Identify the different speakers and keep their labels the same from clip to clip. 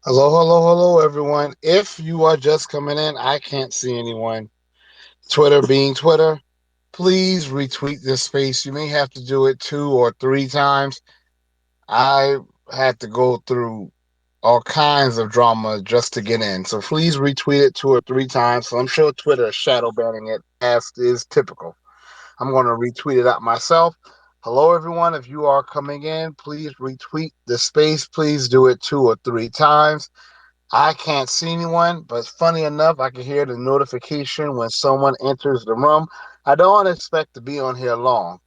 Speaker 1: Hello, hello, hello, everyone. If you are just coming in, I can't see anyone. Twitter being Twitter, please retweet this space. You may have to do it 2 or 3 times. I had to go through all kinds of drama just to get in. So please retweet it 2 or 3 times. So I'm sure Twitter is shadow banning it, as is typical. I'm going to retweet it out myself. Hello, everyone. If you are coming in, please retweet the space. Please do it 2 or 3 times. I can't see anyone, but funny enough, I can hear the notification when someone enters the room. I don't expect to be on here long.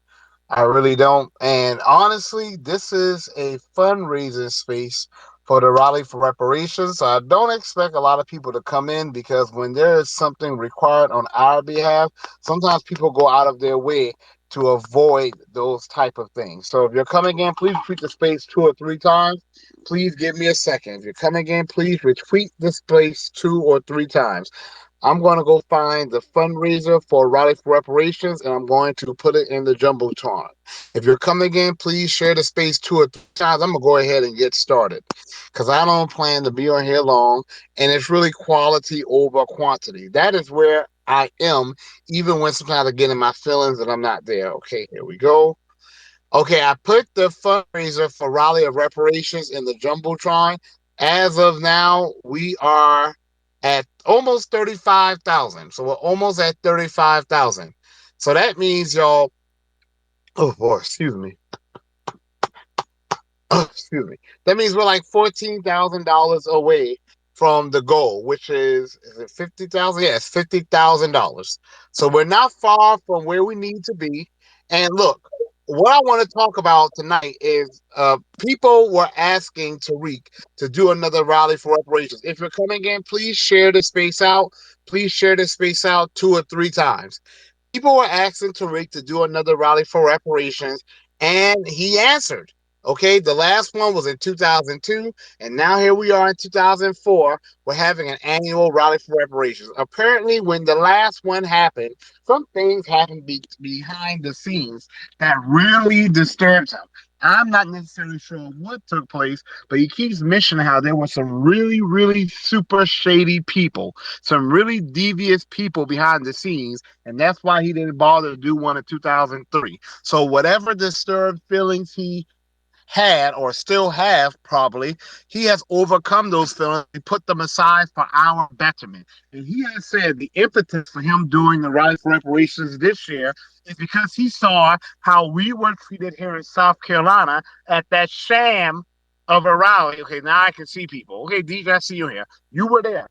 Speaker 1: I really don't. And honestly, this is a fundraising space for the Rally for Reparations. So I don't expect a lot of people to come in because when there is something required on our behalf, sometimes people go out of their way to avoid those type of things. So if you're coming in, please retweet the space 2 or 3 times. Please give me a second. If you're coming in, please retweet the space 2 or 3 times. I'm going to go find the fundraiser for Rally for Reparations and I'm going to put it in the Jumbotron. If you're coming in, please share the space 2 or 3 times. I'm going to go ahead and get started because I don't plan to be on here long and it's really quality over quantity. That is where I am, even when sometimes I get in my feelings that I'm not there. Okay, here we go. Okay, I put the fundraiser for Rally of Reparations in the Jumbotron. As of now, we are at almost 35,000. So we're almost at 35,000. So that means y'all, oh boy, excuse me. Excuse me. That means we're like $14,000 away from the goal, which is it 50,000? Yes, $50,000. So we're not far from where we need to be. And look, what I want to talk about tonight is people were asking Tariq to do another rally for reparations. If you're coming in, please share the space out. Please share the space out 2 or 3 times. People were asking Tariq to do another rally for reparations, and he answered. Okay, the last one was in 2002, and now here we are in 2004. We're having an annual rally for reparations. Apparently, when the last one happened, some things happened behind the scenes that really disturbs him. I'm not necessarily sure what took place, but he keeps mentioning how there were some really, really super shady people, some really devious people behind the scenes, and that's why he didn't bother to do one in 2003. So whatever disturbed feelings he had or still have probably, he has overcome those feelings and put them aside for our betterment. And he has said the impetus for him doing the Rise for Reparations this year is because he saw how we were treated here in South Carolina at that sham of a rally. Okay, now I can see people. Okay, DJ, I see you here. You were there.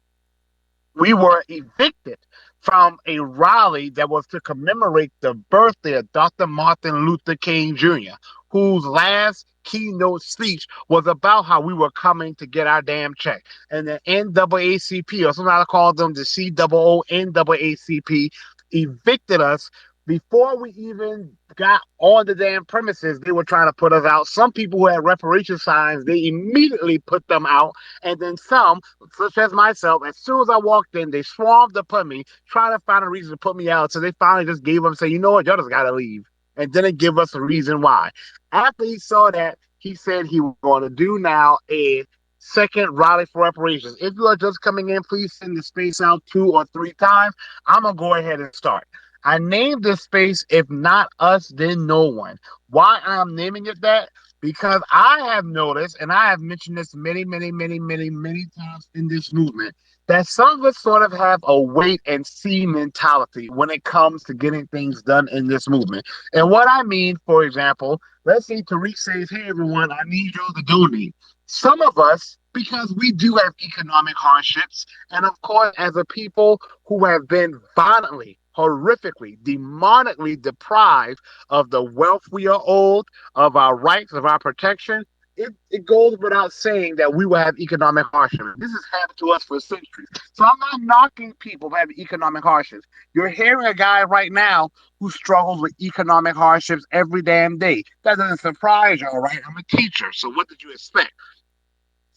Speaker 1: We were evicted from a rally that was to commemorate the birthday of Dr. Martin Luther King Jr., whose last keynote speech was about how we were coming to get our damn check. And the NAACP, or sometimes I call them the COO NAACP, evicted us before we even got on the damn premises. They were trying to put us out. Some people who had reparation signs, they immediately put them out. And then some, such as myself, as soon as I walked in, they swarmed upon me, trying to find a reason to put me out. So they finally just gave up, say, you know what, y'all just gotta leave, and didn't give us a reason why. After he saw that, he said he was going to do now a second rally for reparations. If you are just coming in, please send the space out 2 or 3 times. I'm gonna go ahead and start. I named this space, if not us, then no one. Why I'm naming it that? Because I have noticed, and I have mentioned this many, many, many, many, many times in this movement, that some of us sort of have a wait and see mentality when it comes to getting things done in this movement. And what I mean, for example, let's say Tariq says, hey, everyone, I need you to donate. Some of us, because we do have economic hardships, and of course, as a people who have been violently, horrifically, demonically deprived of the wealth we are owed, of our rights, of our protection, it goes without saying that we will have economic hardship. This has happened to us for centuries. So I'm not knocking people who have economic hardships. You're hearing a guy right now who struggles with economic hardships every damn day. That doesn't surprise you, all right? I'm a teacher, so what did you expect?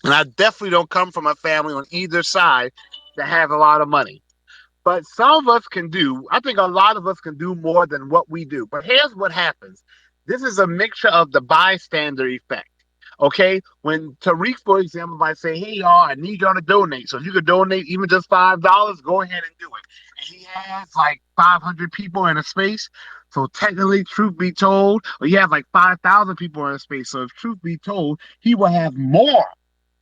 Speaker 1: And I definitely don't come from a family on either side that have a lot of money. But some of us can do, I think a lot of us can do more than what we do. But here's what happens. This is a mixture of the bystander effect. Okay, when Tariq, for example, might say, "Hey y'all, I need y'all to donate." So if you could donate even just $5, go ahead and do it. And he has like 500 people in a space. So technically, truth be told, or he has like 5,000 people in a space. So if truth be told, he will have more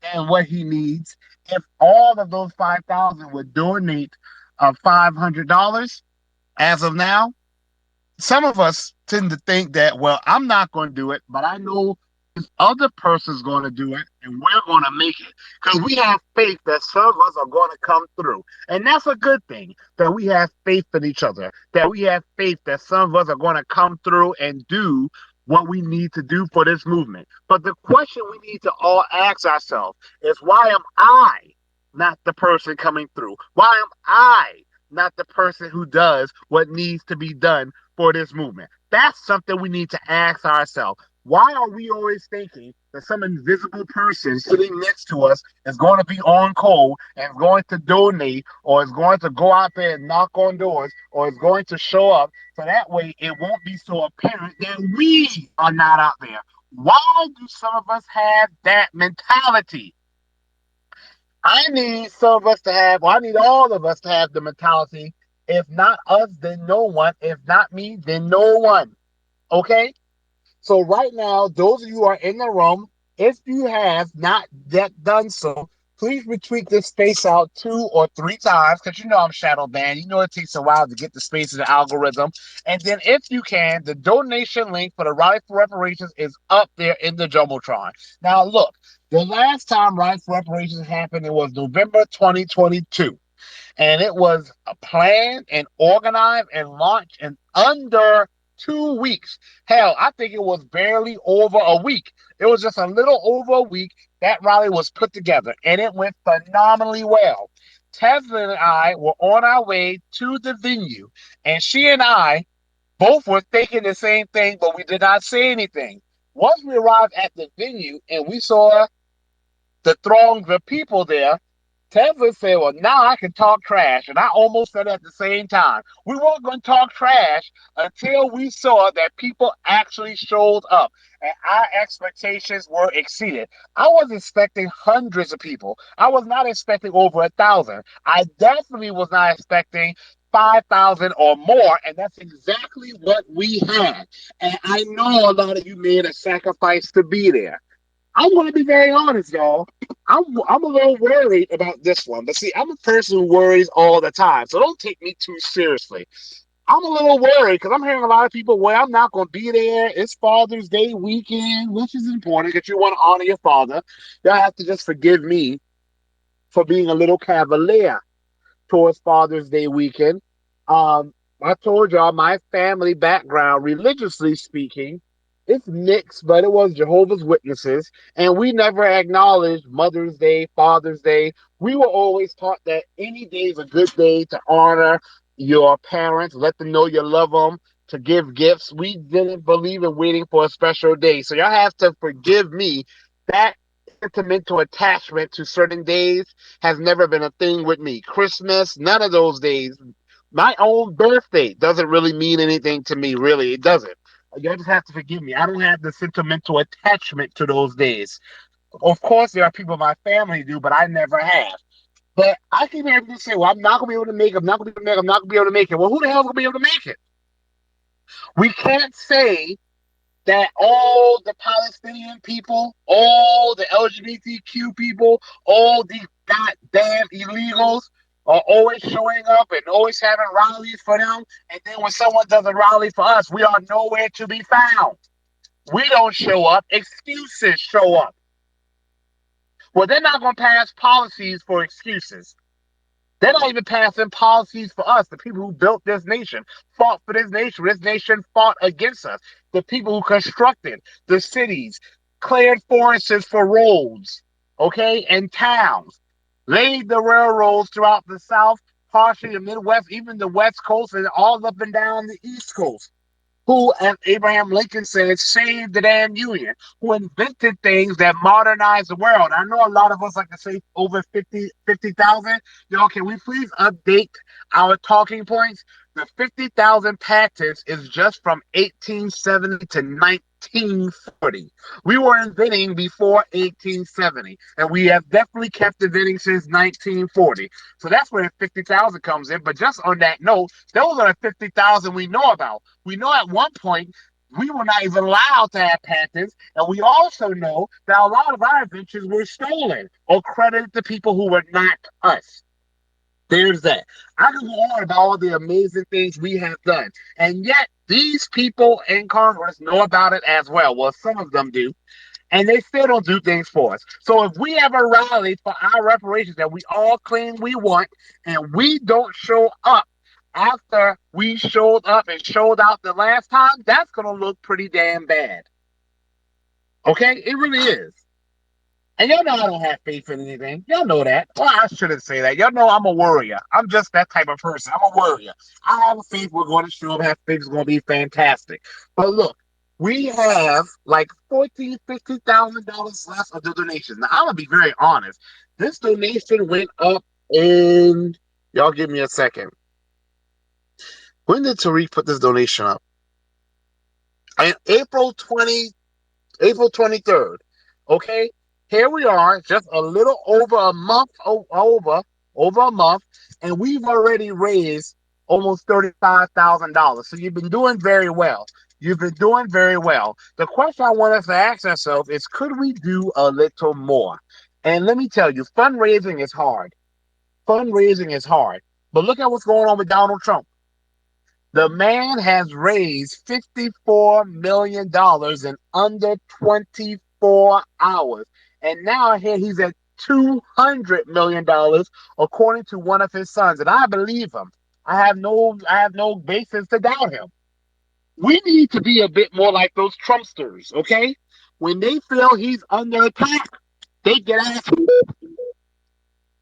Speaker 1: than what he needs if all of those 5,000 would donate $500 as of now. Some of us tend to think that, well, I'm not going to do it, but I know this other person's going to do it and we're going to make it because we have faith that some of us are going to come through. And that's a good thing that we have faith in each other, that we have faith that some of us are going to come through and do what we need to do for this movement. But the question we need to all ask ourselves is, why am I not the person coming through? Why am I not the person who does what needs to be done for this movement? That's something we need to ask ourselves. Why are we always thinking that some invisible person sitting next to us is going to be on call and is going to donate or is going to go out there and knock on doors or is going to show up so that way it won't be so apparent that we are not out there? Why do some of us have that mentality? I need some of us to have, well, I need all of us to have the mentality. If not us, then no one. If not me, then no one. Okay? So right now, those of you who are in the room, if you have not yet done so, please retweet this space out 2 or 3 times because you know I'm shadow banned. You know it takes a while to get the space in the algorithm. And then if you can, the donation link for the Rally for Reparations is up there in the Jumbotron. Now look, the last time Rally for Reparations happened, it was November 2022. And it was planned and organized and launched in under 2 weeks. Hell, I think it was barely over a week. It was just a little over a week that rally was put together, and it went phenomenally well. Tesla and I were on our way to the venue, and she and I both were thinking the same thing, but we did not say anything. Once we arrived at the venue and we saw the throngs of people there, Tesla said, well, now I can talk trash. And I almost said at the same time. We weren't going to talk trash until we saw that people actually showed up and our expectations were exceeded. I was expecting hundreds of people. I was not expecting over 1,000. I definitely was not expecting 5,000 or more. And that's exactly what we had. And I know a lot of you made a sacrifice to be there. I'm going to be very honest, y'all. I'm a little worried about this one. But see, I'm a person who worries all the time. So don't take me too seriously. I'm a little worried because I'm hearing a lot of people, well, I'm not going to be there. It's Father's Day weekend, which is important because you want to honor your father. Y'all have to just forgive me for being a little cavalier towards Father's Day weekend. I told y'all my family background, religiously speaking, it's mixed, but it was Jehovah's Witnesses, and we never acknowledged Mother's Day, Father's Day. We were always taught that any day is a good day to honor your parents, let them know you love them, to give gifts. We didn't believe in waiting for a special day. So y'all have to forgive me. That sentimental attachment to certain days has never been a thing with me. Christmas, none of those days. My own birthday doesn't really mean anything to me, really. It doesn't. Y'all just have to forgive me. I don't have the sentimental attachment to those days. Of course, there are people in my family do, but I never have. But I keep hearing people say, well, I'm not going to be able to make it. I'm not going to be able to make it. I'm not going to be able to make it. Well, who the hell is going to be able to make it? We can't say that all the Palestinian people, all the LGBTQ people, all the goddamn illegals are always showing up and always having rallies for them. And then when someone does a rally for us, we are nowhere to be found. We don't show up. Excuses show up. Well, they're not going to pass policies for excuses. They're not even passing policies for us, the people who built this nation, fought for this nation. This nation fought against us. The people who constructed the cities, cleared forests for roads, okay, and towns, laid the railroads throughout the South, partially the Midwest, even the West Coast, and all up and down the East Coast. Who, as Abraham Lincoln said, saved the damn Union, who invented things that modernized the world. I know a lot of us like to say over 50,000. Y'all, can we please update our talking points? The 50,000 patents is just from 1870 to 1830. We were inventing before 1870, and we have definitely kept inventing since 1940. So that's where 50,000 comes in. But just on that note, those are the 50,000 we know about. We know at one point we were not even allowed to have patents, and we also know that a lot of our inventions were stolen or credited to people who were not us. There's that. I can go on about all the amazing things we have done. And yet, these people in Congress know about it as well. Well, some of them do. And they still don't do things for us. So if we ever rally for our reparations that we all claim we want, and we don't show up after we showed up and showed out the last time, that's going to look pretty damn bad. Okay? It really is. And y'all know I don't have faith in anything. Y'all know that. Well, I shouldn't say that. Y'all know I'm a worrier. I'm just that type of person. I'm a worrier. I have faith we're going to show up. Have faith it's going to be fantastic. But look, we have like $50,000 left of the donations. Now, I'm going to be very honest. This donation went up in, y'all give me a second. When did Tariq put this donation up? In April 23rd. Okay? Here we are, just a little over a month, over a month, and we've already raised almost $35,000. So you've been doing very well. You've been doing very well. The question I want us to ask ourselves is, could we do a little more? And let me tell you, fundraising is hard. Fundraising is hard. But look at what's going on with Donald Trump. The man has raised $54 million in under 24 hours. And now here he's at $200 million, according to one of his sons. And I believe him. I have no basis to doubt him. We need to be a bit more like those Trumpsters, okay? When they feel he's under attack, they get at him.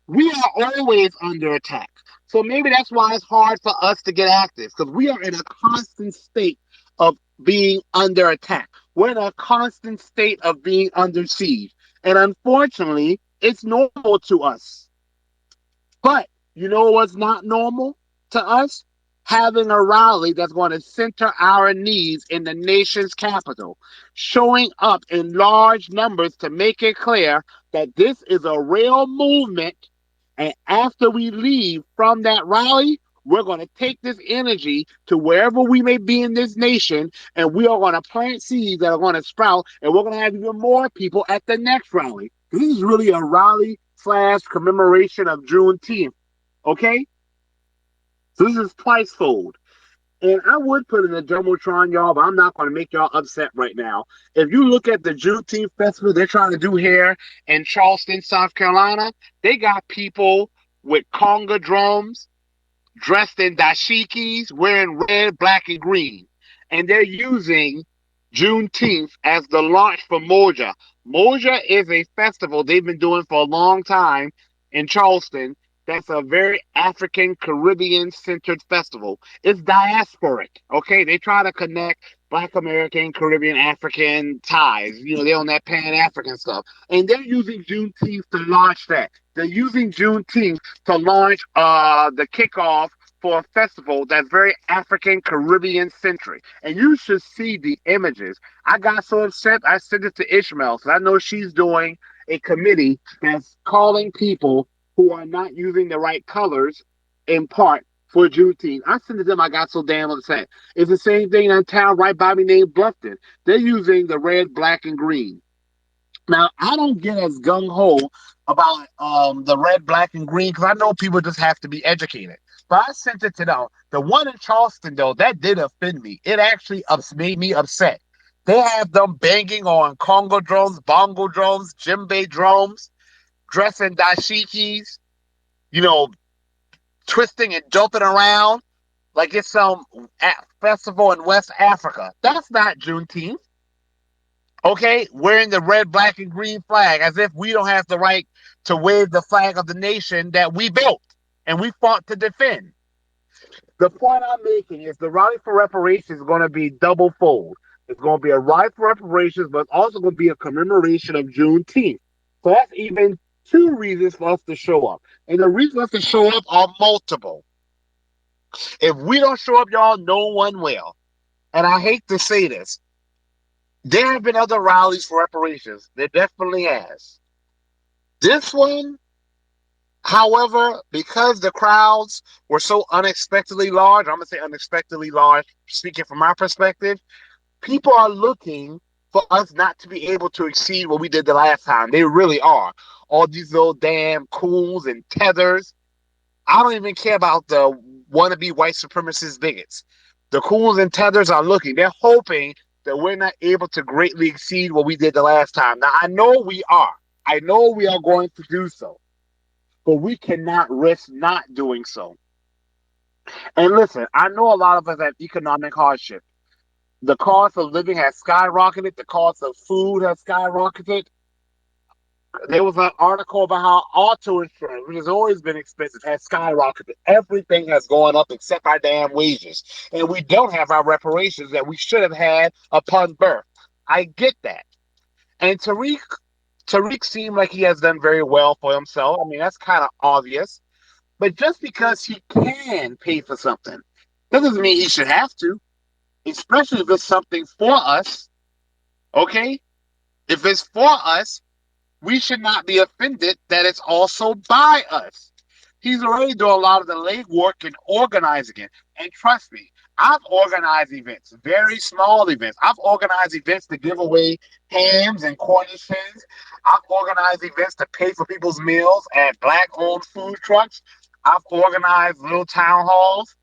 Speaker 1: We are always under attack. So maybe that's why it's hard for us to get active, because we are in a constant state of being under attack. We're in a constant state of being under siege. And unfortunately, it's normal to us. But you know what's not normal to us? Having a rally that's going to center our needs in the nation's capital, showing up in large numbers to make it clear that this is a real movement. And after we leave from that rally, we're going to take this energy to wherever we may be in this nation, and we are going to plant seeds that are going to sprout, and we're going to have even more people at the next rally. This is really a rally slash commemoration of Juneteenth, okay? So this is twice fold. And I would put in a Jumbotron, y'all, but I'm not going to make y'all upset right now. If you look at the Juneteenth festival they're trying to do here in Charleston, South Carolina, they got people with conga drums, dressed in dashikis, wearing red, black, and green. And they're using Juneteenth as the launch for Moja. Moja is a festival they've been doing for a long time in Charleston. That's a very African Caribbean centered festival. It's diasporic, okay? They try to connect Black American, Caribbean, African ties. You know, they're on that Pan African stuff. And they're using Juneteenth to launch that. They're using Juneteenth to launch the kickoff for a festival that's very African Caribbean centric. And you should see the images. I got so upset, I sent it to Ishmael, so I know she's doing a committee that's calling people who are not using the right colors in part for Juneteenth. I sent it to them, I got so damn upset. It's the same thing in a town right by me named Bluffton. They're using the red, black, and green. Now, I don't get as gung-ho about the red, black, and green, because I know people just have to be educated. But I sent it to them. The one in Charleston, though, that did offend me. It actually made me upset. They have them banging on conga drums, bongo drums, djembe drums, dressing dashikis, you know, twisting and jumping around like it's some festival in West Africa. That's not Juneteenth. Okay, wearing the red, black, and green flag as if we don't have the right to wave the flag of the nation that we built and we fought to defend. The point I'm making is the Rally for Reparations is going to be double fold. It's going to be a rally for reparations, but it's also going to be a commemoration of Juneteenth. So that's even two reasons for us to show up. And the reasons for us to show up are multiple. If we don't show up, y'all, no one will. And I hate to say this, There have been other rallies for reparations. There definitely has. This one, however, because the crowds were so unexpectedly large, I'm going to say unexpectedly large, speaking from my perspective, people are looking for us not to be able to exceed what we did the last time. They really are. All these little damn cools and tethers. I don't even care about the wannabe white supremacist bigots. The cools and tethers are looking. They're hoping that we're not able to greatly exceed what we did the last time. Now, I know we are. I know we are going to do so. But we cannot risk not doing so. And listen, I know a lot of us have economic hardship. The cost of living has skyrocketed. The cost of food has skyrocketed. There was an article about how auto insurance, which has always been expensive, has skyrocketed. Everything has gone up except our damn wages. And we don't have our reparations that we should have had upon birth. I get that. And Tariq seemed like he has done very well for himself. I mean, that's kind of obvious. But just because he can pay for something doesn't mean he should have to, especially if it's something for us. Okay? If it's for us, we should not be offended that it's also by us. He's already doing a lot of the legwork and organizing it. And trust me, I've organized events, very small events. I've organized events to give away hams and cornichons. I've organized events to pay for people's meals at black-owned food trucks. I've organized little town halls.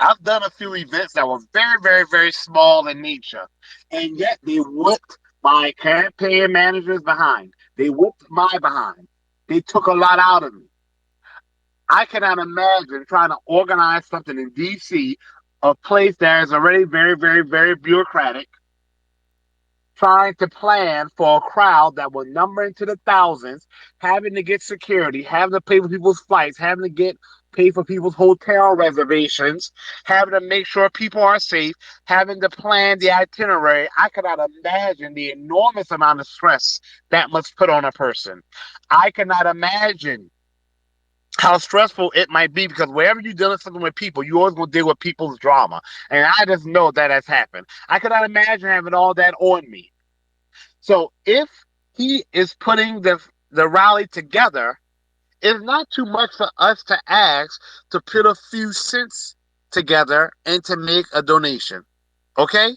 Speaker 1: I've done a few events that were very, very, very small in nature, and yet they whipped my campaign managers behind. They whipped my behind. They took a lot out of me. I cannot imagine trying to organize something in DC, a place that is already very, very, very bureaucratic, trying to plan for a crowd that will number into the thousands, having to get security, having to pay for people's flights, having to get pay for people's hotel reservations, having to make sure people are safe, having to plan the itinerary. I cannot imagine the enormous amount of stress that must put on a person. I cannot imagine how stressful it might be because wherever you're dealing something with people, you always gonna deal with people's drama. And I just know that has happened. I cannot imagine having all that on me. So if he is putting the rally together, it's not too much for us to ask to put a few cents together and to make a donation. Okay?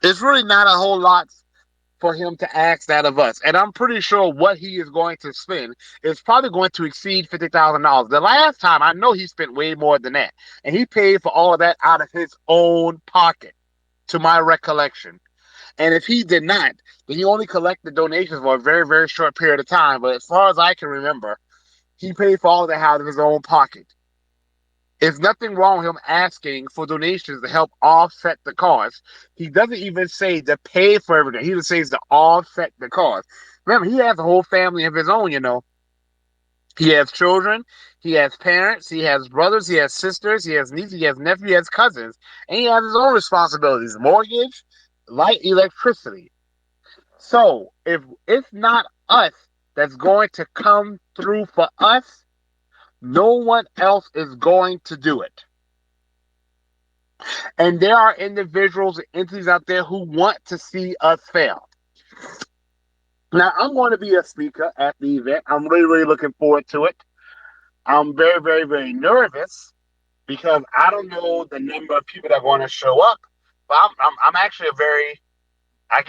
Speaker 1: It's really not a whole lot for him to ask that of us. And I'm pretty sure what he is going to spend is probably going to exceed $50,000. The last time I know he spent way more than that. And he paid for all of that out of his own pocket, to my recollection. And if he did not, then he only collected donations for a very, very short period of time. But as far as I can remember, he paid for all of that out of his own pocket. There's nothing wrong with him asking for donations to help offset the cost. He doesn't even say to pay for everything. He just says to offset the cost. Remember, he has a whole family of his own, you know. He has children, he has parents, he has brothers, he has sisters, he has nieces, he has nephews, he has cousins, and he has his own responsibilities, mortgage, light, electricity. So if it's not us that's going to come through for us, no one else is going to do it. And there are individuals and entities out there who want to see us fail. Now, I'm going to be a speaker at the event. I'm really, really looking forward to it. I'm very, very, very nervous because I don't know the number of people that are going to show up. But I'm actually a very, I'm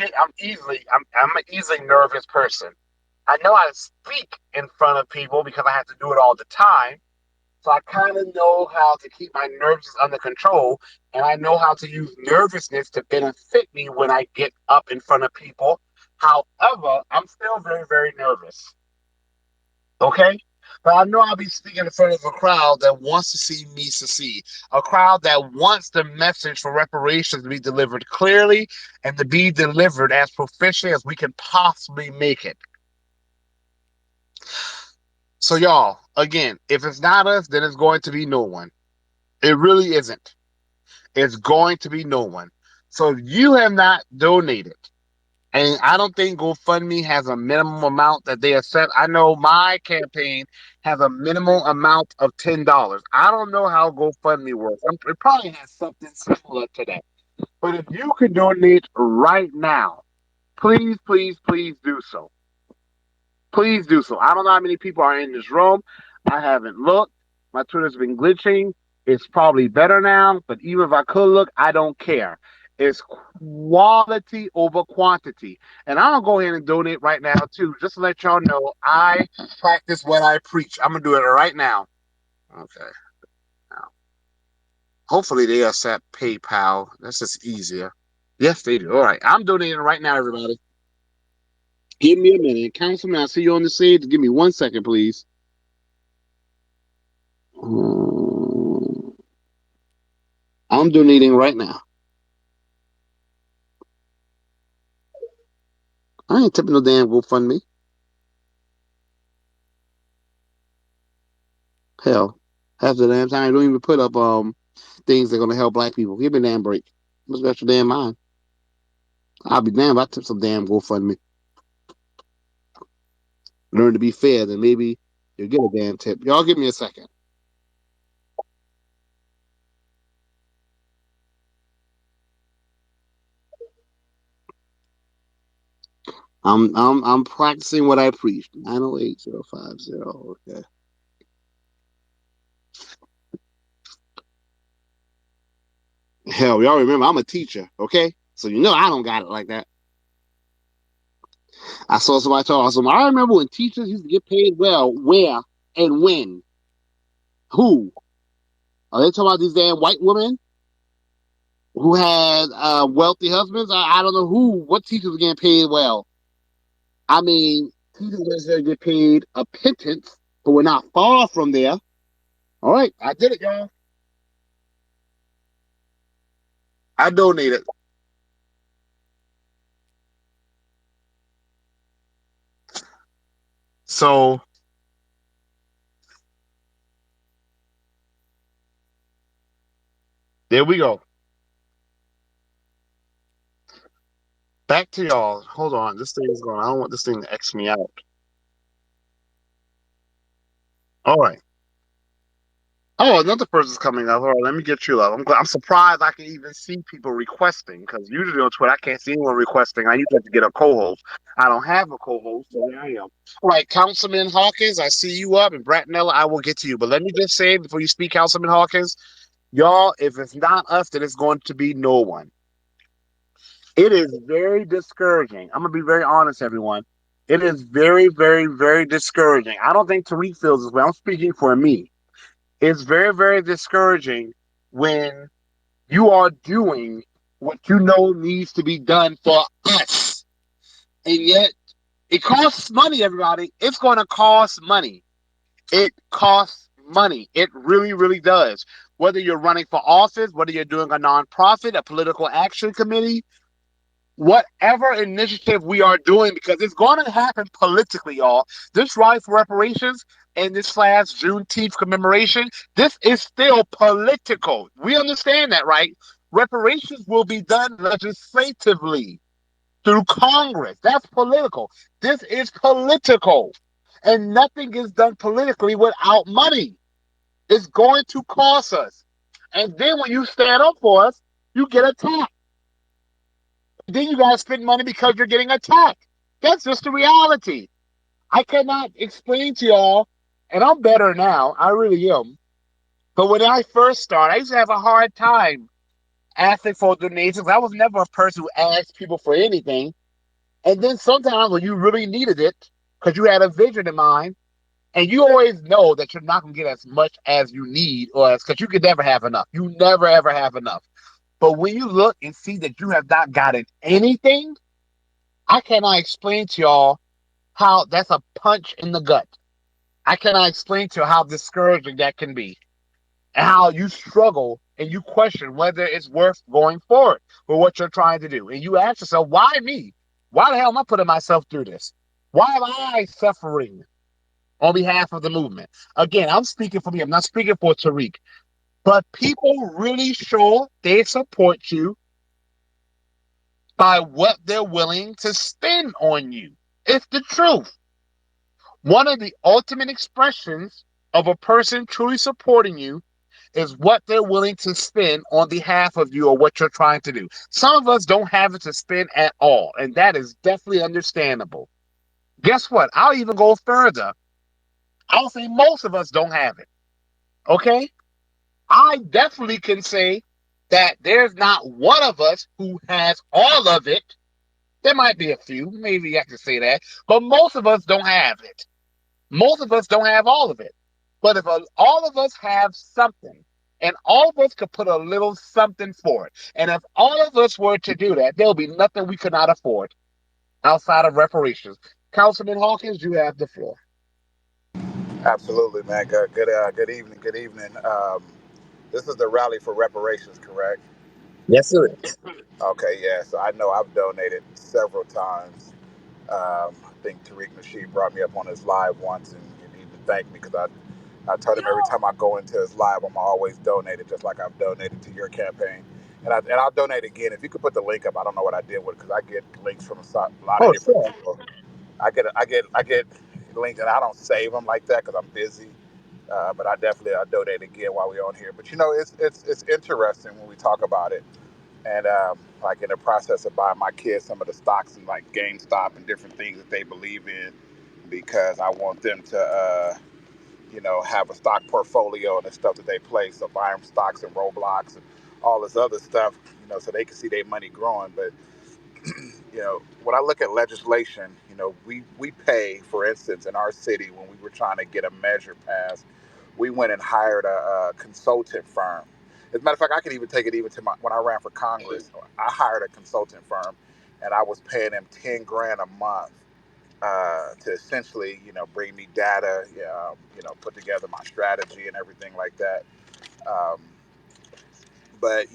Speaker 1: an easily nervous person. I know how to speak in front of people because I have to do it all the time. So I kind of know how to keep my nerves under control, and I know how to use nervousness to benefit me when I get up in front of people. However, I'm still very, very nervous. Okay? But I know I'll be speaking in front of a crowd that wants to see me succeed, a crowd that wants the message for reparations to be delivered clearly and to be delivered as proficiently as we can possibly make it. So, y'all, again, if it's not us, then it's going to be no one. It really isn't. It's going to be no one. So, if you have not donated, and I don't think GoFundMe has a minimum amount that they accept. I know my campaign has a minimum amount of $10. I don't know how GoFundMe works. It probably has something similar to that. But if you can donate right now, please, please, please do so. Please do so. I don't know how many people are in this room. I haven't looked. My Twitter's been glitching. It's probably better now, but even if I could look, I don't care. It's quality over quantity. And I'll go ahead and donate right now, too, just to let y'all know I practice what I preach. I'm going to do it right now. Okay. Now, hopefully they accept PayPal. That's just easier. Yes, they do. All right. I'm donating right now, everybody. Give me a minute. Councilman, I see you on the stage. Give me 1 second, please. I'm donating right now. I ain't tipping no damn GoFundMe. Hell, half the damn time I don't even put up things that are gonna help black people. Give me a damn break. What's got your damn mind? I'll be damned if I tip some damn GoFundMe. Learn to be fair, then maybe you'll get a damn tip. Y'all give me a second. I'm practicing what I preach. 908-050. Okay. Hell, y'all remember I'm a teacher, okay? So you know I don't got it like that. I saw somebody talk. I remember when teachers used to get paid well. Where and when? Who? Are they talking about these damn white women who had wealthy husbands? I don't know who. What teachers are getting paid well? I mean, teachers necessarily get paid a pittance, but we're not far from there. All right, I did it, y'all. I donated. So there we go. Back to y'all. Hold on. This thing is going. I don't want this thing to X me out. All right. Oh, another person's coming up. All right, let me get you up. I'm surprised I can even see people requesting because usually on Twitter I can't see anyone requesting. I usually have to get a co-host. I don't have a co-host, so there I am. All right, Councilman Hawkins, I see you up, and Bratnella, I will get to you. But let me just say before you speak, Councilman Hawkins, y'all, if it's not us, then it's going to be no one. It is very discouraging. I'm gonna be very honest, everyone. It is very, very, very discouraging. I don't think Tariq feels this way. I'm speaking for me. It's very, very discouraging when you are doing what you know needs to be done for us. And yet it costs money, everybody. It's going to cost money. It costs money. It really, really does. Whether you're running for office, whether you're doing a nonprofit, a political action committee, whatever initiative we are doing, because it's going to happen politically, y'all. This Rally for Reparations and this last Juneteenth commemoration, this is still political. We understand that, right? Reparations will be done legislatively through Congress. That's political. This is political. And nothing is done politically without money. It's going to cost us. And then when you stand up for us, you get attacked. Then you got to spend money because you're getting attacked. That's just the reality. I cannot explain to y'all, and I'm better now. I really am. But when I first started, I used to have a hard time asking for donations. I was never a person who asked people for anything. And then sometimes when you really needed it, because you had a vision in mind, and you always know that you're not going to get as much as you need, or as because you can never have enough. You never ever have enough. But when you look and see that you have not gotten anything, I cannot explain to y'all how that's a punch in the gut. I cannot explain to you how discouraging that can be and how you struggle and you question whether it's worth going forward with what you're trying to do. And you ask yourself, why me? Why the hell am I putting myself through this? Why am I suffering on behalf of the movement? Again, I'm speaking for me. I'm not speaking for Tariq. But people really show they support you by what they're willing to spend on you. It's the truth. One of the ultimate expressions of a person truly supporting you is what they're willing to spend on behalf of you or what you're trying to do. Some of us don't have it to spend at all, and that is definitely understandable. Guess what? I'll even go further. I'll say most of us don't have it. Okay? I definitely can say that there's not one of us who has all of it. There might be a few, maybe I can say that, but most of us don't have it. Most of us don't have all of it. But if all of us have something, and all of us could put a little something for it, and if all of us were to do that, there'll be nothing we could not afford outside of reparations. Councilman Hawkins, you have the floor.
Speaker 2: Absolutely, man. Good evening. Good evening. This is the Rally for Reparations, correct?
Speaker 1: Yes, sir.
Speaker 2: Okay, yeah. So I know I've donated several times. I think Tariq Nasheed brought me up on his live once and even thanked me because I told him every time I go into his live, I'm always donated, just like I've donated to your campaign. And I'll donate again. If you could put the link up, I don't know what I did with it because I get links from a lot of
Speaker 1: Oh,
Speaker 2: different
Speaker 1: sure.
Speaker 2: people. I get links and I don't save them like that because I'm busy. But I donate again while we're on here. But it's interesting when we talk about it, and like in the process of buying my kids some of the stocks and like GameStop and different things that they believe in, because I want them to have a stock portfolio and the stuff that they play. So buy them stocks and Roblox and all this other stuff, so they can see their money growing. But when I look at legislation, we pay, for instance, in our city when we were trying to get a measure passed, we went and hired a consultant firm. As a matter of fact, I could even take it even to when I ran for Congress. I hired a consultant firm, and I was paying them 10 grand a month to essentially, bring me data, put together my strategy and everything like that. Um, but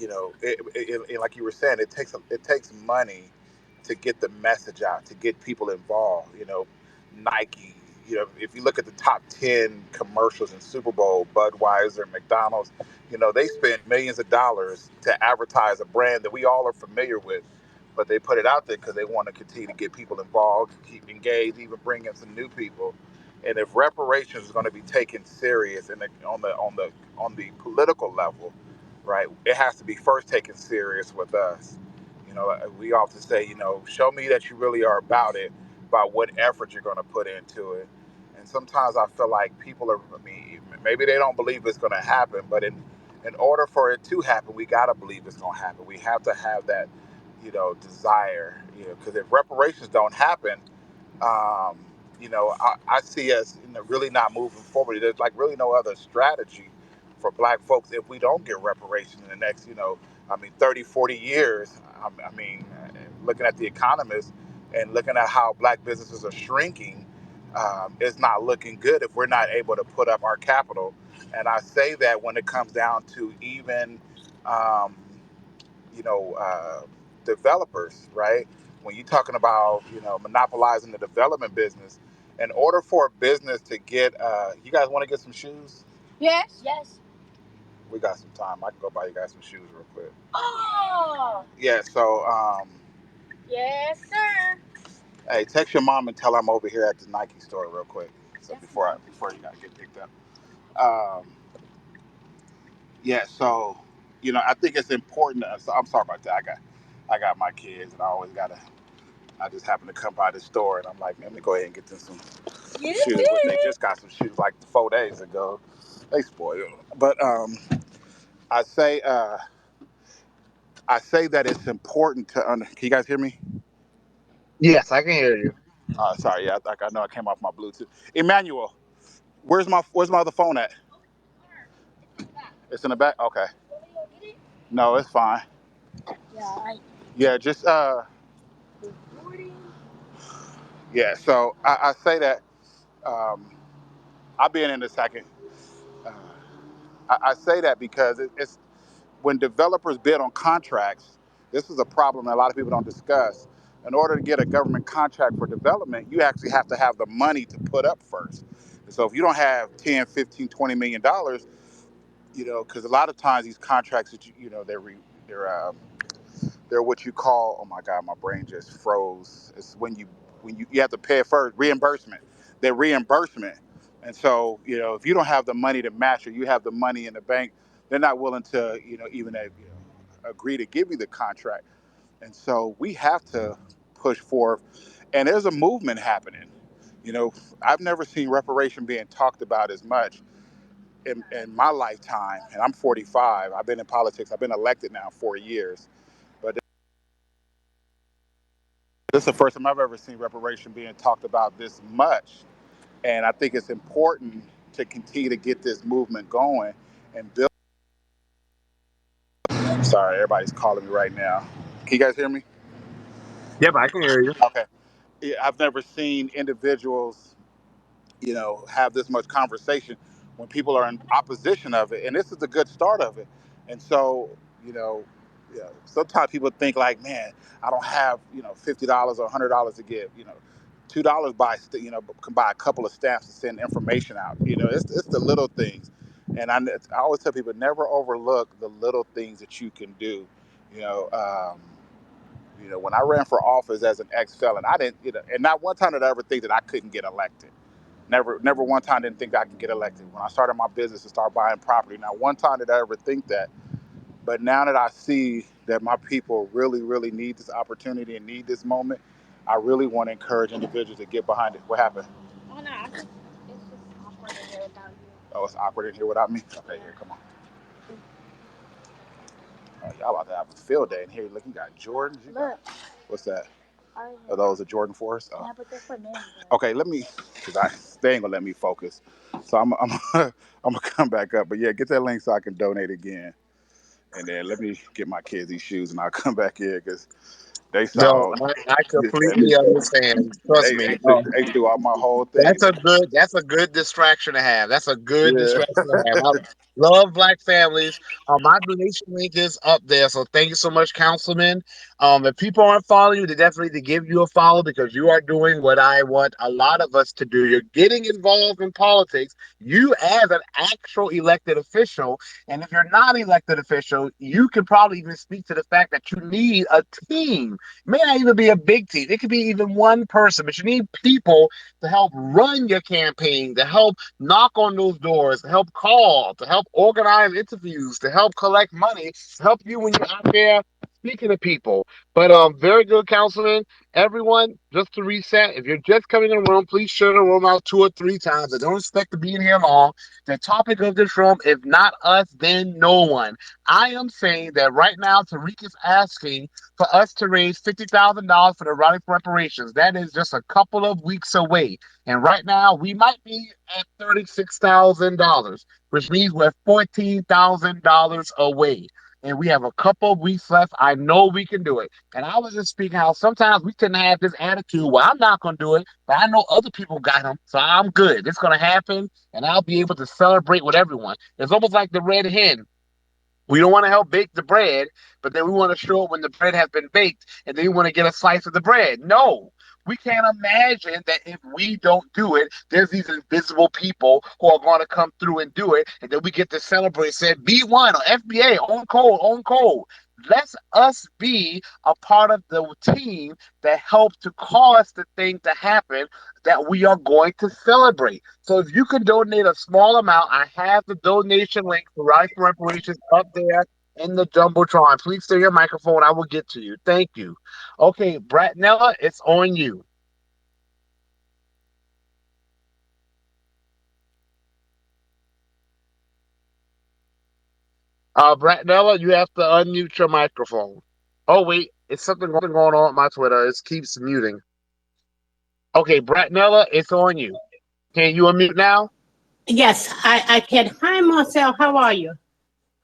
Speaker 2: like you were saying, it takes money to get the message out, to get people involved. Nike. If you look at the top 10 commercials in Super Bowl, Budweiser, McDonald's, they spend millions of dollars to advertise a brand that we all are familiar with, but they put it out there because they want to continue to get people involved, keep engaged, even bring in some new people. And if reparations is going to be taken serious on the political level, right? It has to be first taken serious with us. We often say, show me that you really are about it, about what effort you're going to put into it. And sometimes I feel like people are, I mean, maybe they don't believe it's going to happen, but in order for it to happen, we got to believe it's going to happen. We have to have that, desire, because if reparations don't happen, um, I see us really not moving forward. There's like really no other strategy for black folks if we don't get reparations in the next, 30, 40 years. I mean, looking at the economists and looking at how black businesses are shrinking, it's not looking good if we're not able to put up our capital. And I say that when it comes down to even, um, you know, uh, developers, right? When you're talking about, monopolizing the development business, in order for a business to get, you guys want to get some shoes?
Speaker 3: Yes. Yes.
Speaker 2: We got some time. I can go buy you guys some shoes real quick. Yeah. So,
Speaker 3: Yes, sir.
Speaker 2: hey, text your mom and tell her I'm over here at the Nike store real quick. So before you gotta get picked up. Um, yeah. So, I think it's important. So I'm sorry about that. I got my kids, and I just happened to come by the store, and I'm like, let me go ahead and get them some shoes. Which they just got some shoes like 4 days ago. They spoiled. But I say uh, I say that it's important to Can you guys hear me?
Speaker 1: Yes, I can hear you.
Speaker 2: Sorry, yeah, I know I came off my Bluetooth. Emmanuel, where's my other phone at? It's in the back. Okay. No, it's fine.
Speaker 3: Yeah.
Speaker 2: Yeah, just yeah. So I say that I'll be in a second. Uh, I say that because it's when developers bid on contracts. This is a problem that a lot of people don't discuss. In order to get a government contract for development, you actually have to have the money to put up first. And so if you don't have 10, 15, $20 million, because a lot of times these contracts that they're what you call, oh my God, my brain just froze. It's when you have to pay it first, reimbursement. They're reimbursement. And so, if you don't have the money to match or you have the money in the bank, they're not willing to, even agree to give you the contract. And so we have to push forth. And there's a movement happening. You know, I've never seen reparation being talked about as much in my lifetime. And I'm 45. I've been in politics. I've been elected now 4 years. But this is the first time I've ever seen reparation being talked about this much. And I think it's important to continue to get this movement going and build. Sorry, everybody's calling me right now. Can you guys hear me?
Speaker 1: Yep, I can hear you.
Speaker 2: Okay. Yeah, I've never seen individuals, have this much conversation when people are in opposition of it. And this is a good start of it. And so, you know, sometimes people think like, man, I don't have, $50 or $100 to give, $2 can buy a couple of stamps to send information out. It's the little things. And I always tell people, never overlook the little things that you can do. You know, um, when I ran for office as an ex-felon, I didn't, and not one time did I ever think that I couldn't get elected. Never one time didn't think I could get elected. When I started my business and started buying property, not one time did I ever think that. But now that I see that my people really, really need this opportunity and need this moment, I really want to encourage individuals to get behind it. What happened?
Speaker 3: Oh no, it's just awkward in here without you.
Speaker 2: Oh, it's awkward in here without me? Okay, here, come on. Oh, y'all about to have a field day in here. Look, you got Jordans.
Speaker 3: Look.
Speaker 2: What's that?
Speaker 3: Are
Speaker 2: Are those the Jordan 4s? Oh.
Speaker 3: Yeah, but they're for men.
Speaker 2: Okay, because they ain't gonna let me focus. So I'm I'm gonna come back up. But yeah, get that link so I can donate again. And then let me get my kids these shoes and I'll come back here because they
Speaker 1: No,
Speaker 2: saw,
Speaker 1: I completely understand. Trust me.
Speaker 2: they threw out my whole thing.
Speaker 1: That's a good distraction to have. That's a good
Speaker 2: Yeah.
Speaker 1: distraction to have. I love Black families. My donation link is up there, so thank you so much, Councilman. If people aren't following you, they definitely need to give you a follow because you are doing what I want a lot of us to do. You're getting involved in politics. You as an actual elected official, and if you're not elected official, you can probably even speak to the fact that you need a team. It may not even be a big team. It could be even one person, but you need people to help run your campaign, to help knock on those doors, to help call, to help organize interviews, to help collect money, to help you when you're out there speaking to people. But very good, Councilman. Everyone, just to reset, if you're just coming in the room, please share the room out 2 or 3 times. I don't expect to be in here long. The topic of this room, if not us, then no one. I am saying that right now, Tariq is asking for us to raise $50,000 for the Rally for Reparations. That is just a couple of weeks away. And right now, we might be at $36,000, which means we're $14,000 away. And we have a couple of weeks left. I know we can do it. And I was just speaking how sometimes we tend to have this attitude, well, I'm not going to do it, but I know other people got them, so I'm good. It's going to happen, and I'll be able to celebrate with everyone. It's almost like the red hen. We don't want to help bake the bread, but then we want to show it when the bread has been baked, and then we want to get a slice of the bread. No, we can't imagine that if we don't do it, there's these invisible people who are going to come through and do it, and then we get to celebrate. Say B1 or FBA on code, on code. Let us be a part of the team that helps to cause the thing to happen that we are going to celebrate. So if you can donate a small amount, I have the donation link for Rise for Reparations up there in the Jumbotron. Please stay your microphone. I will get to you. Thank you. Okay, Bratnella, it's on you. Bratnella, you have to unmute your microphone. Oh, wait, it's something going on with my Twitter. It keeps muting. Okay, Bratnella, it's on you. Can you unmute now?
Speaker 4: Yes, I can. Hi, Marcel. How are you?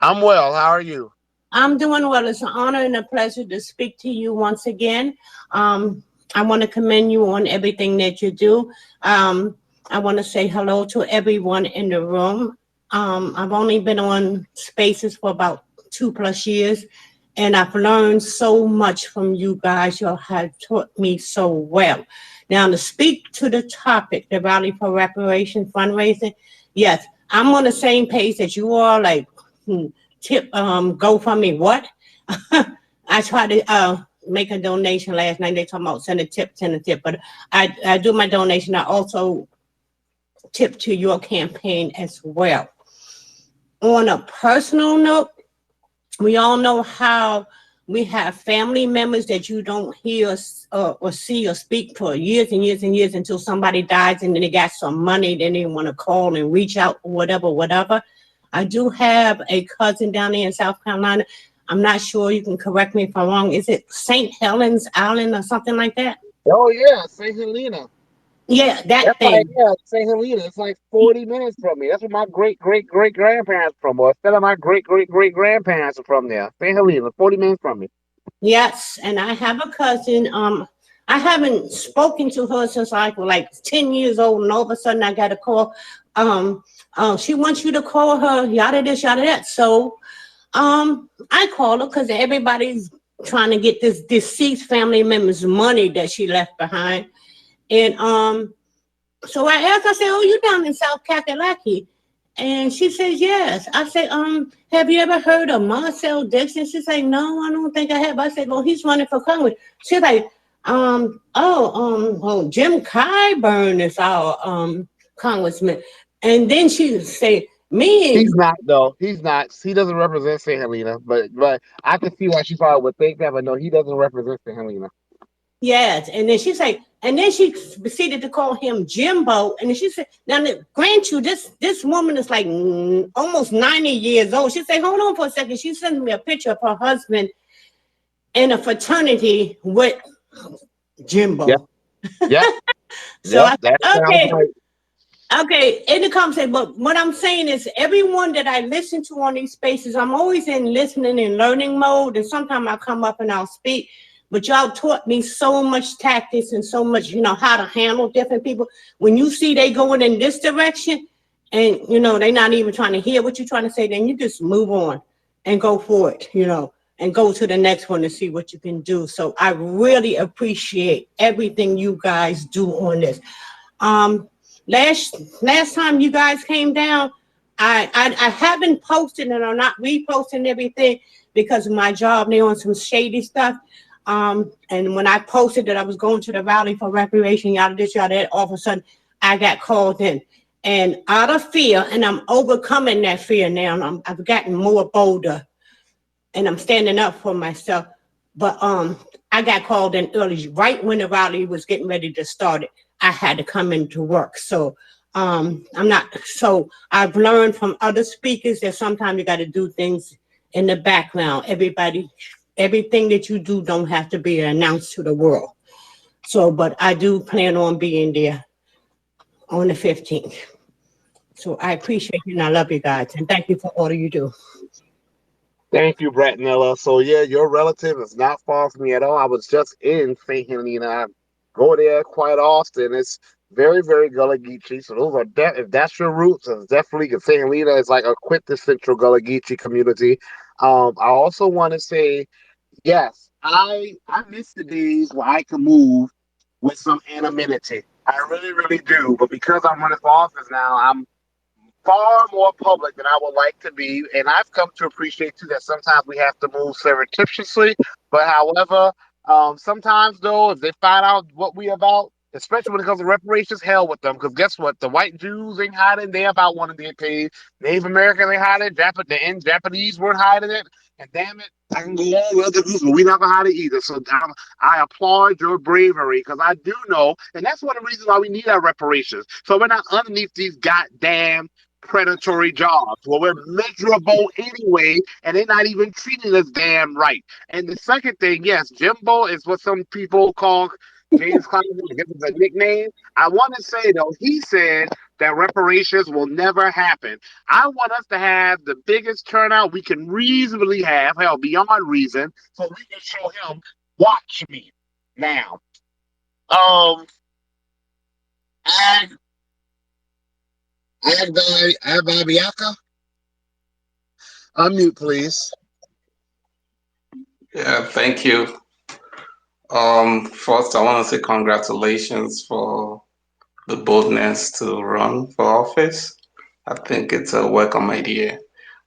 Speaker 1: I'm well. How are you?
Speaker 4: I'm doing well. It's an honor and a pleasure to speak to you once again. I want to commend you on everything that you do. I want to say hello to everyone in the room. I've only been on Spaces for about 2+ years, and I've learned so much from you guys. You have taught me so well. Now, to speak to the topic, the Rally for Reparations fundraising, yes, I'm on the same page that you are, like, tip, GoFundMe, what? I tried to make a donation last night. They talking about send a tip, but I do my donation. I also tip to your campaign as well. on a personal note, we all know how we have family members that you don't hear or see or speak for years and years and years until somebody dies and then they got some money, then they want to call and reach out or whatever, whatever. I do have a cousin down there in South Carolina. I'm not sure. You can correct me if I'm wrong. Is it St. Helens Island or something like that?
Speaker 1: Oh yeah, St. Helena.
Speaker 4: Yeah, that
Speaker 1: That's like
Speaker 4: thing.
Speaker 1: yeah, St. Helena. It's like 40 minutes from me. That's where my great grandparents from, or instead of my great grandparents are from there. St. Helena, 40 minutes from me.
Speaker 4: Yes, and I have a cousin. I haven't spoken to her since I was like 10 years old, and all of a sudden I got a call. She wants you to call her, yada this, yada that. So, I call her because everybody's trying to get this deceased family member's money that she left behind, and so I asked, I said, "Oh, you down in South Kakalaki?" And she says, "Yes." I said, "Have you ever heard of Marcel Dixon?" She's like, "No, I don't think I have." I said, "Well, he's running for Congress." She's like, Jim Clyburn is our congressman." And then she say, "Me
Speaker 1: He's
Speaker 4: and
Speaker 1: not though. He's not. He doesn't represent St. Helena, but I can see why she probably would think that. But no, he doesn't represent St. Helena.
Speaker 4: yes." And then she's like, and then she proceeded to call him Jimbo. And then she said, "Now, grant you, this woman is like almost 90 years old." She said, "Hold on for a second." She sent me a picture of her husband in a fraternity with
Speaker 1: Yep,
Speaker 4: Jimbo.
Speaker 1: yep,
Speaker 4: So
Speaker 1: yep.
Speaker 4: I
Speaker 1: That
Speaker 4: said,
Speaker 1: sounds
Speaker 4: okay,
Speaker 1: right.
Speaker 4: okay, in the conversation. But what I'm saying is, everyone that I listen to on these spaces, I'm always in listening and learning mode. And sometimes I'll come up and I'll speak. But y'all taught me so much tactics and so much, how to handle different people. When you see they going in this direction and, they're not even trying to hear what you're trying to say, then you just move on and go for it, and go to the next one to see what you can do. So I really appreciate everything you guys do on this. Um, last time you guys came down, I haven't posted and I'm not reposting everything because of my job. They on some shady stuff. And when I posted that I was going to the Rally for Reparation, yada this, yada that, all of a sudden I got called in. And out of fear, and I'm overcoming that fear now, and I've gotten more bolder and I'm standing up for myself. But I got called in early, right when the rally was getting ready to start. It, I had to come into work. So I'm not. So I've learned from other speakers that sometimes you got to do things in the background. Everything that you do don't have to be announced to the world. So, but I do plan on being there on the 15th. So I appreciate you and I love you guys and thank you for all you do.
Speaker 1: Thank you, Bratnella. So yeah, your relative is not far from me at all. I was just in St. Helena. I go there quite often. It's very Gullah Geechee. So those are if that's your roots, it's definitely St. Helena is like a quintessential Gullah Geechee community. I also want to say yes, I miss the days where I could move with some anonymity. I really do. But because I'm running for office now, I'm far more public than I would like to be. And I've come to appreciate too that sometimes we have to move surreptitiously. But however, sometimes though, if they find out what we about, especially when it comes to reparations, hell with them. Because guess what? The white Jews ain't hiding. They about wanting to get paid. Native Americans ain't hiding. The Japanese weren't hiding it. And damn it, I can go on with other groups, but we not gonna hide it either. So I applaud your bravery because I do know, and that's one of the reasons why we need our reparations. So we're not underneath these goddamn predatory jobs where we're miserable anyway, and they're not even treating us damn right. And the second thing, yes, Jimbo is what some people call James Clyburn. I guess it's a nickname. I want to say though, he said that reparations will never happen. I want us to have the biggest turnout we can reasonably have, hell, beyond reason, so we can show him, watch me now. Um, Ag, Agbabiaka, unmute, please.
Speaker 5: Yeah, thank you. First, I want to say congratulations for the boldness to run for office. I think it's a welcome idea.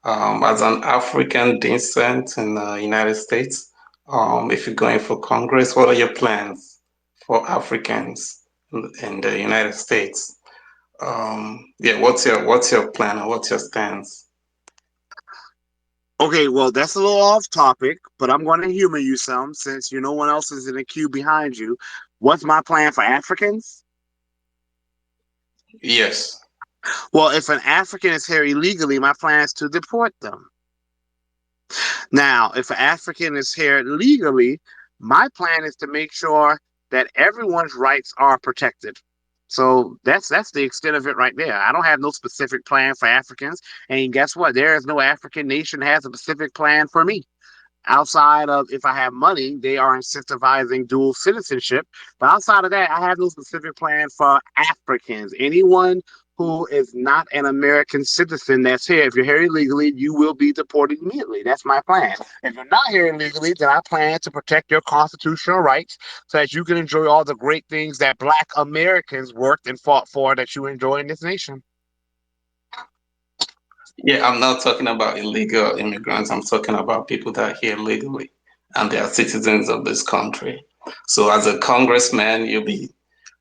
Speaker 5: As an African descent in the United States, if you're going for Congress, what are your plans for Africans in the United States? Yeah, what's your plan or what's your stance?
Speaker 1: Okay, well, that's a little off topic, but I'm going to humor you some since no one else is in the queue behind you. What's my plan for Africans?
Speaker 5: Yes.
Speaker 1: Well, if an African is here illegally, my plan is to deport them. Now, if an African is here legally, my plan is to make sure that everyone's rights are protected. So that's the extent of it right there. I don't have no specific plan for Africans, and guess what? There is no African nation that has a specific plan for me. Outside of if I have money, they are incentivizing dual citizenship. But outside of that, I have no specific plan for Africans. Anyone who is not an American citizen that's here, if you're here illegally, you will be deported immediately. That's my plan. If you're not here illegally, then I plan to protect your constitutional rights so that you can enjoy all the great things that Black Americans worked and fought for that you enjoy in this nation.
Speaker 5: Yeah, I'm not talking about illegal immigrants. I'm talking about people that are here legally and they are citizens of this country. So as a congressman, you'll be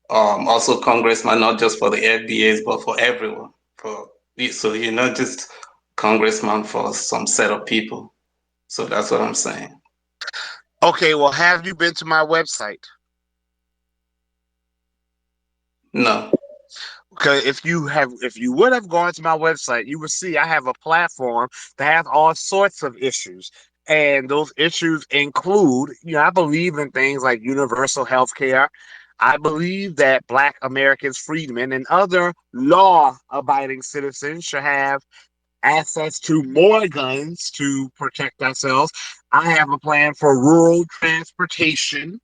Speaker 5: also congressman not just for the FBAs but for everyone. For so you're not just congressman for some set of people. So that's what I'm saying.
Speaker 1: Okay, well, have you been to my website?
Speaker 5: No.
Speaker 1: Because if you would have gone to my website, you would see I have a platform that has all sorts of issues. And those issues include, I believe in things like universal health care. I believe that Black Americans, freedmen, and other law abiding citizens should have access to more guns to protect ourselves. I have a plan for rural transportation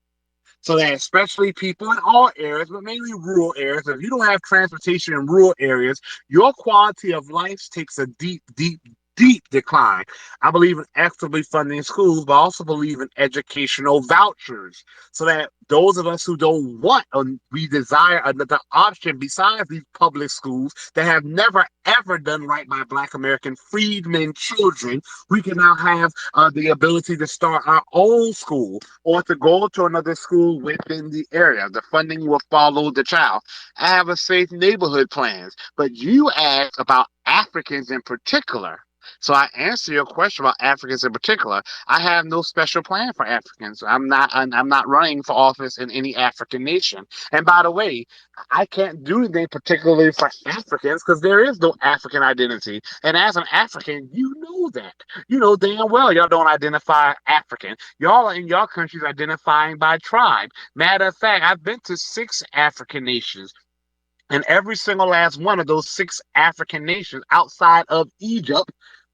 Speaker 1: so that especially people in all areas, but mainly rural areas, if you don't have transportation in rural areas, your quality of life takes a deep, deep, deep decline. I believe in equitably funding schools, but I also believe in educational vouchers so that those of us who don't want or we desire another option besides these public schools that have never ever done right by Black American freedmen children, we can now have the ability to start our own school or to go to another school within the area. The funding will follow the child. I have a safe neighborhood plans, but you asked about Africans in particular. So I answer your question about Africans in particular. I have no special plan for Africans. I'm not running for office in any African nation. And by the way, I can't do anything particularly for Africans because there is no African identity. And as an African, you know that. You know damn well y'all don't identify African. Y'all in your countries identifying by tribe. Matter of fact, I've been to 6 African nations. And every single last one of those 6 African nations outside of Egypt,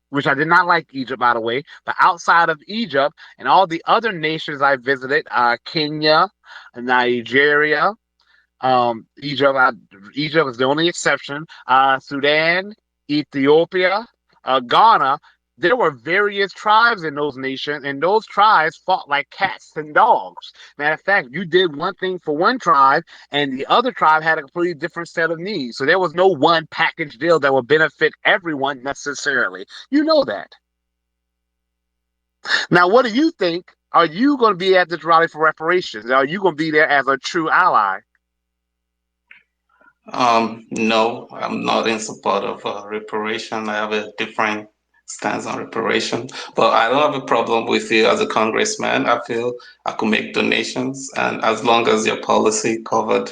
Speaker 1: which I did not like Egypt, by the way, but outside of Egypt and all the other nations I visited, Kenya, Nigeria, Egypt, Egypt is the only exception. Sudan, Ethiopia, Ghana. There were various tribes in those nations, and those tribes fought like cats and dogs. Matter of fact, you did one thing for one tribe, and the other tribe had a completely different set of needs. So there was no one package deal that would benefit everyone necessarily. You know that. Now, what do you think? Are you going to be at this rally for reparations? Are you going to be there as a true ally?
Speaker 5: No, I'm not in support of reparation. I have a different stance on reparation, but I don't have a problem with you as a congressman. I feel I could make donations, and as long as your policy covered,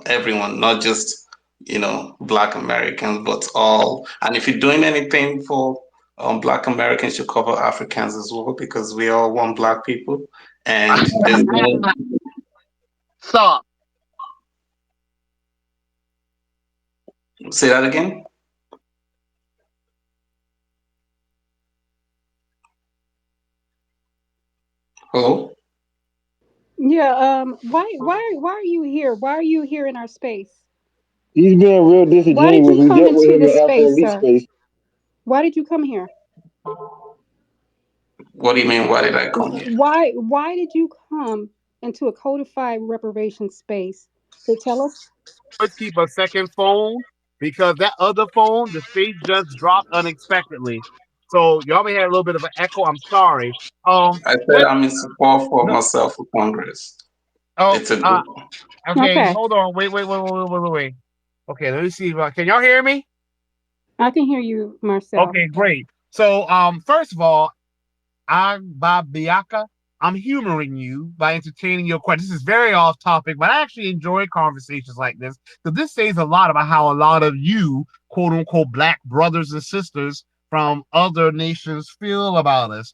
Speaker 5: everyone, not just, Black Americans, but all. And if you're doing anything for Black Americans, you cover Africans as well, because we all want Black people. And there's no,
Speaker 1: Stop.
Speaker 5: say that again. Hello.
Speaker 6: Yeah, why are you here? Why are you here in our space?
Speaker 7: He's being real
Speaker 6: Why did
Speaker 7: disingenuous.
Speaker 6: you
Speaker 7: We
Speaker 6: come
Speaker 7: dealt with
Speaker 6: into
Speaker 7: him
Speaker 6: this
Speaker 7: in Afro
Speaker 6: space,
Speaker 7: Elite
Speaker 6: sir?
Speaker 7: space.
Speaker 6: Why did you come here?
Speaker 5: What do you mean? Why did I come here?
Speaker 6: Why did you come into a codified reparation space? So tell us.
Speaker 1: Always keep a second phone because that other phone, the stage just dropped unexpectedly. So y'all may have a little bit of an echo. I'm sorry.
Speaker 5: I said
Speaker 1: What?
Speaker 5: I'm in support for
Speaker 1: No.
Speaker 5: myself for Congress.
Speaker 1: Oh.
Speaker 5: It's a good.
Speaker 1: Okay.
Speaker 6: Okay,
Speaker 1: Hold on. Wait. Okay. Let me see. Can y'all hear me?
Speaker 6: I can hear you, Marcel.
Speaker 1: Okay. Great. So, first of all, Agbabiaka, I'm humoring you by entertaining your question. This is very off topic, but I actually enjoy conversations like this because this says a lot about how a lot of you, quote unquote, black brothers and sisters from other nations feel about us.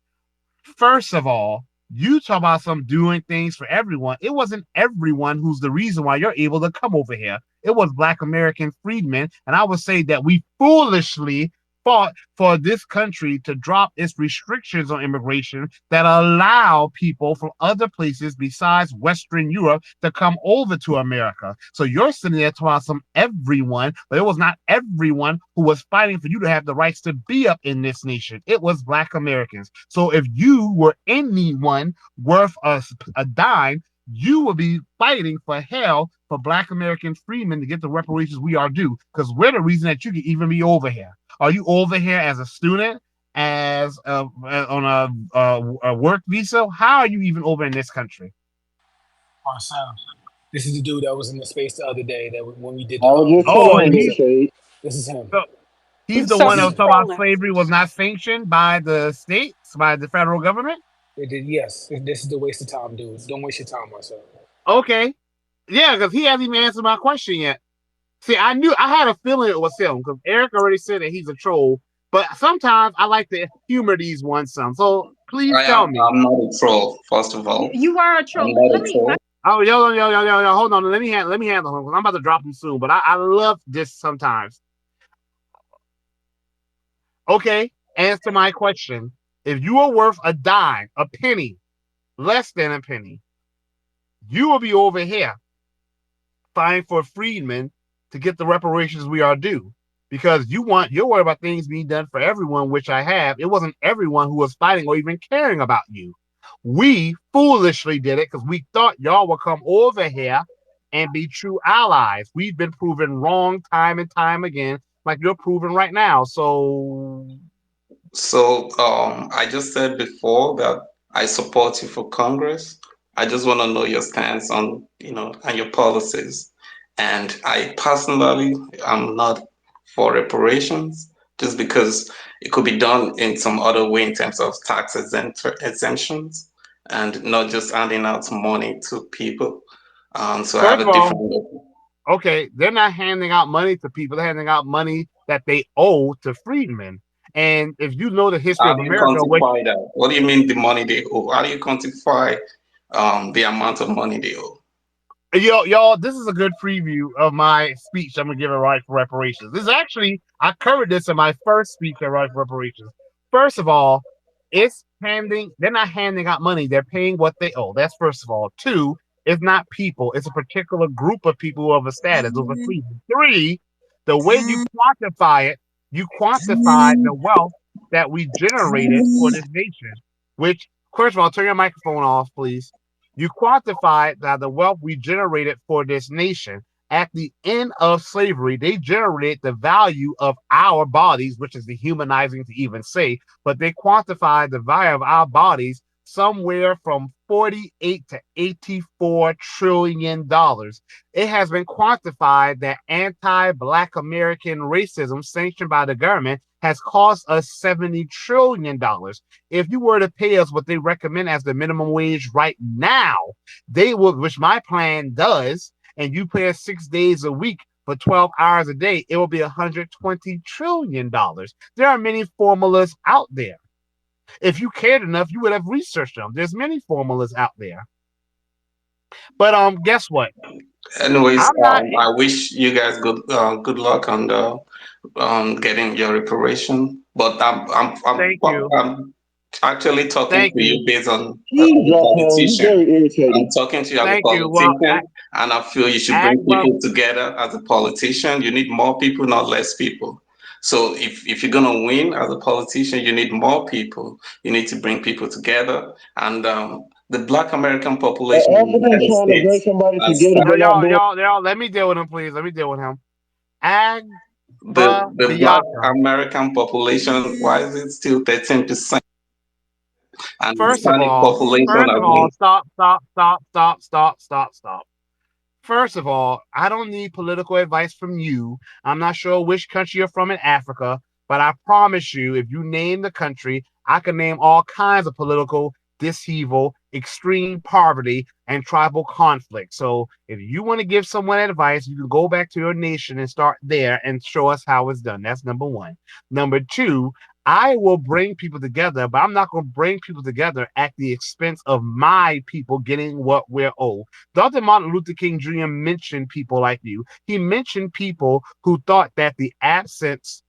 Speaker 1: First of all, you talk about some doing things for everyone. It wasn't everyone who's the reason why you're able to come over here. It was Black American freedmen. And I would say that we foolishly fought for this country to drop its restrictions on immigration that allow people from other places besides Western Europe to come over to America. So you're sitting there talking about some everyone, but it was not everyone who was fighting for you to have the rights to be up in this nation. It was Black Americans. So if you were anyone worth a dime, you will be fighting for hell for Black American freemen to get the reparations we are due, because we're the reason that you can even be over here. Are you over here as a student, as on a work visa? How are you even over in this country?
Speaker 7: Marcel. This is the dude that was in the space the other day that when we did
Speaker 8: I was just
Speaker 7: the
Speaker 1: Oh,
Speaker 8: telling
Speaker 7: fund
Speaker 8: him that
Speaker 1: he's
Speaker 7: visa.
Speaker 8: shade.
Speaker 7: This is him.
Speaker 1: so he's the
Speaker 6: So
Speaker 1: one
Speaker 7: This
Speaker 1: that
Speaker 7: is
Speaker 1: was
Speaker 6: he's
Speaker 7: him.
Speaker 1: talking about
Speaker 6: trolling.
Speaker 1: slavery was not sanctioned by the states, by the federal government.
Speaker 7: It did, yes. This is the waste of time, dude. Don't waste your time, Marcel.
Speaker 1: Okay, yeah, because he hasn't even answered my question yet. See, I had a feeling it was him because Eric already said that he's a troll. But sometimes I like to humor these ones some. So please tell me.
Speaker 5: I'm not a troll, first of
Speaker 3: You,
Speaker 5: all.
Speaker 3: you are a
Speaker 5: I'm
Speaker 3: troll.
Speaker 5: not
Speaker 3: Let
Speaker 5: a
Speaker 3: me.
Speaker 5: troll.
Speaker 1: Oh, yo, hold on. Let me handle him because I'm about to drop him soon. But I love this sometimes. Okay, answer my question. If you are worth a dime, a penny, less than a penny, you will be over here fighting for freedmen to get the reparations we are due. Because you're worried about things being done for everyone, which I have. It wasn't everyone who was fighting or even caring about you. We foolishly did it because we thought y'all would come over here and be true allies. We've been proven wrong time and time again, like you're proving right now. So
Speaker 5: So I just said before that I support you for Congress. I just want to know your stance on, and your policies. And I personally am not for reparations just because it could be done in some other way in terms of exemptions and not just handing out money to people. So I have
Speaker 1: first of
Speaker 5: a
Speaker 1: all,
Speaker 5: different.
Speaker 1: okay, they're not handing out money to people. They're handing out money that they owe to freedmen. And if you know the history
Speaker 5: How
Speaker 1: of
Speaker 5: do you
Speaker 1: America, which
Speaker 5: quantify that? What do you mean the money they owe? How do you quantify the amount of money they owe?
Speaker 1: y'all, this is a good preview of my speech I'm gonna give at Right for Reparations. This is actually I covered this in my first speech at Right for Reparations. First of all, they're not handing out money, they're paying what they owe. That's first of all. Two, it's not people, it's a particular group of people who have a status. Those are three. Three, the way you quantify the wealth that we generated for this nation, which first of all, turn your microphone off, please. You quantify that the wealth we generated for this nation. At the end of slavery, they generated the value of our bodies, which is dehumanizing to even say, but they quantified the value of our bodies somewhere from 48 to 84 trillion dollars. It has been quantified that anti-Black American racism sanctioned by the government has cost us $70 trillion. If you were to pay us what they recommend as the minimum wage right now, they would, which my plan does, and you pay us 6 days a week for 12 hours a day, it will be $120 trillion. There are many formulas out there. If you cared enough, you would have researched them. There's many formulas out there. But guess what?
Speaker 5: Anyways,
Speaker 1: I'm not.
Speaker 5: I wish you guys good luck on getting your reparation. But
Speaker 1: Thank you.
Speaker 5: I'm actually talking
Speaker 1: Thank
Speaker 5: to
Speaker 1: you.
Speaker 5: you based on as
Speaker 8: Please
Speaker 5: a
Speaker 8: drop him. He's
Speaker 5: politician.
Speaker 8: very
Speaker 5: I'm
Speaker 8: irritating.
Speaker 5: talking to you as a
Speaker 1: Thank you. Well,
Speaker 5: politician, and I feel you should bring
Speaker 1: Agba,
Speaker 5: people together as a politician. You need more people, not less people. So if you're gonna win as a politician, you need more people. You need to bring people together, and the Black American population in the
Speaker 8: Africans
Speaker 5: United
Speaker 8: trying to bring
Speaker 5: States
Speaker 8: somebody
Speaker 5: has
Speaker 8: together, but not doing.
Speaker 1: y'all. Let me deal with him, please. Let me deal with him.
Speaker 5: the Black
Speaker 1: Agba,
Speaker 5: American population. Why is it still 13%? And the Hispanic population
Speaker 1: First
Speaker 5: has
Speaker 1: of all,
Speaker 5: been.
Speaker 1: stop. First of all, I don't need political advice from you. I'm not sure which country you're from in Africa, But I promise you, if you name the country, I can name all kinds of political dishevel, extreme poverty, and tribal conflict. So if you want to give someone advice, you can go back to your nation and start there and show us how it's done. That's number one. Number two, I will bring people together, but I'm not going to bring people together at the expense of my people getting what we're owed. Dr. Martin Luther King Jr. mentioned people like you. He mentioned people who thought that the absence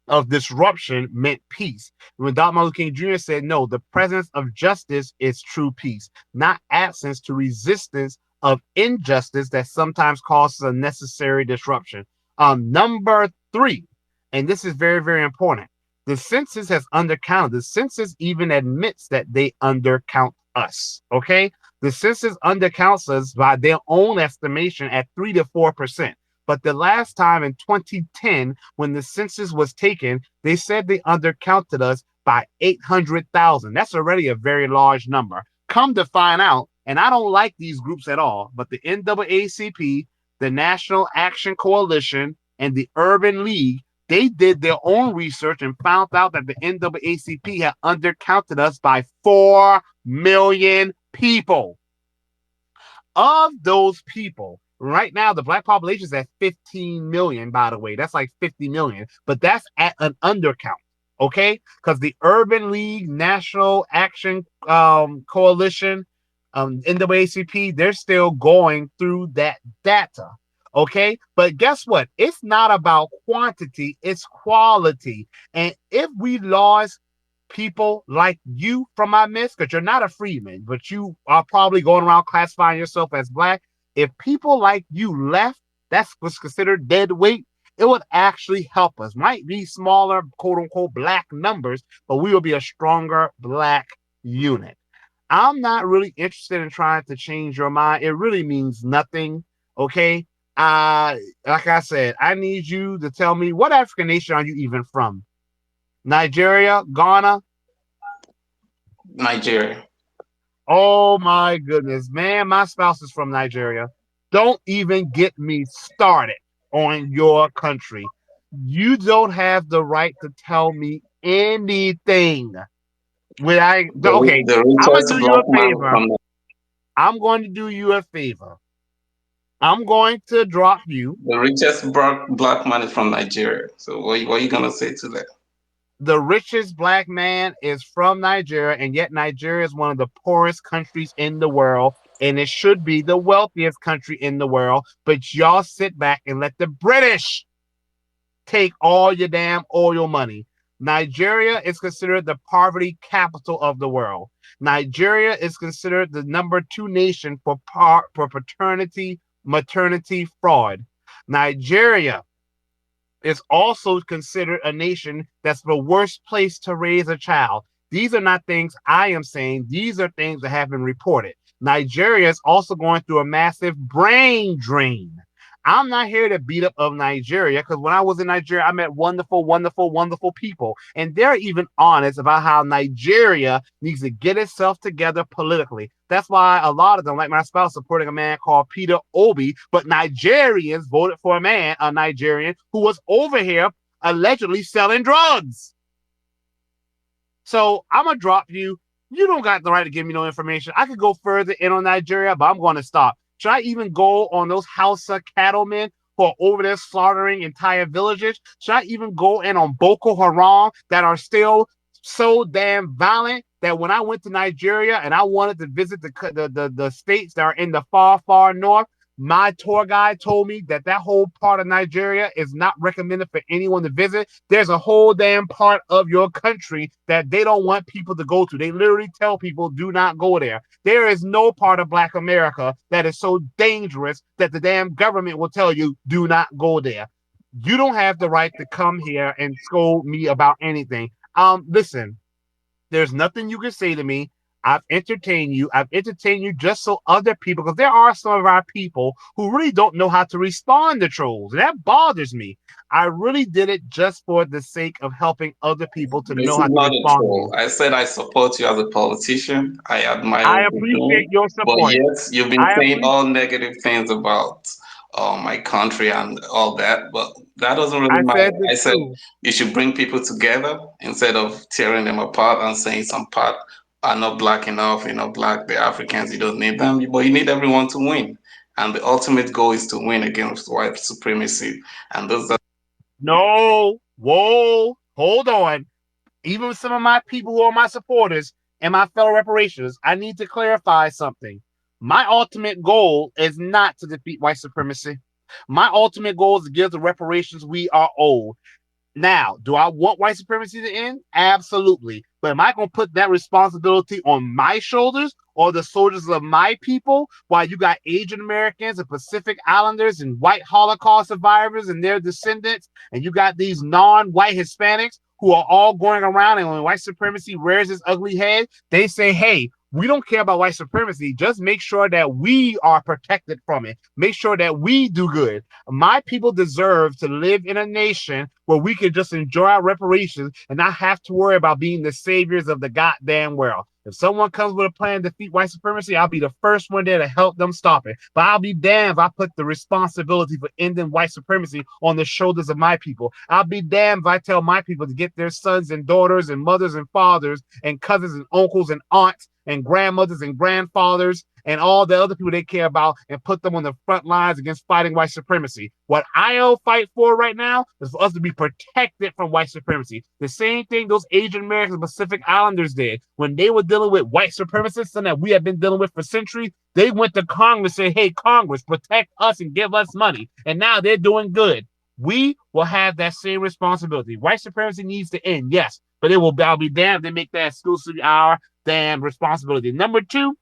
Speaker 1: of disruption meant peace. When Dr. Martin Luther King Jr. said, no, the presence of justice is true peace, not absence to resistance of injustice that sometimes causes unnecessary disruption. Number three, and this is very, very important. The census has undercounted. The census even admits that they undercount us. Okay. The census undercounts us by their own estimation at 3 to 4%. But the last time in 2010, when the census was taken, they said they undercounted us by 800,000. That's already a very large number. Come to find out, and I don't like these groups at all, but the NAACP, the National Action Coalition, and the Urban League, they did their own research and found out that the NAACP had undercounted us by 4 million people. Of those people, right now, the black population is at 15 million, by the way. That's like 50 million, but that's at an undercount, okay? Because the Urban League, National Action Coalition, NAACP, they're still going through that data, okay? But guess what? It's not about quantity, it's quality. And if we lost people like you from my midst, because you're not a freeman, but you are probably going around classifying yourself as black. If people like you left, that's what's considered dead weight. It would actually help us. Might be smaller, quote unquote, black numbers, but we will be a stronger black unit. I'm not really interested in trying to change your mind. It really means nothing. Okay. Uh, like I said, I need you to tell me, what African nation are you even from? Nigeria, Ghana.
Speaker 5: Nigeria.
Speaker 1: Oh my goodness, man, my spouse is from Nigeria. Don't even get me started on your country. You don't have the right to tell me anything. When I okay,
Speaker 5: The
Speaker 1: I'm gonna
Speaker 5: richest
Speaker 1: do you
Speaker 5: black
Speaker 1: a
Speaker 5: man
Speaker 1: favor.
Speaker 5: from
Speaker 1: I'm going to do you a favor. I'm going to drop you.
Speaker 5: the richest black man is from Nigeria. So what are you gonna say to that?
Speaker 1: The richest black man is from Nigeria, and yet Nigeria is one of the poorest countries in the world, and it should be the wealthiest country in the world. But y'all sit back and let the British take all your damn oil money. Nigeria is considered the poverty capital of the world. Nigeria is considered the number two nation for paternity maternity fraud. Nigeria is also considered a nation that's the worst place to raise a child. These are not things I am saying. These are things that have been reported. Nigeria is also going through a massive brain drain. I'm not here to beat up of Nigeria because when I was in Nigeria, I met wonderful, wonderful, wonderful people. And they're even honest about how Nigeria needs to get itself together politically. That's why a lot of them, like my spouse, supporting a man called Peter Obi, but Nigerians voted for a Nigerian who was over here allegedly selling drugs. So I'm gonna drop you. You don't got the right to give me no information. I could go further in on Nigeria, but I'm going to stop. Should I even go on those Hausa cattlemen who are over there slaughtering entire villages? Should I even go in on Boko Haram that are still so damn violent that when I went to Nigeria and I wanted to visit the states that are in the far, far north, my tour guide told me that that whole part of Nigeria is not recommended for anyone to visit. There's a whole damn part of your country that they don't want people to go to. They literally tell people do not go there. There is no part of Black America that is so dangerous that the damn government will tell you do not go there. You don't have the right to come here and scold me about anything. Listen, there's nothing you can say to me. I've entertained you. I've entertained you just so other people, because there are some of our people who really don't know how to respond to trolls. And that bothers me. I really did it just for the sake of helping other people to
Speaker 5: This
Speaker 1: know
Speaker 5: is
Speaker 1: how to
Speaker 5: not a
Speaker 1: respond to
Speaker 5: troll.
Speaker 1: you.
Speaker 5: I said I support you as a politician. I admire
Speaker 1: I
Speaker 5: what you're
Speaker 1: appreciate
Speaker 5: doing,
Speaker 1: your
Speaker 5: but
Speaker 1: support.
Speaker 5: yet you've been
Speaker 1: I
Speaker 5: saying
Speaker 1: appreciate
Speaker 5: all negative things about my country and all that. But that doesn't really
Speaker 1: I
Speaker 5: matter.
Speaker 1: said the
Speaker 5: I said
Speaker 1: truth.
Speaker 5: you should bring people together instead of tearing them apart and saying some part are not black enough, you're not black, the Africans, you don't need them, but you need everyone to win. And the ultimate goal is to win against white supremacy. And those are
Speaker 1: No, whoa, hold on. Even with some of my people who are my supporters and my fellow reparations, I need to clarify something. My ultimate goal is not to defeat white supremacy. My ultimate goal is to give the reparations we are owed. Now, do I want white supremacy to end? Absolutely. But am I going to put that responsibility on my shoulders or the soldiers of my people while you got Asian Americans and Pacific Islanders and white Holocaust survivors and their descendants, and you got these non white Hispanics who are all going around, and when white supremacy rears its ugly head, they say, hey, we don't care about white supremacy. Just make sure that we are protected from it. Make sure that we do good. My people deserve to live in a nation where we can just enjoy our reparations and not have to worry about being the saviors of the goddamn world. If someone comes with a plan to defeat white supremacy, I'll be the first one there to help them stop it. But I'll be damned if I put the responsibility for ending white supremacy on the shoulders of my people. I'll be damned if I tell my people to get their sons and daughters and mothers and fathers and cousins and uncles and aunts and grandmothers and grandfathers and all the other people they care about and put them on the front lines against fighting white supremacy. What I'll fight for right now is for us to be protected from white supremacy. The same thing those Asian Americans and Pacific Islanders did when they were dealing with white supremacists and that we have been dealing with for centuries. They went to Congress and said, hey, Congress, protect us and give us money. And now they're doing good. We will have that same responsibility. White supremacy needs to end, yes, but I'll be damned if they make that exclusively our damn responsibility. Number two,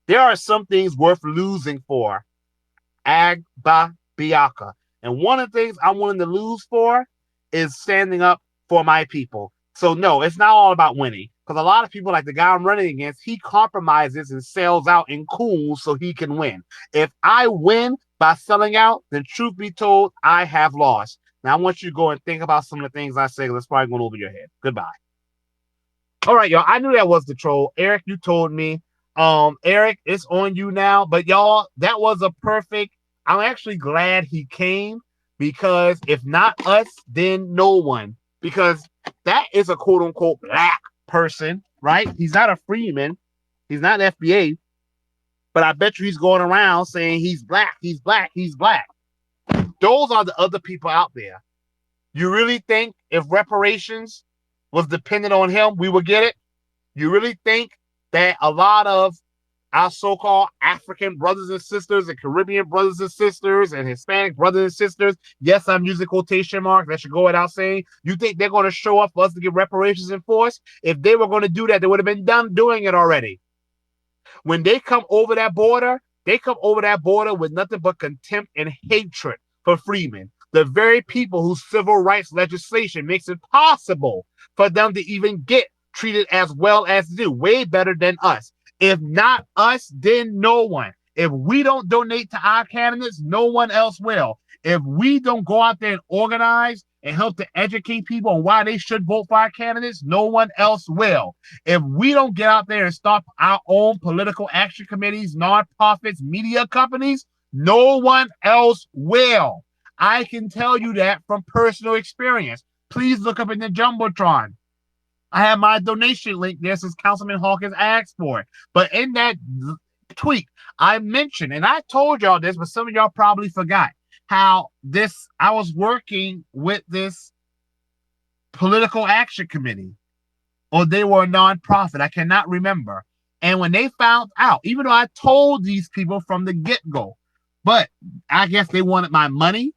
Speaker 1: there are some things worth losing for. Agba Biaka. And one of the things I'm willing to lose for is standing up for my people. So no, it's not all about winning. Because a lot of people, like the guy I'm running against, he compromises and sells out in cool so he can win. If I win by selling out, then truth be told, I have lost. Now I want you to go and think about some of the things I say. That's probably going over your head. Goodbye. All right, y'all. I knew that was the troll. Eric, you told me. Eric, it's on you now. But y'all, that was a perfect. I'm actually glad he came because if not us, then no one. Because that is a quote unquote black person, right? He's not a freeman. He's not FBA. But I bet you he's going around saying he's black, he's black, he's black. Those are the other people out there. You really think if reparations was dependent on him, we would get it? You really think that a lot of our so-called African brothers and sisters and Caribbean brothers and sisters and Hispanic brothers and sisters, yes, I'm using quotation marks, that should go without saying, you think they're going to show up for us to get reparations in force? If they were going to do that, they would have been done doing it already. When they come over that border, they come over that border with nothing but contempt and hatred for freemen. The very people whose civil rights legislation makes it possible for them to even get treated as well as they do, way better than us. If not us, then no one. If we don't donate to our candidates, no one else will. If we don't go out there and organize and help to educate people on why they should vote for our candidates, no one else will. If we don't get out there and start our own political action committees, nonprofits, media companies, no one else will. I can tell you that from personal experience. Please look up in the Jumbotron. I have my donation link there since Councilman Hawkins asked for it. But in that tweet, I mentioned, and I told y'all this, but some of y'all probably forgot, how I was working with this political action committee, or they were a nonprofit. I cannot remember. And when they found out, even though I told these people from the get-go, but I guess they wanted my money.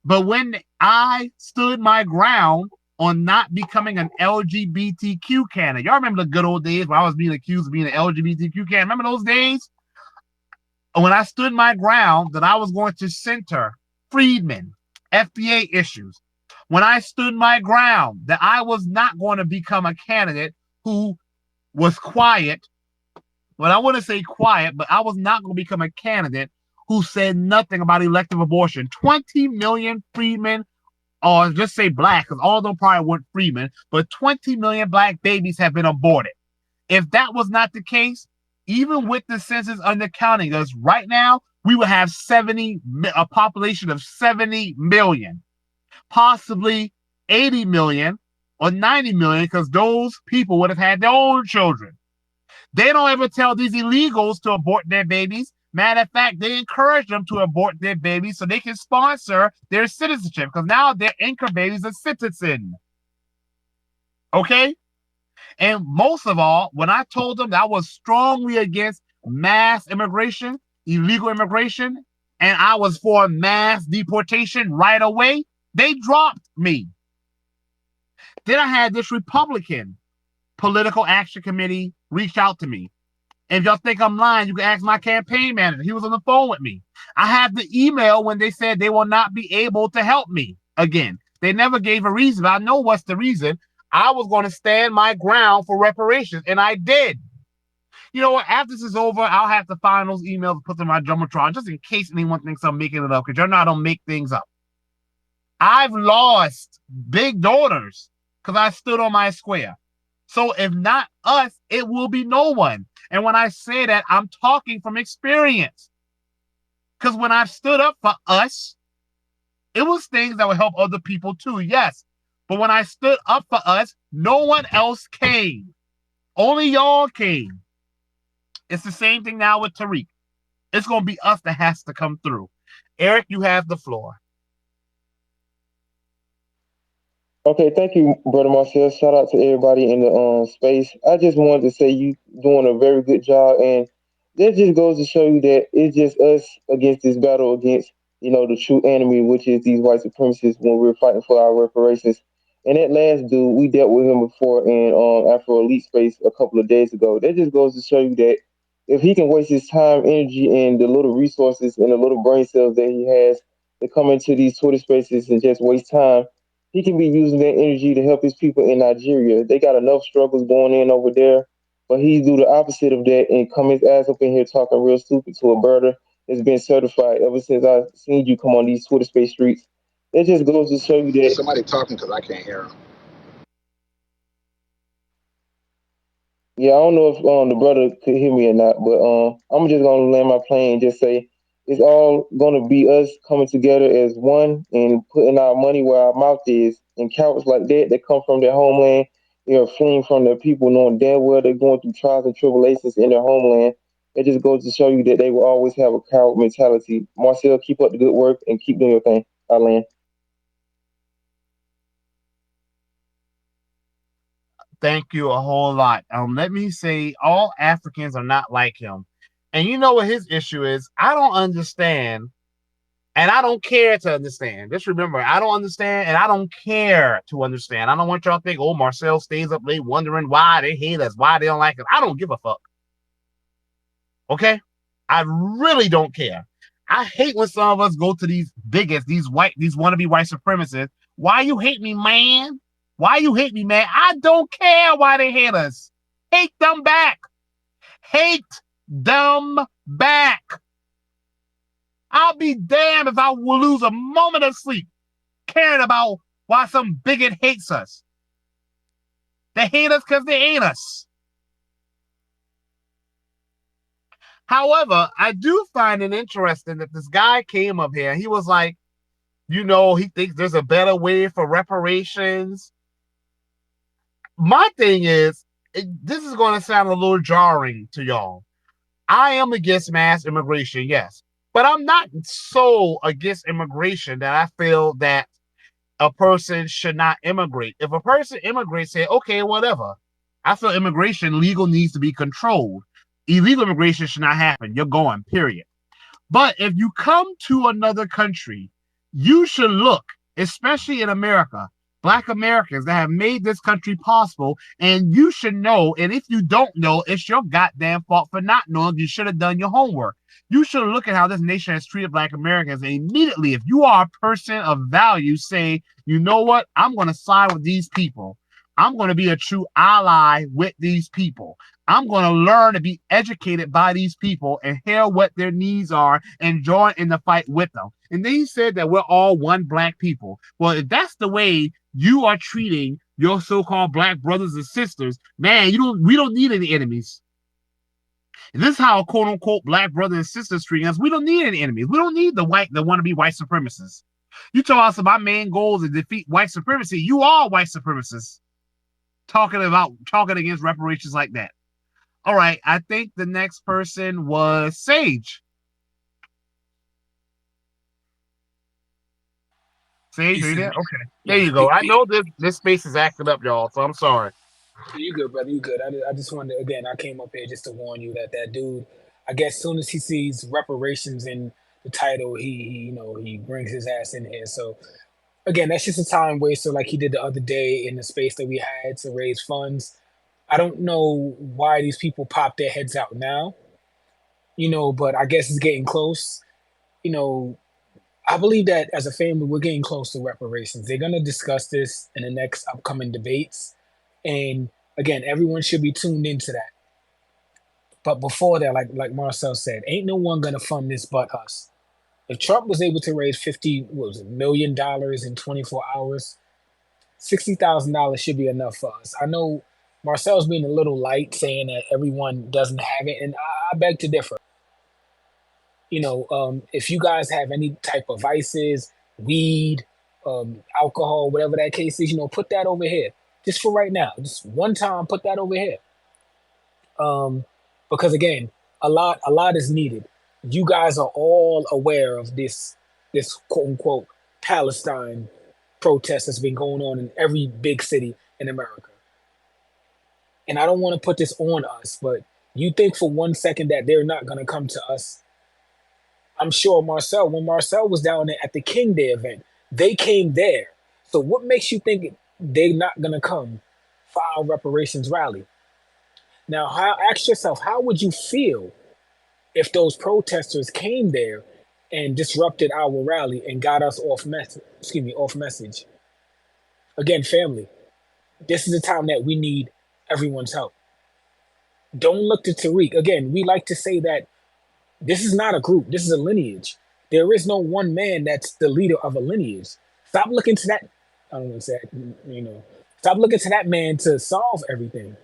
Speaker 1: But when I stood my ground on not becoming an LGBTQ candidate, y'all remember the good old days where I was being accused of being an LGBTQ candidate? Remember those days? When I stood my ground that I was going to center freedmen, FBA issues, when I stood my ground that I was not going to become a candidate who was quiet, well, I wouldn't say quiet, but I was not going to become a candidate who said nothing about elective abortion. 20 million freedmen, or just say black, because all of them probably weren't freemen, but 20 million black babies have been aborted. If that was not the case, even with the census undercounting us right now, we would have a population of 70 million, possibly 80 million or 90 million, because those people would have had their own children. They don't ever tell these illegals to abort their babies. Matter of fact, they encourage them to abort their babies so they can sponsor their citizenship, because now their anchor babies are citizen. Okay? And most of all, when I told them that I was strongly against mass immigration, illegal immigration, and I was for mass deportation right away, they dropped me. Then I had this Republican political action committee reach out to me. And if y'all think I'm lying, you can ask my campaign manager. He was on the phone with me. I have the email when they said they will not be able to help me again. They never gave a reason. I know what's the reason. I was going to stand my ground for reparations, and I did. You know what? After this is over, I'll have to find those emails and put them in my Jumbotron, just in case anyone thinks I'm making it up, because y'all know I don't make things up. I've lost big daughters because I stood on my square. So if not us, it will be no one. And when I say that, I'm talking from experience. Because when I stood up for us, it was things that would help other people too, yes. But when I stood up for us, no one else came. Only y'all came. It's the same thing now with Tariq. It's going to be us that has to come through. Eric, you have the floor.
Speaker 8: Okay, thank you, brother Marcel. Shout out to everybody in the space. I just wanted to say you doing a very good job, and that just goes to show you that it's just us against this battle against the true enemy, which is these white supremacists when we're fighting for our reparations. And that last dude, we dealt with him before in Afro Elite Space a couple of days ago. That just goes to show you that if he can waste his time, energy, and the little resources and the little brain cells that he has to come into these Twitter spaces and just waste time, he can be using that energy to help his people in Nigeria. They got enough struggles going in over there, but he do the opposite of that and come his ass up in here talking real stupid to a birder that's been certified ever since I seen you come on these Twitter space streets. It just goes to show you that.
Speaker 2: Somebody talking because I can't hear him.
Speaker 8: Yeah, I don't know if the brother could hear me or not, but I'm just gonna land my plane and just say it's all gonna be us coming together as one and putting our money where our mouth is. And cowards like that come from their homeland, they are fleeing from their people, knowing damn well they're going through trials and tribulations in their homeland. It just goes to show you that they will always have a coward mentality. Marcel, keep up the good work and keep doing your thing. I land.
Speaker 1: Thank you a whole lot. Let me say, all Africans are not like him. And you know what his issue is? I don't understand, and I don't care to understand. Just remember, I don't understand, and I don't care to understand. I don't want y'all to think, oh, Marcel stays up late wondering why they hate us, why they don't like us. I don't give a fuck. Okay? I really don't care. I hate when some of us go to these bigots, these wannabe white supremacists. Why you hate me, man? Why you hate me, man? I don't care why they hate us. Hate them back. Hate them back. I'll be damned if I will lose a moment of sleep caring about why some bigot hates us. They hate us because they ain't us. However, I do find it interesting that this guy came up here. He was like, he thinks there's a better way for reparations. My thing is, this is going to sound a little jarring to y'all. I am against mass immigration, yes. But I'm not so against immigration that I feel that a person should not immigrate. If a person immigrates, say, okay, whatever. I feel immigration legal needs to be controlled. Illegal immigration should not happen. You're going, period. But if you come to another country, you should look, especially in America, Black Americans that have made this country possible, and you should know. And if you don't know, it's your goddamn fault for not knowing. You should have done your homework. You should look at how this nation has treated Black Americans, and immediately, if you are a person of value, say, you know what, I'm going to side with these people. I'm going to be a true ally with these people. I'm going to learn to be educated by these people and hear what their needs are and join in the fight with them. And then he said that we're all one Black people. Well, if that's the way you are treating your so-called Black brothers and sisters, man, we don't need any enemies. And this is how quote unquote black brother and sisters treat us. We don't need any enemies. We don't need the want to be white supremacists. You tell us my main goal is to defeat white supremacy. You are white supremacists talking against reparations like that. All right, I think the next person was Sage. Sage,
Speaker 7: He
Speaker 1: are you
Speaker 7: said,
Speaker 1: there? Okay, there
Speaker 7: yeah,
Speaker 1: you go. I know this space is acting up, y'all. So I'm sorry.
Speaker 7: you good, brother. You good. I just wanted to, again, I came up here just to warn you that that dude, I guess, soon as he sees reparations in the title, he brings his ass in here. So again, that's just a time waster, like he did the other day in the space that we had to raise funds. I don't know why these people pop their heads out now, but I guess it's getting close. You know, I believe that as a family, we're getting close to reparations. They're going to discuss this in the next upcoming debates. And again, everyone should be tuned into that. But before that, like Marcel said, ain't no one going to fund this but us. If Trump was able to raise 50, what was it, $1 million in 24 hours, $60,000 should be enough for us. I know Marcel's being a little light saying that everyone doesn't have it, and I beg to differ. If you guys have any type of vices, weed, alcohol, whatever that case is, put that over here. Just for right now, just one time, put that over here. Um, because again, a lot is needed. You guys are all aware of this quote unquote Palestine protest that's been going on in every big city in America. And I don't want to put this on us, but you think for 1 second that they're not going to come to us? I'm sure when Marcel was down there at the King Day event, they came there. So what makes you think they're not gonna come for our reparations rally? Now, ask yourself, how would you feel if those protesters came there and disrupted our rally and got us off message? Excuse me, off message. Again, family, this is the time that we need everyone's help. Don't look to Tariq. Again, we like to say that this is not a group. This is a lineage. There is no one man that's the leader of a lineage. Stop looking to that. I don't want to say Stop looking to that man to solve everything.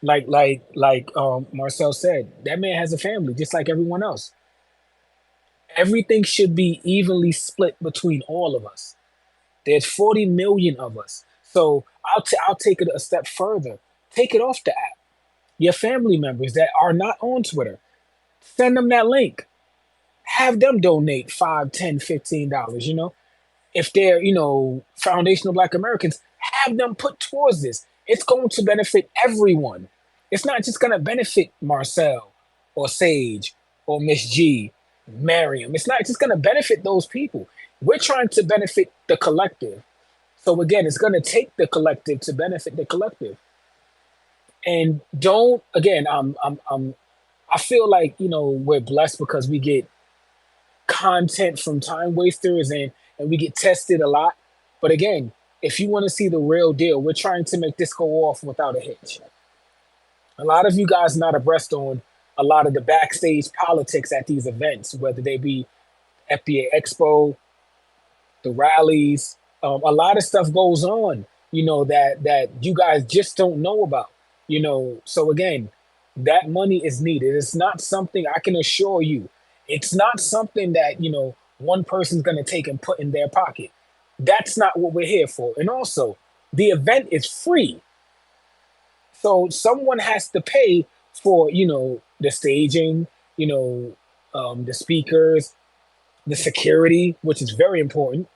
Speaker 7: Like Marcel said, that man has a family just like everyone else. Everything should be evenly split between all of us. There's 40 million of us. So I'll take it a step further. Take it off the app. Your family members that are not on Twitter, send them that link. Have them donate 5, 10, $15. If they're foundational Black Americans, have them put towards this. It's going to benefit everyone. It's not just going to benefit Marcel or Sage or Miss G, Miriam. It's not just going to benefit those people. We're trying to benefit the collective. So again, it's going to take the collective to benefit the collective. And don't again. I feel like we're blessed because we get content from time wasters and we get tested a lot. But again, if you want to see the real deal, we're trying to make this go off without a hitch. A lot of you guys not abreast on a lot of the backstage politics at these events, whether they be FBA Expo, the rallies. A lot of stuff goes on, that you guys just don't know about. So again, that money is needed. It's not something I can assure you. It's not something that one person's going to take and put in their pocket. That's not what we're here for. And also, the event is free, so someone has to pay for the staging, the speakers, the security, which is very important.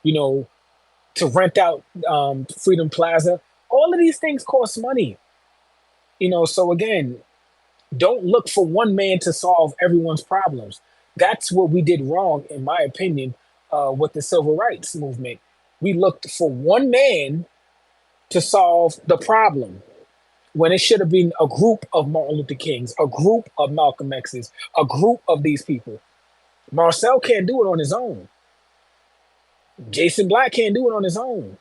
Speaker 7: You know, to rent out Freedom Plaza. All of these things cost money. So again, don't look for one man to solve everyone's problems. That's what we did wrong, in my opinion, with the civil rights movement. We looked for one man to solve the problem when it should have been a group of Martin Luther Kings, a group of Malcolm X's, a group of these people. Marcel can't do it on his own. Jason Black can't do it on his own.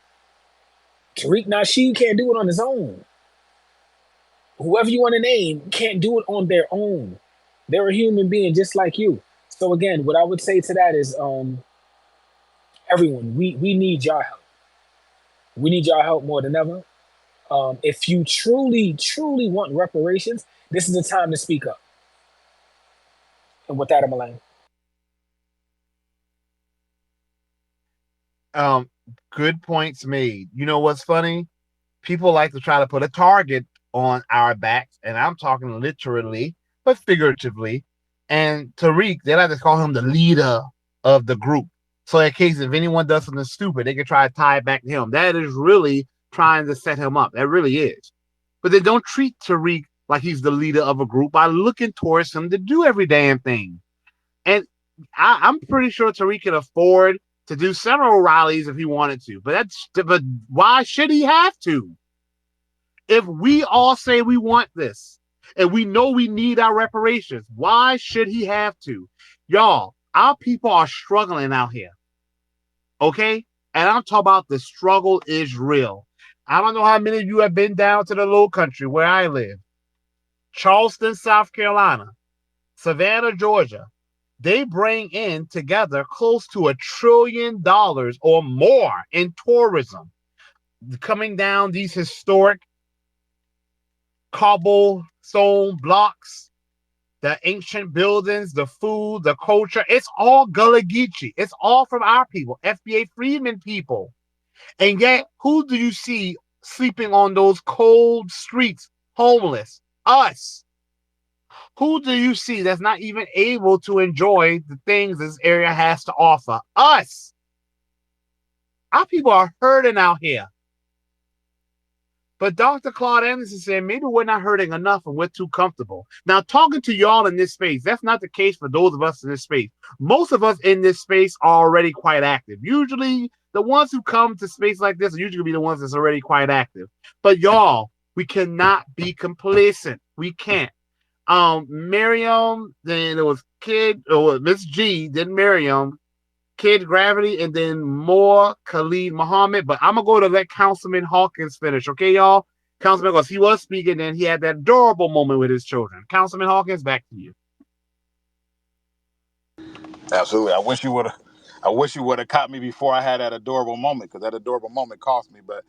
Speaker 7: Tariq Nasheed can't do it on his own. Whoever you want to name can't do it on their own. They're a human being just like you. So again, what I would say to that is, everyone, we need your help. We need your help more than ever. If you truly, truly want reparations, this is the time to speak up. And with that, I'm going
Speaker 1: Um, Good points made. You know what's funny? People like to try to put a target on our backs, and I'm talking literally, but figuratively. And Tariq, they like to call him the leader of the group. So in case if anyone does something stupid, they can try to tie it back to him. That is really trying to set him up. That really is. But they don't treat Tariq like he's the leader of a group by looking towards him to do every damn thing. And I'm pretty sure Tariq can afford to do several rallies if he wanted to. But why should he have to? If we all say we want this and we know we need our reparations, why should he have to? Y'all, our people are struggling out here. Okay? And I'm talking about the struggle is real. I don't know how many of you have been down to the low country where I live. Charleston, South Carolina, Savannah, Georgia. They bring in together close to $1 trillion or more in tourism coming down these historic cobblestone blocks, the ancient buildings, the food, the culture. It's all Gullah Geechee. It's all from our people, FBA Freedmen people. And yet, who do you see sleeping on those cold streets, homeless? Us. Who do you see that's not even able to enjoy the things this area has to offer? Us. Our people are hurting out here. But Dr. Claude Anderson said maybe we're not hurting enough and we're too comfortable. Now, talking to y'all in this space, that's not the case for those of us in this space. Most of us in this space are already quite active. Usually, the ones who come to space like this are usually be the ones that's already quite active. But y'all, we cannot be complacent. We can't. Miriam, then it was Kid, or Miss G, then Miriam, Kid Gravity, and then more Khalid Muhammad. But I'm gonna go to let Councilman Hawkins finish, okay, y'all? Councilman, because he was speaking, and he had that adorable moment with his children. Councilman Hawkins, back to you.
Speaker 2: Absolutely. I wish you would have caught me before I had that adorable moment, because that adorable moment cost me. But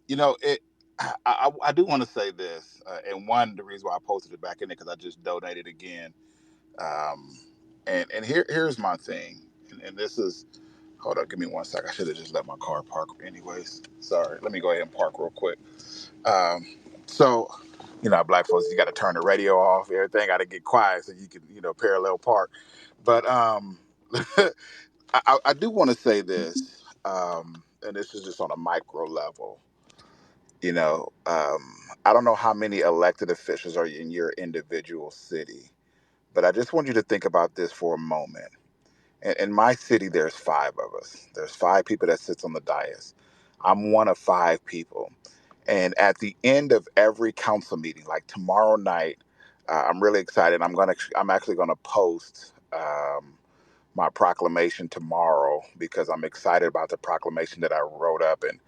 Speaker 2: you know, it. I do want to say this, and one, the reason why I posted it back in there, because I just donated again. Um, and here's my thing, and this is. Hold on, give me one sec. I should have just let my car park anyways. Sorry. Let me go ahead and park real quick. Um, so, black folks, you got to turn the radio off. Everything got to get quiet so you can, parallel park. But I do want to say this, and this is just on a micro level. I don't know how many elected officials are in your individual city, but I just want you to think about this for a moment. In my city, there's five of us. There's five people that sits on the dais. I'm one of five people. And at the end of every council meeting, like tomorrow night, I'm really excited. I'm actually gonna post my proclamation tomorrow, because I'm excited about the proclamation that I wrote up and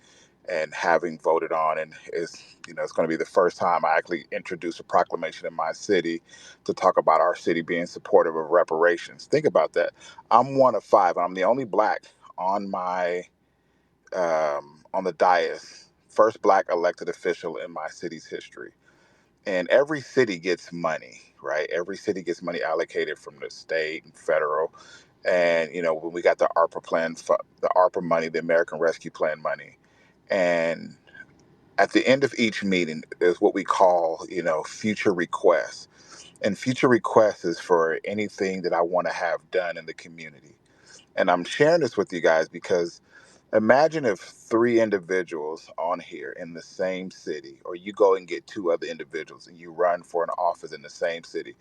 Speaker 2: having voted on, and it's going to be the first time I actually introduce a proclamation in my city to talk about our city being supportive of reparations. Think about that. I'm one of five, and I'm the only black on my on the dais, first black elected official in my city's history. And every city gets money, right? Every city gets money allocated from the state and federal. And when we got the ARPA plan, the ARPA money, the American Rescue Plan money, and at the end of each meeting is what we call, future requests. And future requests is for anything that I want to have done in the community. And I'm sharing this with you guys because imagine if three individuals on here in the same city, or you go and get two other individuals and you run for an office in the same city.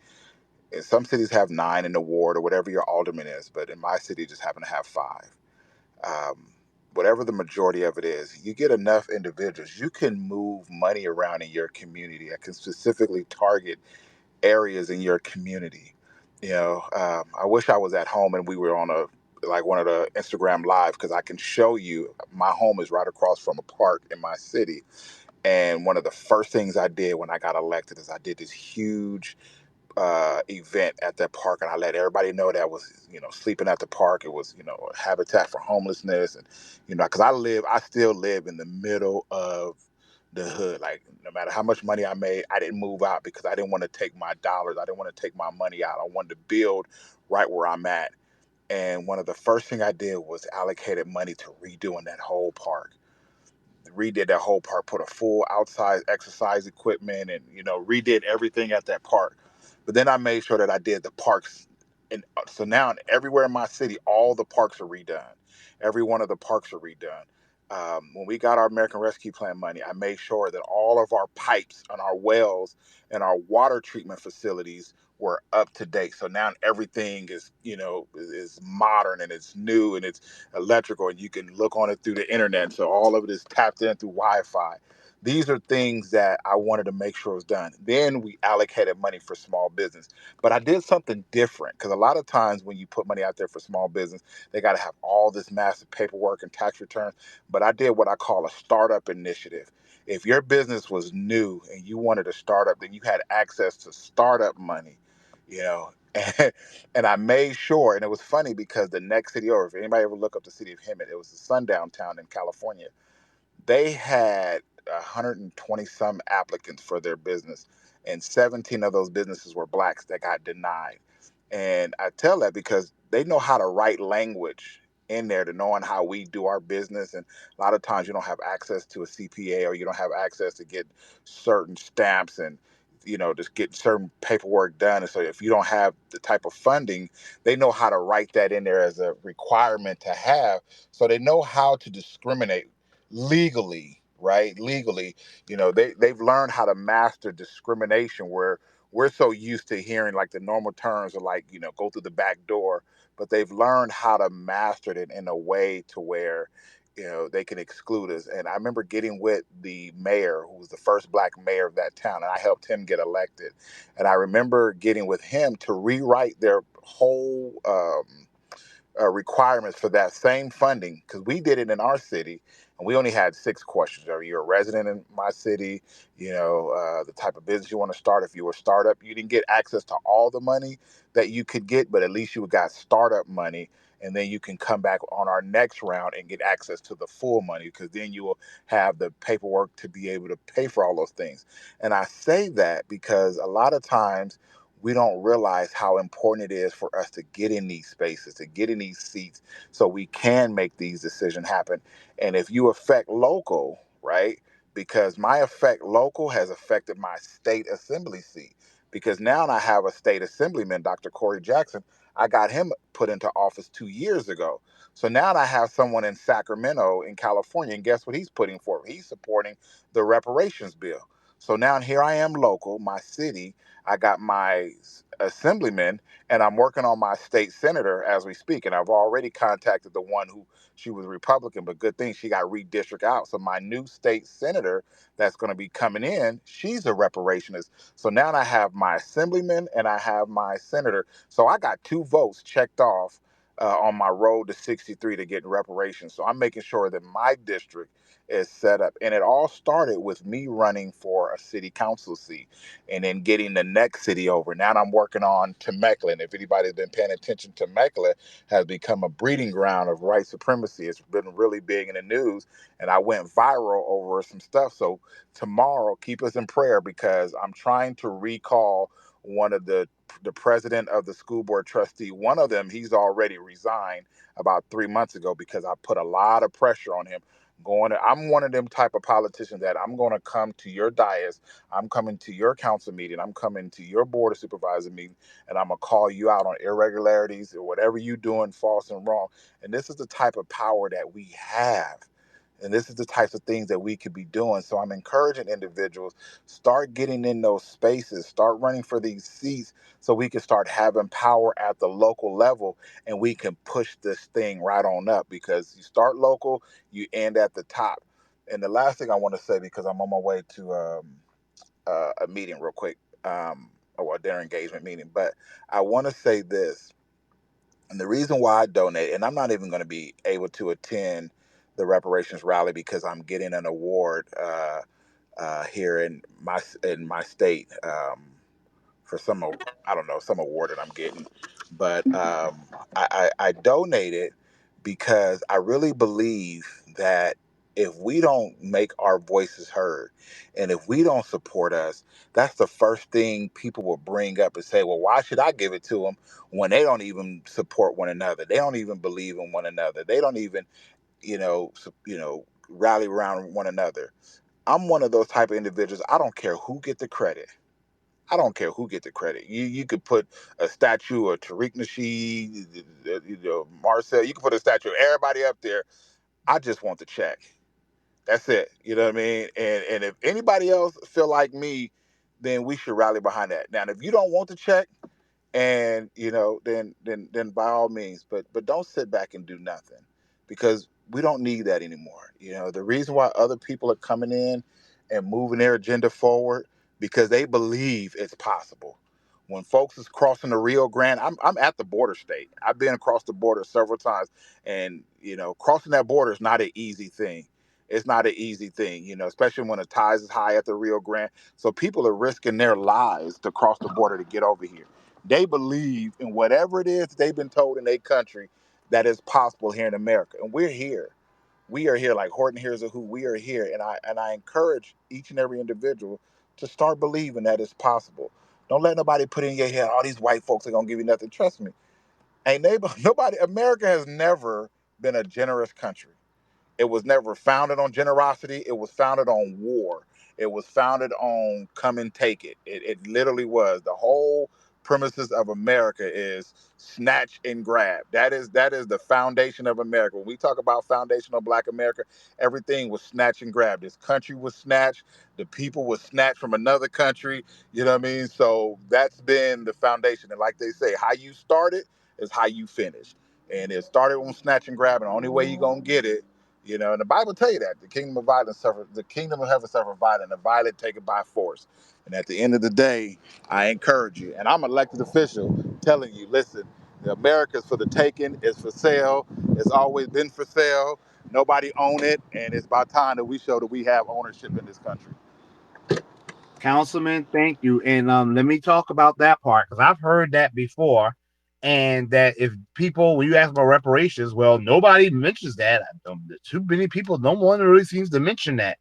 Speaker 2: And some cities have 9 in the ward or whatever your alderman is, but in my city, just happen to have 5. um, Whatever the majority of it is, you get enough individuals, you can move money around in your community that can specifically target areas in your community. I wish I was at home and we were on like one of the Instagram live, because I can show you my home is right across from a park in my city. And one of the first things I did when I got elected is I did this huge event at that park, and I let everybody know that was sleeping at the park. It was a habitat for homelessness, and because I still live in the middle of the hood. Like no matter how much money I made, I didn't move out because I didn't want to take my dollars. I didn't want to take my money out. I wanted to build right where I'm at. And one of the first thing I did was allocated money to redoing that whole park. Redid that whole park, put a full outside exercise equipment, and redid everything at that park. But then I made sure that I did the parks, and so now everywhere in my city, all the parks are redone. Every one of the parks are redone. When we got our American Rescue Plan money, I made sure that all of our pipes and our wells and our water treatment facilities were up to date. So now everything is modern and it's new and it's electrical, and you can look on it through the internet. So all of it is tapped in through Wi-Fi. These are things that I wanted to make sure was done. Then we allocated money for small business. But I did something different because a lot of times when you put money out there for small business, they got to have all this massive paperwork and tax returns. But I did what I call a startup initiative. If your business was new and you wanted to start up, then you had access to startup money, you know. And I made sure, and it was funny because the next city over, if anybody ever look up the city of Hemet, it was a sundown town in California. They had 120 some applicants for their business, and 17 of those businesses were blacks that got denied. And I tell that because they know how to write language in there to knowing how we do our business. And a lot of times you don't have access to a CPA, or you don't have access to get certain stamps and just get certain paperwork done. And so if you don't have the type of funding, they know how to write that in there as a requirement to have. So they know how to discriminate legally, right? Legally, they've learned how to master discrimination, where we're so used to hearing like the normal terms are like, go through the back door, but they've learned how to master it in a way to where, they can exclude us. And I remember getting with the mayor, who was the first black mayor of that town, and I helped him get elected. And I remember getting with him to rewrite their whole requirements for that same funding, because we did it in our city and we only had 6 questions. Are you a resident in my city? The type of business you want to start. If you were a startup, you didn't get access to all the money that you could get, but at least you got startup money. And then you can come back on our next round and get access to the full money, because then you will have the paperwork to be able to pay for all those things. And I say that because a lot of times we don't realize how important it is for us to get in these spaces, to get in these seats, so we can make these decisions happen. And if you affect local, right? Because my affect local has affected my state assembly seat. Because now I have a state assemblyman, Dr. Corey Jackson. I got him put into office 2 years ago. So now I have someone in Sacramento, in California, and guess what he's putting forward? He's supporting the reparations bill. So now here I am local, my city, I got my assemblyman, and I'm working on my state senator as we speak. And I've already contacted the one who, she was Republican, but good thing she got redistricted out. So my new state senator that's going to be coming in, she's a reparationist. So now I have my assemblyman and I have my senator. So I got 2 votes checked off on my road to 63 to get reparations. So I'm making sure that my district is set up. And it all started with me running for a city council seat and then getting the next city over. Now I'm working on Temecula. And if anybody's been paying attention, Temecula has become a breeding ground of white supremacy. It's been really big in the news, and I went viral over some stuff. So tomorrow, keep us in prayer, because I'm trying to recall one of the president of the school board trustee. One of them, he's already resigned about 3 months ago, because I put a lot of pressure on him. I'm one of them type of politicians that I'm going to come to your dais, I'm coming to your council meeting, I'm coming to your board of supervisor meeting, and I'm going to call you out on irregularities or whatever you're doing false and wrong. And this is the type of power that we have. And this is the types of things that we could be doing. So I'm encouraging individuals, start getting in those spaces, start running for these seats, so we can start having power at the local level, and we can push this thing right on up, because you start local, you end at the top. And the last thing I want to say, because I'm on my way to a meeting real quick, or their engagement meeting, but I want to say this. And the reason why I donate, and I'm not even going to be able to attend the reparations rally because I'm getting an award here in my state, for some, I don't know, some award that I'm getting. But I donated because I really believe that If we don't make our voices heard and if we don't support us, that's the first thing people will bring up and say, well, why should I give it to them when they don't even support one another? They don't even believe in one another. They don't even, rally around one another. I'm one of those type of individuals. I don't care who get the credit. I don't care who get the credit. You could put a statue of Tariq Nasheed, Marcel. You could put a statue of everybody up there. I just want the check. That's it. You know what I mean? And if anybody else feel like me, then we should rally behind that. Now, if you don't want the check, and then by all means, but don't sit back and do nothing, because we don't need that anymore. The reason why other people are coming in and moving their agenda forward, because they believe it's possible. When folks is crossing the Rio Grande, I'm at the border state. I've been across the border several times, and crossing that border is not an easy thing. It's not an easy thing, especially when the tides is high at the Rio Grande. So people are risking their lives to cross the border to get over here. They believe in whatever it is they've been told in their country that is possible here in America. And we're here. We are here, like Horton Hears a Who. We are here. And I encourage each and every individual to start believing that it's possible. Don't let nobody put in your head, all these white folks are gonna give you nothing. Trust me. Ain't nobody America has never been a generous country. It was never founded on generosity. It was founded on war. It was founded on come and take it. It literally was. The whole premises of America is snatch and grab. That is the foundation of America. When we talk about foundational Black America, everything was snatch and grab. This country was snatched. The people was snatched from another country. You know what I mean? So that's been the foundation. And like they say, how you started is how you finish. And it started on snatch and grab, and the only way you're gonna get it, and the Bible tell you that the kingdom of heaven suffer violence, and the violent take it by force. And at the end of the day, I encourage you, and I'm an elected official telling you, listen, America's for the taking, it's for sale, it's always been for sale. Nobody own it, and it's about time that we show that we have ownership in this country.
Speaker 1: Councilman, thank you. And let me talk about that part because I've heard that before. And that if people, when you ask about reparations, well, nobody mentions that. Too many people, no one really seems to mention that.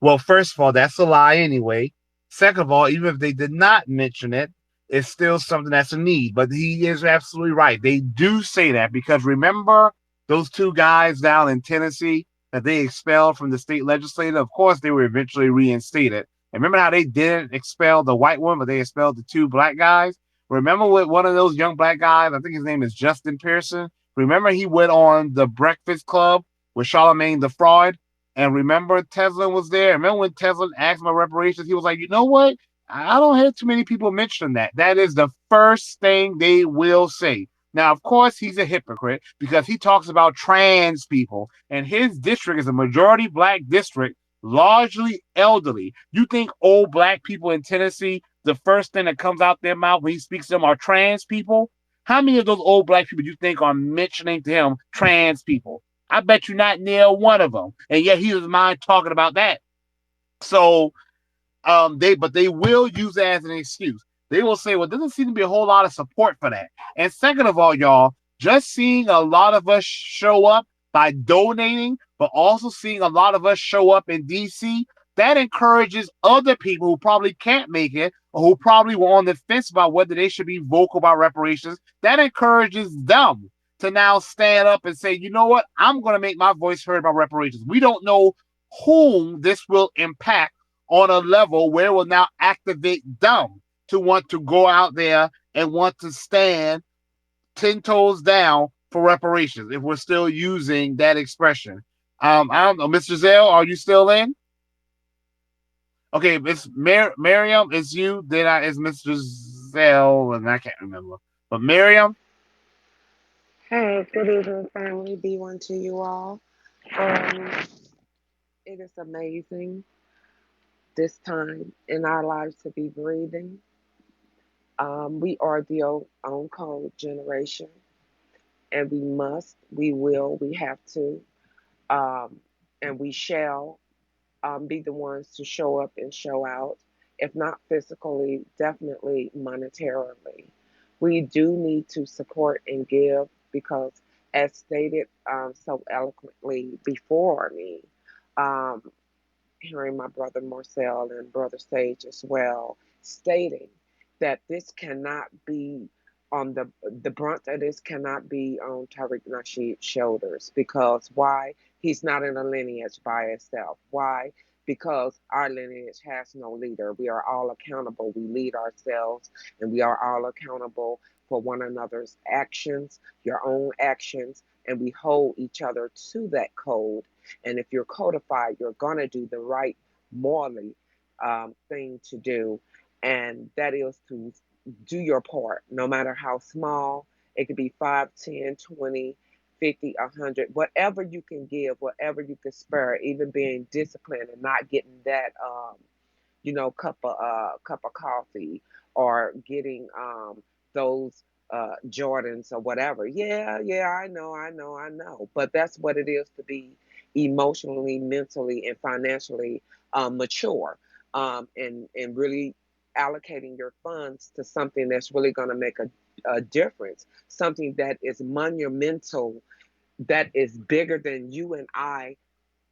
Speaker 1: Well, first of all, that's a lie anyway. Second of all, even if they did not mention it, it's still something that's a need. But he is absolutely right. They do say that because remember those two guys down in Tennessee that they expelled from the state legislature? Of course, they were eventually reinstated. And remember how they didn't expel the white one, but they expelled the two black guys? Remember with one of those young black guys, I think his name is Justin Pearson. Remember he went on the Breakfast Club with Charlemagne the Fraud? And remember Tesla was there. Remember when Tesla asked about reparations? He was like, you know what? I don't hear too many people mention that. That is the first thing they will say. Now, of course, he's a hypocrite because he talks about trans people, and his district is a majority black district, largely elderly. You think old black people in Tennessee, the first thing that comes out their mouth when he speaks to them are trans people? How many of those old black people do you think are mentioning to him trans people? I bet you not near one of them. And yet he doesn't mind talking about that. So they will use it as an excuse. They will say, well, there doesn't seem to be a whole lot of support for that. And second of all, y'all, just seeing a lot of us show up by donating, but also seeing a lot of us show up in DC, that encourages other people who probably can't make it or who probably were on the fence about whether they should be vocal about reparations. That encourages them to now stand up and say, you know what, I'm going to make my voice heard about reparations. We don't know whom this will impact on a level where it will now activate them to want to go out there and want to stand 10 toes down for reparations if we're still using that expression. I don't know, Mr. Zell, are you still in? Okay, it's Miriam, it's you, then it's Mr. Zell, and I can't remember. But Miriam,
Speaker 9: Hey, good evening, family. Be one to you all. Um, it is amazing this time in our lives to be breathing. We are the own code generation, and we must, we will, we have to, um, and we shall be the ones to show up and show out, if not physically, definitely monetarily. We do need to support and give because, as stated so eloquently before me, Um, Hearing my brother Marcel and brother Sage as well stating that this cannot be on the brunt of this cannot be on Tariq Nasheed's shoulders, because why? He's not in a lineage by itself. Why? Because our lineage has no leader. We are all accountable. We lead ourselves, and we are all accountable for one another's actions, your own actions, and we hold each other to that code. And if you're codified, you're going to do the right morally thing to do. And that is to do your part, no matter how small. It could be 5, 10, 20, 50, 100, whatever you can give, whatever you can spare, even being disciplined and not getting that cup of coffee, or getting those Jordans or whatever. Yeah, yeah, I know. But that's what it is to be emotionally, mentally, and financially mature, and really allocating your funds to something that's really going to make a difference, something that is monumental, that is bigger than you and I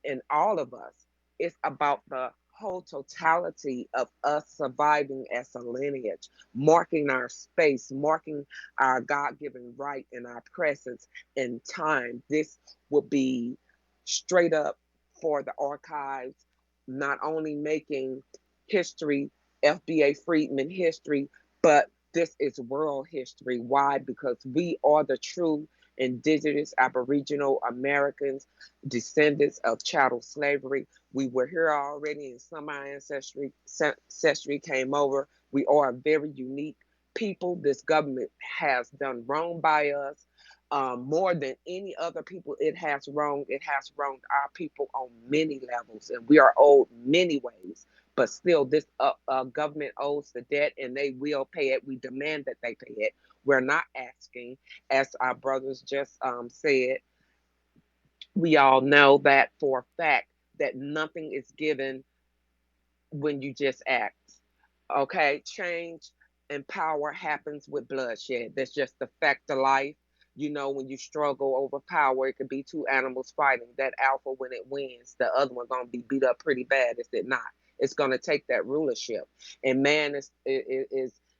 Speaker 9: in all of us. It's about the whole totality of us surviving as a lineage, marking our space, marking our God given right and our presence in time. This will be straight up for the archives, not only making history, FBA Freedmen history, but this is world history. Why? Because we are the true indigenous Aboriginal Americans, descendants of chattel slavery. We were here already, and some of our ancestry came over. We are a very unique people. This government has done wrong by us. More than any other people, it has wronged. It has wronged our people on many levels, and we are owed many ways. But still, this government owes the debt, and they will pay it. We demand that they pay it. We're not asking, as our brothers just said. We all know that for a fact that nothing is given when you just act. Okay, change and power happens with bloodshed. That's just the fact of life. You know, when you struggle over power, it could be two animals fighting. That alpha, when it wins, the other one gonna be beat up pretty bad. Is it not? It's gonna take that rulership, and man is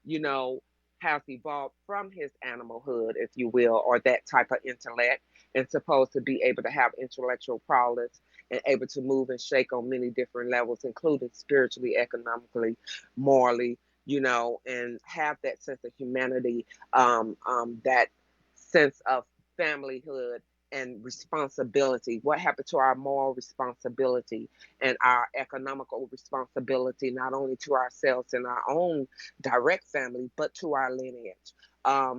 Speaker 9: you know has evolved from his animalhood, if you will, or that type of intellect, and supposed to be able to have intellectual prowess and able to move and shake on many different levels, including spiritually, economically, morally, and have that sense of humanity, that sense of familyhood and responsibility. What happened to our moral responsibility and our economical responsibility, not only to ourselves and our own direct family, but to our lineage?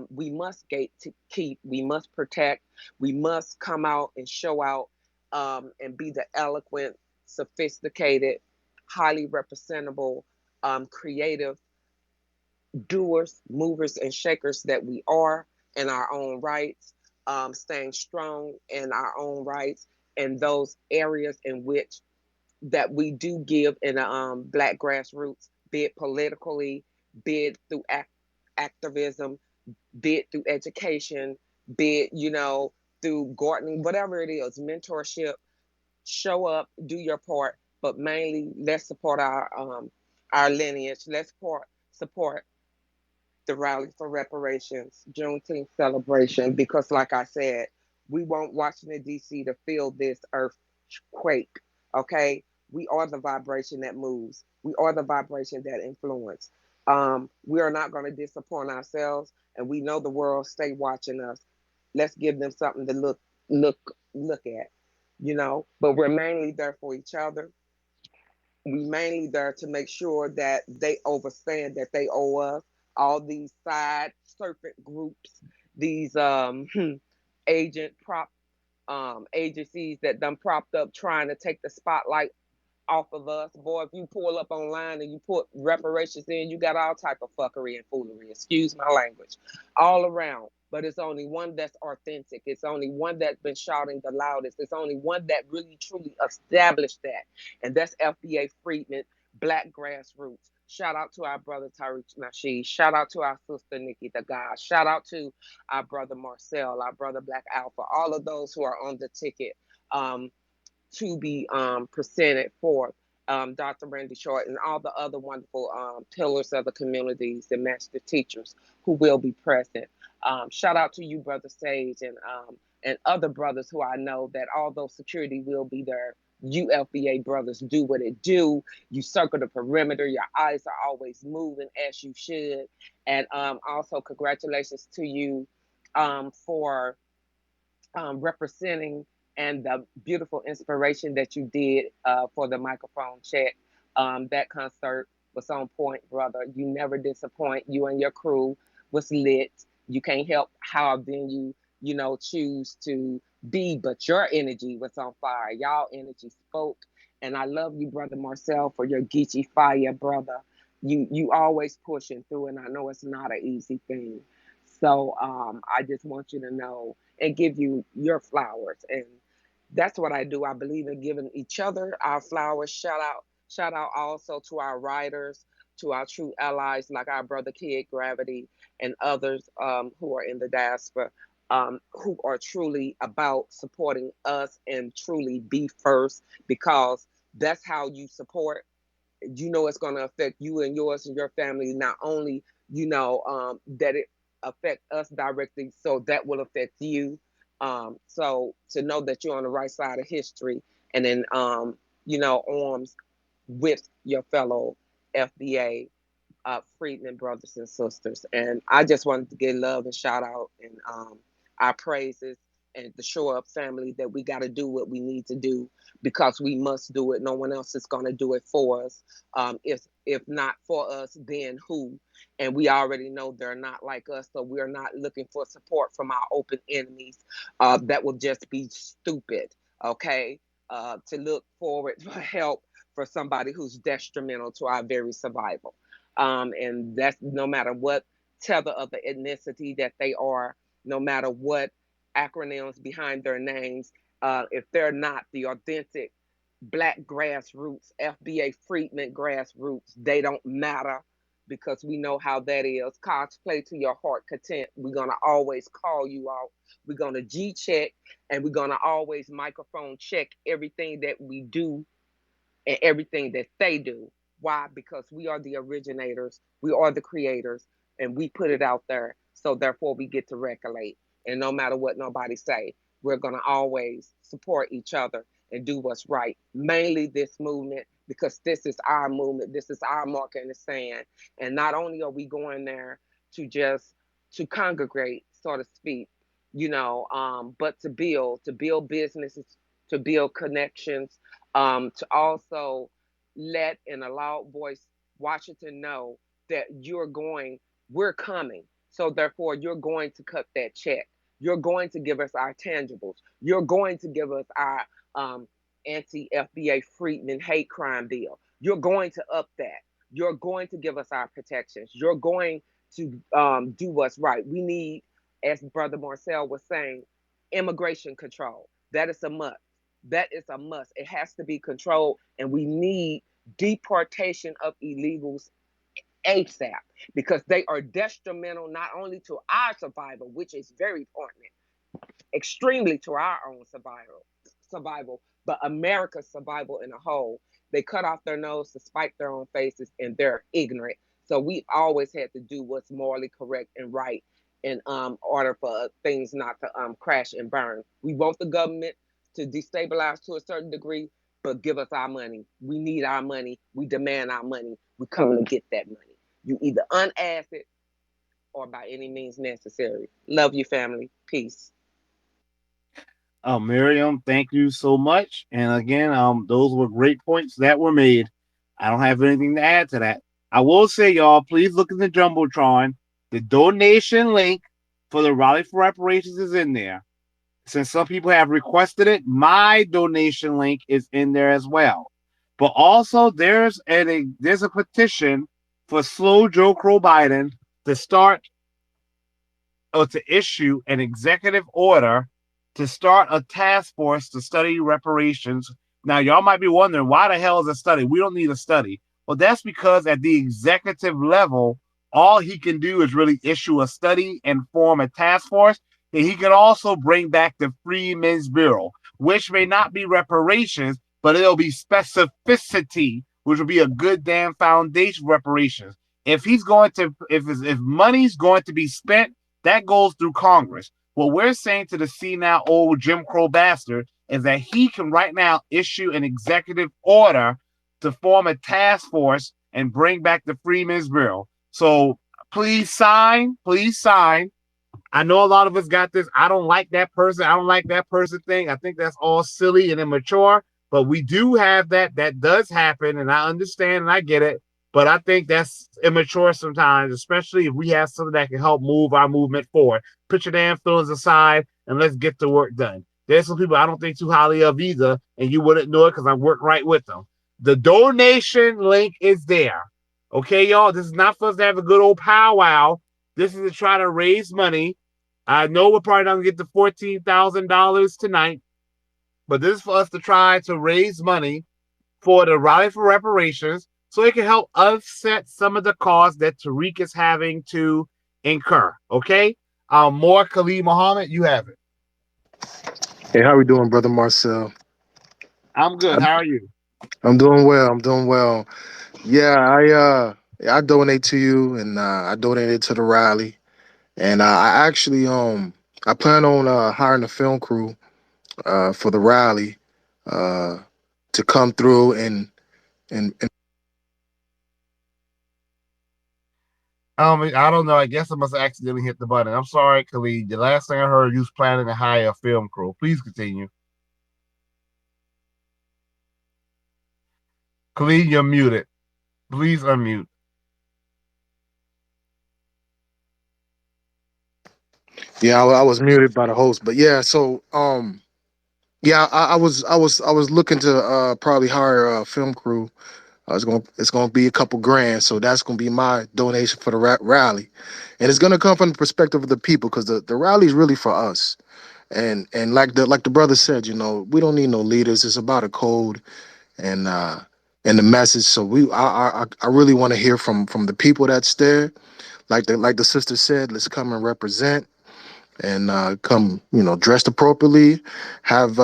Speaker 9: We must gate to keep, we must protect, we must come out and show out, and be the eloquent, sophisticated, highly representable, creative doers, movers, and shakers that we are in our own rights, staying strong in our own rights in those areas in which that we do give in the black grassroots, be it politically, be it through activism, be it through education, be it, through gardening, whatever it is, mentorship. Show up, do your part, but mainly let's support our lineage. Let's support the Rally for Reparations Juneteenth celebration, because, like I said, we want Washington, D.C. to feel this earthquake, okay? We are the vibration that moves, we are the vibration that influence. We are not going to disappoint ourselves, and we know the world stay watching us. Let's give them something to look at, but we're mainly there for each other. We mainly there to make sure that they understand that they owe us. All these side serpent groups, these agent prop agencies that done propped up trying to take the spotlight off of us. Boy, if you pull up online and you put reparations in, you got all type of fuckery and foolery. Excuse my language. All around. But it's only one that's authentic. It's only one that's been shouting the loudest. It's only one that really truly established that. And that's FBA Freedmen, Black Grassroots. Shout out to our brother Tariq Nasheed. Shout out to our sister Nikki the God. Shout out to our brother Marcel, our brother Black Alpha, all of those who are on the ticket. Um, to be presented for Dr. Randy Short and all the other wonderful pillars of the communities and master teachers who will be present. Shout out to you, Brother Sage, and other brothers who I know that although security will be there, you FBA brothers do what it do. You circle the perimeter. Your eyes are always moving as you should. And also, congratulations to you for representing and the beautiful inspiration that you did for the microphone check. That concert was on point, brother. You never disappoint. You and your crew was lit. You can't help how then you choose to be, but your energy was on fire. Y'all energy spoke. And I love you, brother Marcel, for your Geechee fire, brother. You always pushing through, and I know it's not an easy thing. So I just want you to know and give you your flowers. And that's what I do. I believe in giving each other our flowers. Shout out also to our writers, to our true allies like our brother Kid Gravity and others who are in the diaspora, who are truly about supporting us and truly be first because that's how you support. It's going to affect you and yours and your family. Not only that it affect us directly, so that will affect you. So to know that you're on the right side of history, and then arms with your fellow FBA freedmen brothers and sisters. And I just wanted to give love and shout out and our praises and the show up family that we got to do what we need to do because we must do it. No one else is going to do it for us. If not for us, then who? And we already know they're not like us, so we're not looking for support from our open enemies. That will just be stupid. Okay, to look forward for help for somebody who's detrimental to our very survival. And that's no matter what tether of the ethnicity that they are, no matter what acronyms behind their names, if they're not the authentic black grassroots, FBA Freedmen grassroots, they don't matter because we know how that is. Cosplay to your heart content. We're going to always call you out. We're going to G check and we're going to always microphone check everything that we do and everything that they do. Why? Because we are the originators, we are the creators, and we put it out there. So therefore, we get to regulate. And no matter what nobody say, we're gonna always support each other and do what's right. Mainly this movement because this is our movement. This is our mark in the sand. And not only are we going there to just to congregate, so to speak, but to build businesses, to build connections, to also let in a loud voice Washington know that we're coming. So therefore, you're going to cut that check. You're going to give us our tangibles. You're going to give us our anti FBA Freedmen hate crime bill. You're going to up that. You're going to give us our protections. You're going to do what's right. We need, as Brother Marcel was saying, immigration control. That is a must. That is a must. It has to be controlled, and we need deportation of illegals ASAP because they are detrimental not only to our survival, which is very important, extremely to our own survival, but America's survival in a whole. They cut off their nose to spite their own faces, and they're ignorant. So we've always had to do what's morally correct and right in order for things not to crash and burn. We want the government to destabilize to a certain degree, but give us our money. We need our money. We demand our money. We come to get that money. You either unask it or by any means necessary. Love you, family. Peace.
Speaker 1: Miriam, thank you so much. And again, those were great points that were made. I don't have anything to add to that. I will say, y'all, please look at the jumbotron. The donation link for the Rally for Reparations is in there. Since some people have requested it, my donation link is in there as well. But also, there's a petition for Slow Joe Crow Biden to start or to issue an executive order to start a task force to study reparations. Now, y'all might be wondering, why the hell is a study? We don't need a study. Well, that's because at the executive level, all he can do is really issue a study and form a task force. And he can also bring back the Freedmen's Bureau. which may not be reparations, but it'll be specificity, which will be a good damn foundation reparations. If he's going to, if money's going to be spent, that goes through Congress. What we're saying to the senile old Jim Crow bastard is that he can right now issue an executive order to form a task force and bring back the Freeman's Bureau. So please sign, please sign. I know a lot of us got this. I don't like that person. I don't like that person thing. I think that's all silly and immature. But we do have that. That does happen, and I understand and I get it. But I think that's immature sometimes, especially if we have something that can help move our movement forward. Put your damn feelings aside and let's get the work done. There's some people I don't think too highly of either, and you wouldn't know it because I work right with them. The donation link is there. Okay, y'all. This is not for us to have a good old powwow. This is to try to raise money. I know we're probably not gonna get the $14,000 tonight, but this is for us to try to raise money for the Rally for Reparations so it can help offset some of the costs that Tariq is having to incur. Okay? More Khalid Muhammad, you have it.
Speaker 10: Hey, how we doing, brother Marcel?
Speaker 1: I'm good. How are you?
Speaker 10: I'm doing well. I'm doing well. Yeah, I donate to you, and I donated to the rally, and I actually I plan on hiring a film crew for the rally uh to come through and
Speaker 1: I don't know. I guess I must have accidentally hit the button. I'm sorry, Khalid. The last thing I heard, you was planning to hire a film crew. Please continue. Khalid, you're muted. Please unmute.
Speaker 10: yeah, I was muted by the host, but yeah, so yeah, I was looking to probably hire a film crew. It's gonna be a couple grand, so that's gonna be my donation for the rally, and it's gonna come from the perspective of the people because the rally is really for us. And like the brother said, we don't need no leaders. It's about a code and and the message. So I really want to hear from the people that's there. Like the sister said, let's come and represent and come dressed appropriately. Have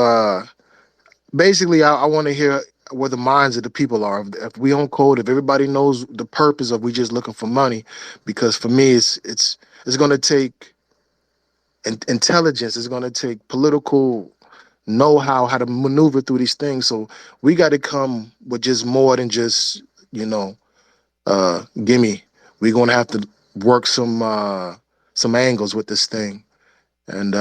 Speaker 10: basically I want to hear where the minds of the people are. If we on code, if everybody knows the purpose of we just looking for money, because for me it's going to take intelligence. It's going to take political know how to maneuver through these things. So we got to come with just more than just gimme. We're going to have to work some angles with this thing, and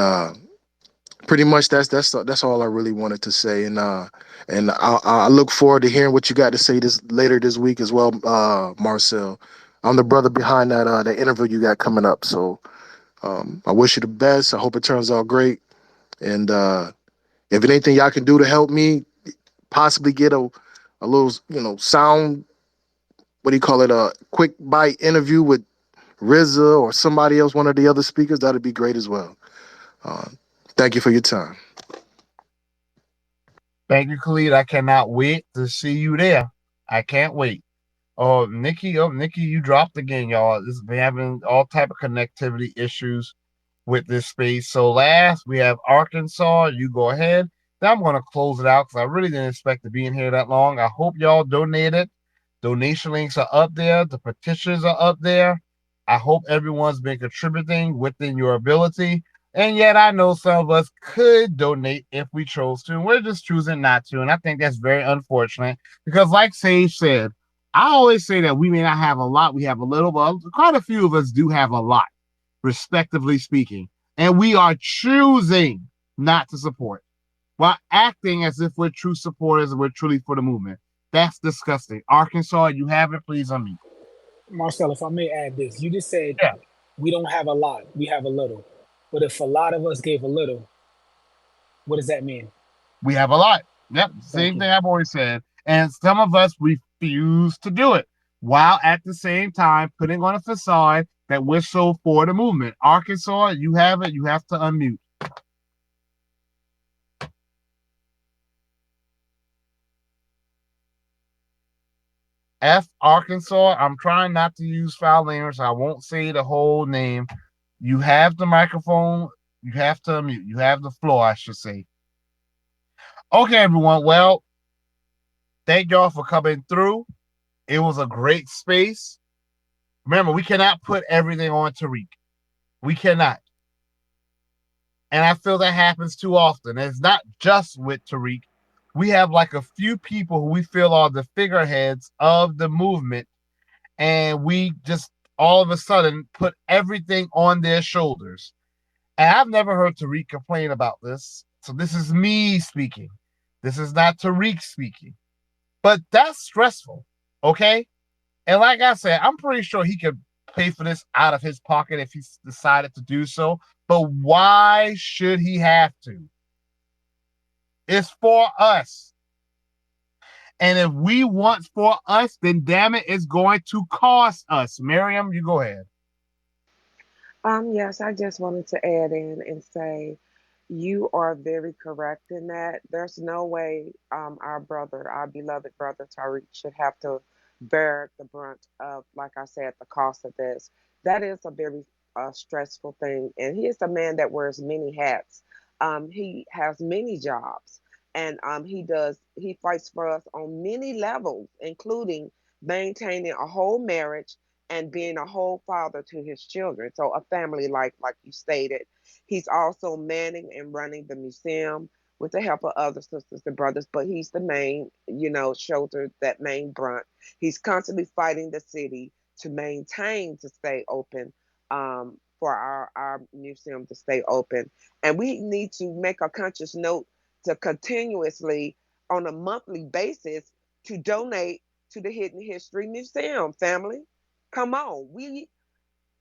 Speaker 10: pretty much that's all I really wanted to say. And I look forward to hearing what you got to say this later this week as well, Marcel. I'm the brother behind that interview you got coming up. So I wish you the best. I hope it turns out great. And if anything y'all can do to help me possibly get a little sound, what do you call it, a quick bite interview with RZA or somebody else, one of the other speakers, that'd be great as well. Uh, Thank you for your time.
Speaker 1: Thank you, Khalid. I cannot wait to see you there. I can't wait. Nikki, you dropped again, y'all. This been having all type of connectivity issues with this space. So last we have Arkansas. You go ahead. Then I'm gonna close it out because I really didn't expect to be in here that long. I hope y'all donated. Donation links are up there. The petitions are up there. I hope everyone's been contributing within your ability. And yet I know some of us could donate if we chose to, and we're just choosing not to. And I think that's very unfortunate because, like Sage said, I always say that we may not have a lot, we have a little, but quite a few of us do have a lot, respectively speaking. And we are choosing not to support while acting as if we're true supporters and we're truly for the movement. That's disgusting. Arkansas, you have it. Please unmute.
Speaker 7: Marcel, if I may add this, you just said
Speaker 1: Yeah,
Speaker 7: we don't have a lot, we have a little. But if a lot of us gave a little, what does that mean?
Speaker 1: we have a lot. Yep,
Speaker 7: Thank
Speaker 1: same
Speaker 7: you.
Speaker 1: thing I've always said. And some of us refuse to do it while at the same time putting on a facade that we're so for the movement. Arkansas, you have it. You have to unmute. F Arkansas. I'm trying not to use foul language, so I won't say the whole name. You have the microphone. You have to unmute. You have the floor, I should say. Okay, everyone. Well, thank y'all for coming through. It was a great space. Remember, we cannot put everything on Tariq. We cannot. And I feel that happens too often. And it's not just with Tariq. We have like a few people who we feel are the figureheads of the movement, and we just all of a sudden put everything on their shoulders. And I've never heard Tariq complain about this. So this is me speaking. This is not Tariq speaking. But that's stressful. Okay? And like I said, I'm pretty sure he could pay for this out of his pocket if he decided to do so. But why should he have to? It's for us. And if we want for us, then damn it, it's going to cost us. Miriam, you go ahead.
Speaker 9: Yes, I just wanted to add in and say you are very correct in that. There's no way our brother, our beloved brother Tariq, should have to bear the brunt of, like I said, the cost of this. That is a very stressful thing. And he is a man that wears many hats. He has many jobs. And he fights for us on many levels, including maintaining a whole marriage and being a whole father to his children. So a family life, like you stated. He's also manning and running the museum with the help of other sisters and brothers, but he's the main, shoulder that main brunt. He's constantly fighting the city to maintain to stay open, for our museum to stay open. And we need to make a conscious note to continuously, on a monthly basis, to donate to the Hidden History Museum, family. Come on.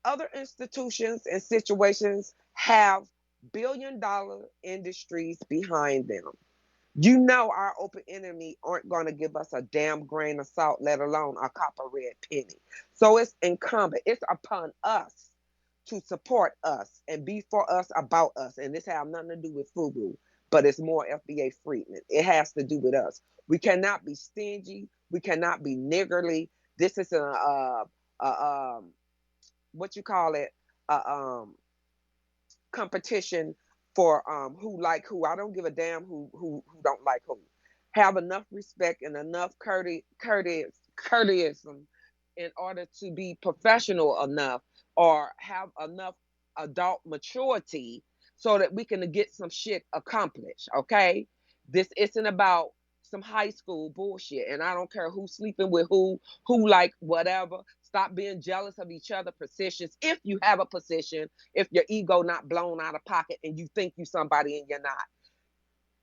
Speaker 9: Other institutions and situations have billion-dollar industries behind them. You know our open enemy aren't going to give us a damn grain of salt, let alone a copper red penny. So it's incumbent, it's upon us to support us and be for us about us. And this has nothing to do with FUBU, but it's more FBA Friedman. It has to do with us. We cannot be stingy. We cannot be niggardly. This is what you call it, a competition for who like who. I don't give a damn who don't like who. Have enough respect and enough courteousness in order to be professional enough, or have enough adult maturity so that we can get some shit accomplished. Okay, this isn't about some high school bullshit, and I don't care who's sleeping with who like whatever. Stop being jealous of each other positions. If you have a position, if your ego not blown out of pocket and you think you somebody and you're not,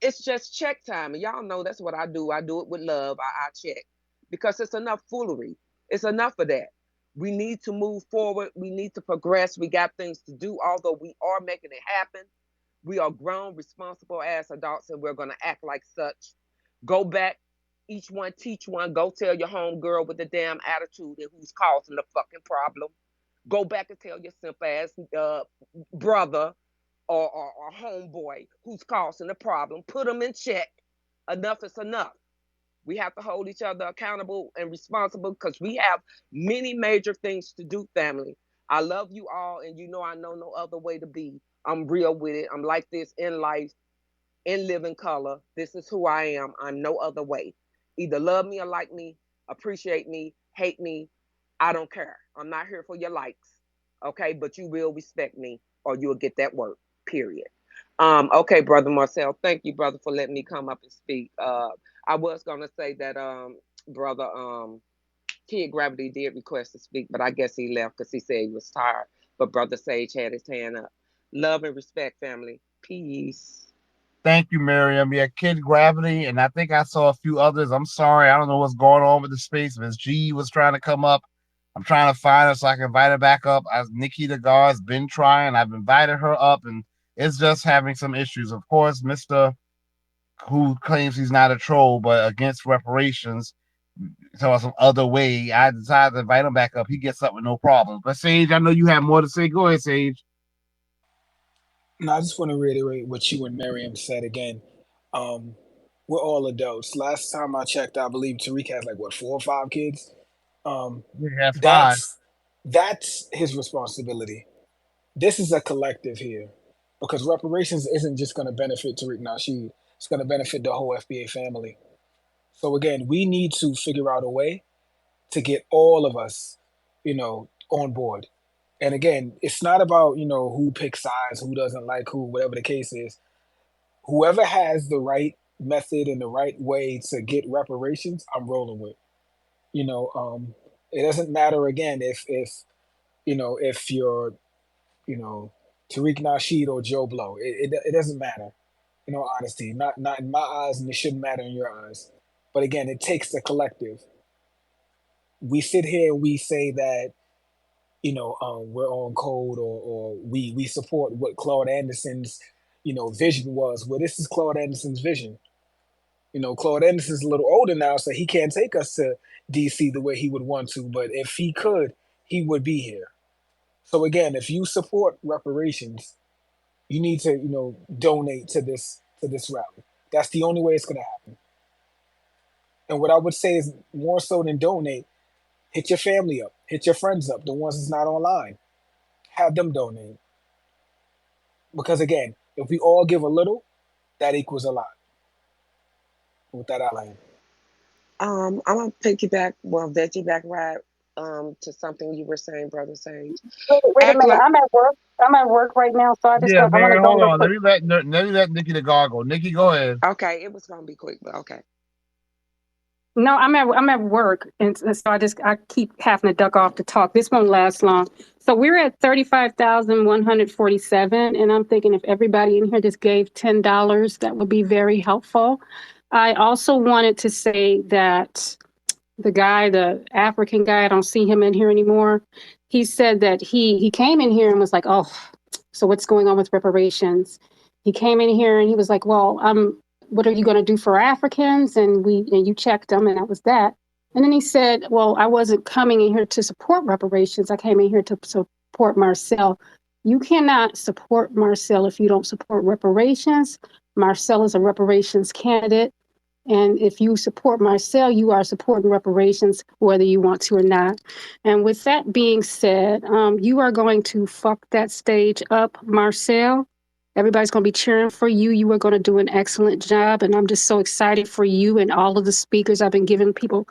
Speaker 9: it's just check time. And y'all know that's what I do. I do it with love. I check because it's enough foolery. It's enough of that. We need to move forward. We need to progress. We got things to do. Although we are making it happen, we are grown, responsible as adults, and we're going to act like such. Go back, each one teach one. Go tell your home girl with the damn attitude and who's causing the fucking problem. Go back and tell your simp ass brother or homeboy who's causing the problem. Put them in check. Enough is enough. We have to hold each other accountable and responsible because we have many major things to do, family. I love you all, and you know I know no other way to be. I'm real with it. I'm like this in life, in living color. This is who I am. I'm no other way. Either love me or like me, appreciate me, hate me. I don't care. I'm not here for your likes. Okay, but you will respect me or you'll get that work. Period. Okay, brother Marcel, thank you, brother, for letting me come up and speak. I was gonna say that brother Kid Gravity did request to speak, but I guess he left because he said he was tired. But brother Sage had his hand up. Love and respect, family. Peace.
Speaker 1: Thank you, Miriam. Yeah, Kid Gravity, and I think I saw a few others. I'm sorry, I don't know what's going on with the space. Miss G was trying to come up. I'm trying to find her so I can invite her back up. As Nikki DeGar has been trying, I've invited her up, and it's just having some issues. Of course, Mister who claims he's not a troll but against reparations, so some other way. I decided to invite him back up. He gets up with no problem. But Sage, I know you have more to say. Go ahead, Sage.
Speaker 7: No, I just want to reiterate what you and Miriam said again. Um, we're all adults. Last time I checked, I believe Tariq has like what 4 or 5 kids. Um,
Speaker 1: We have five.
Speaker 7: that's that's his responsibility. This is a collective here because reparations isn't just going to benefit Tariq Nasheed. It's going to benefit the whole FBA family. So again, we need to figure out a way to get all of us, on board. And again, it's not about, who picks sides, who doesn't like who, whatever the case is. Whoever has the right method and the right way to get reparations, I'm rolling with. You know, it doesn't matter again if you're, you know, Tariq Nasheed or Joe Blow. It doesn't matter. Honesty. Not in my eyes, and it shouldn't matter in your eyes. But again, it takes the collective. We sit here and we say that we're on code, or we support what Claude Anderson's vision was. Well, this is Claude Anderson's vision. Claude Anderson's a little older now, so he can't take us to DC the way he would want to. But if he could, he would be here. So again, if you support reparations, you need to donate to this rally. That's the only way it's gonna happen. And what I would say is, more so than donate, hit your family up, hit your friends up, the ones that's not online, have them donate. Because again, if we all give a little, that equals a lot. With that, I land.
Speaker 9: I'm gonna piggyback, well, veggie back right to something you were saying, Brother Sage.
Speaker 6: Wait a
Speaker 9: Act
Speaker 6: minute.
Speaker 9: like
Speaker 6: I'm at work. I'm at work right now, so
Speaker 1: Yeah,
Speaker 6: I want
Speaker 1: Mary,
Speaker 6: to go
Speaker 1: hold
Speaker 6: real
Speaker 1: on.
Speaker 6: quick.
Speaker 1: Let me let Nikki the gargle. Nikki, go ahead.
Speaker 9: okay, it was gonna be quick, but okay.
Speaker 6: No, I'm at work, and so I keep having to duck off to talk. This won't last long. So we're at 35,147, and I'm thinking if everybody in here just gave $10, that would be very helpful. I also wanted to say that the African guy, I don't see him in here anymore. He said that he came in here and was like, "Oh, so what's going on with reparations?" He came in here and he was like, "Well, what are you going to do for Africans?" And you checked him, and that was that. And then he said, "Well, I wasn't coming in here to support reparations. I came in here to support Marcel." You cannot support Marcel if you don't support reparations. Marcel is a reparations candidate. And if you support Marcel, you are supporting reparations, whether you want to or not. And with that being said, you are going to fuck that stage up, Marcel. Everybody's going to be cheering for you. You are going to do an excellent job. And I'm just so excited for you and all of the speakers. I've been giving people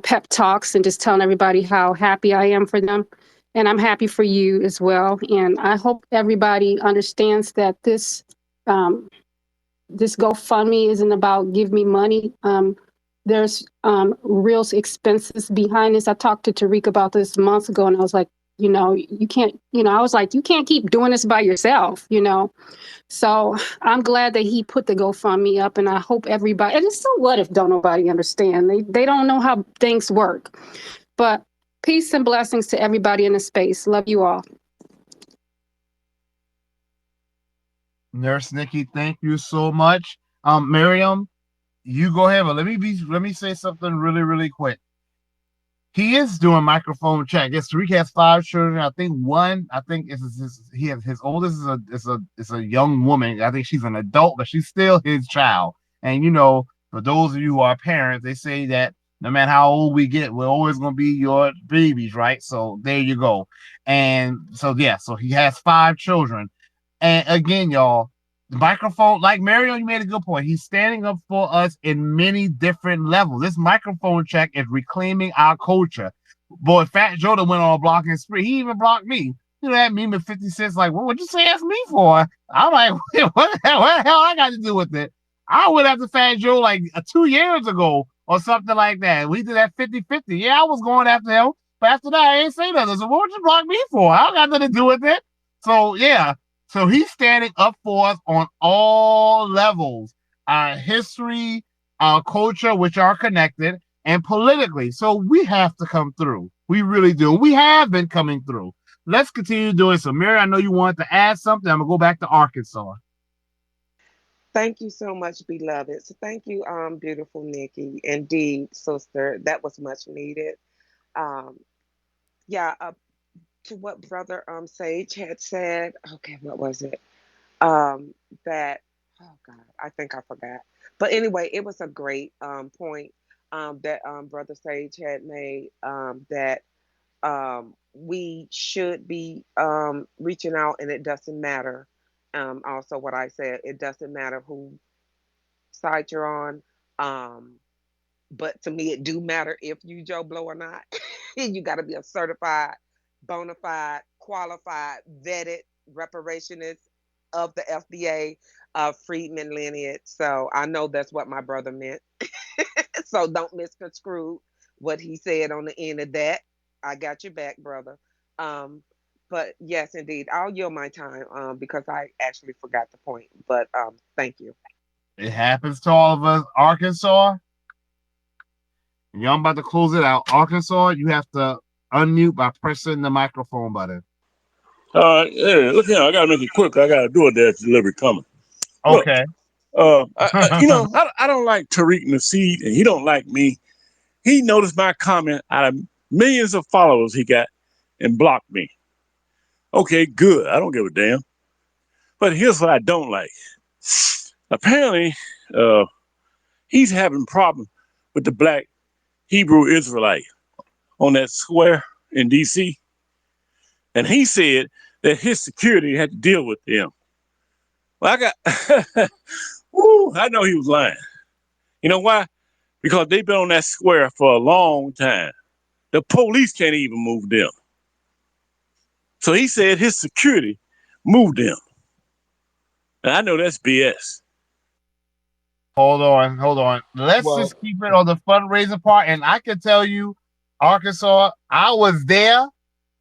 Speaker 6: pep talks and just telling everybody how happy I am for them. And I'm happy for you as well. And I hope everybody understands that this GoFundMe isn't about give me money. There's real expenses behind this. I talked to Tariq about this months ago, and I was like, you can't, I was like, you can't keep doing this by yourself. So I'm glad that he put the GoFundMe up, and I hope everybody. And so what if don't nobody understand? They don't know how things work. But peace and blessings to everybody in the space. Love you all.
Speaker 1: Nurse Nikki, thank you so much. Miriam, you go ahead, but let me say something really, really quick. He is doing microphone check. Yes, Tariq has 5 children. I think he has his oldest is a young woman. I think she's an adult, but she's still his child. And for those of you who are parents, they say that no matter how old we get, we're always gonna be your babies, right? So there you go. And so yeah, so he has 5 children. And again, y'all, the microphone, like Mario, you made a good point. He's standing up for us in many different levels. This microphone check is reclaiming our culture. Boy, Fat Joe that went on a blocking spree. He even blocked me. That meme of 50 Cents, like, well, what'd you say that's me for? I'm like, what the hell I got to do with it? I went after Fat Joe like 2 years ago or something like that. We did that 50-50. Yeah, I was going after him. But after that, I ain't say nothing. So what would you block me for? I don't got nothing to do with it. So yeah, so he's standing up for us on all levels, our history, our culture, which are connected, and politically. So we have to come through. We really do. We have been coming through. Let's continue doing so. Mary, I know you wanted to add something. I'm going to go back to Arkansas.
Speaker 9: Thank you so much, beloved. So thank you, beautiful Nikki. Indeed, sister, that was much needed. Um, yeah, to what Brother Sage had said. Okay, what was it? That, oh God, I think I forgot. But anyway, it was a great point that Brother Sage had made, that we should be reaching out, and it doesn't matter. Also, what I said, it doesn't matter who side you're on. But to me, it do matter if you Joe Blow or not. You got to be a certified, bona fide, qualified, vetted reparationist of the FBA, Freedman lineage. So I know that's what my brother meant. So don't misconstrue what he said on the end of that. I got your back, brother. Um, but yes, indeed, I'll yield my time because I actually forgot the point. But thank you.
Speaker 1: It happens to all of us. Arkansas, y'all about to close it out. Arkansas, you have to unmute by pressing the microphone button.
Speaker 11: Yeah, look here, I gotta make it quick. I got a DoorDash delivery coming. Look,
Speaker 1: Okay.
Speaker 11: I don't like Tariq Nasheed, and he don't like me. He noticed my comment out of millions of followers he got and blocked me. Okay, good. I don't give a damn. But here's what I don't like. Apparently, uh, he's having problems with the black Hebrew Israelite on that square in D.C. And he said that his security had to deal with them. Well, I know he was lying. You know why? Because they've been on that square for a long time. The police can't even move them. So he said his security moved them. And I know that's BS.
Speaker 1: Hold on. Let's
Speaker 7: Well,
Speaker 1: just keep it on the fundraising part. And I can tell you, Arkansas, I was there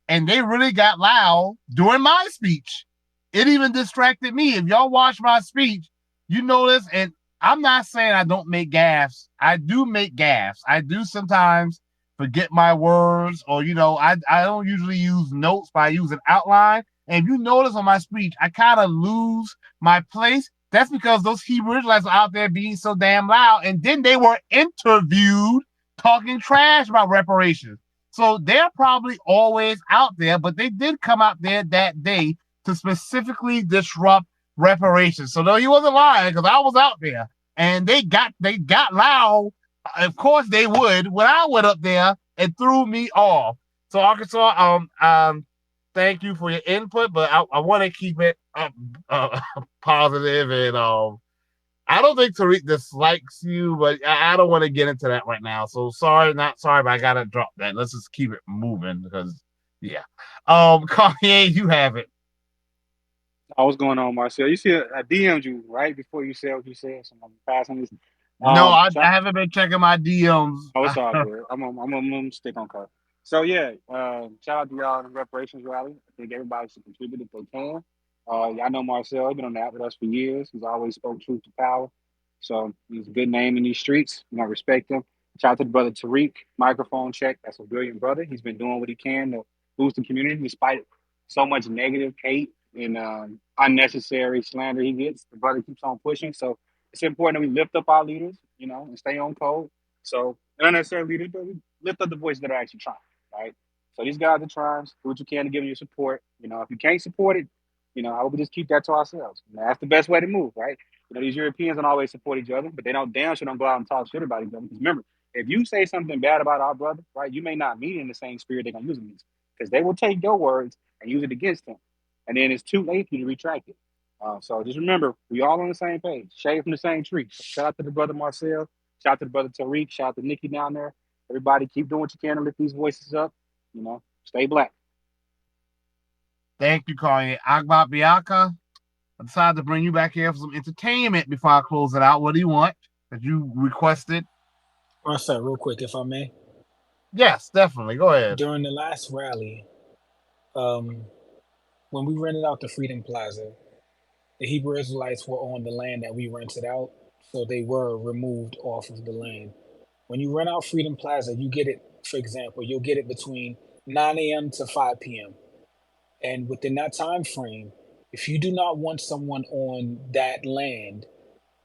Speaker 1: and they really got loud during my speech. It even distracted me. If y'all watch my speech, you notice, and I'm not saying I don't make gaffes. I do make gaffes. I do sometimes forget my words, or I don't usually use notes, but I use an outline. And if you notice on my speech, I kind of lose my place. That's because those Hebrew Israelites are out there being so damn loud, and then they were interviewed talking trash about reparations. So they're probably always out there, but they did come out there that day to specifically disrupt reparations. So no, he wasn't lying because I was out there, and they got loud. Of course they would when I went up there and threw me off. So Arkansas, thank you for your input, but I want to keep it positive, and I don't think Tariq dislikes you, but I don't want to get into that right now. So sorry, not sorry, but I gotta drop that. Let's just keep it moving because yeah. Kanye, you have it.
Speaker 12: Oh, what's going on, Marcel? You see, I DM'd you right before you said what you said, so I'm passing this.
Speaker 1: No, I
Speaker 12: Shout,
Speaker 1: haven't been checking my DMs.
Speaker 12: oh, it's all good. I'm gonna stick on cut. So yeah, shout out to y'all in the reparations rally. I think everybody should contribute if they can. Y'all know Marcel, he's been on the app with us for years. He's always spoke truth to power. So he's a good name in these streets. You know, respect him. Shout out to the brother Tariq, microphone check. That's a brilliant brother. He's been doing what he can to boost the community despite so much negative hate and unnecessary slander he gets. The brother keeps on pushing. So it's important that we lift up our leaders, you know, and stay on code. So not necessarily leaders, but we lift up the voices that are actually trying, right? So these guys are trying. Do what you can to give them your support. You know, if you can't support it, you know, I would just keep that to ourselves. You know, that's the best way to move, right? You know, these Europeans don't always support each other, but they don't damn sure don't go out and talk shit about each other. Because remember, if you say something bad about our brother, right, you may not mean it in the same spirit they're gonna use it against. Because they will take your words and use it against them. And then it's too late for you to retract it. So just remember, we all on the same page, shade from the same tree. So shout out to the brother Marcel, shout out to the brother Tariq, shout out to Nikki down there. Everybody keep doing what you can to lift these voices up. You know, stay black.
Speaker 1: Thank you, Kanye. Agba Biaka. I decided to bring you back here for some entertainment before I close it out. What do you want? That you requested?
Speaker 7: Marcel, real quick, if I may.
Speaker 1: Yes, definitely. Go ahead.
Speaker 7: During the last rally, um, when we rented out the Freedom Plaza, the Hebrew Israelites were on the land that we rented out, so they were removed off of the land. When you rent out Freedom Plaza, you get it, for example, you'll get it between 9 a.m. to 5 p.m. And within that time frame, if you do not want someone on that land,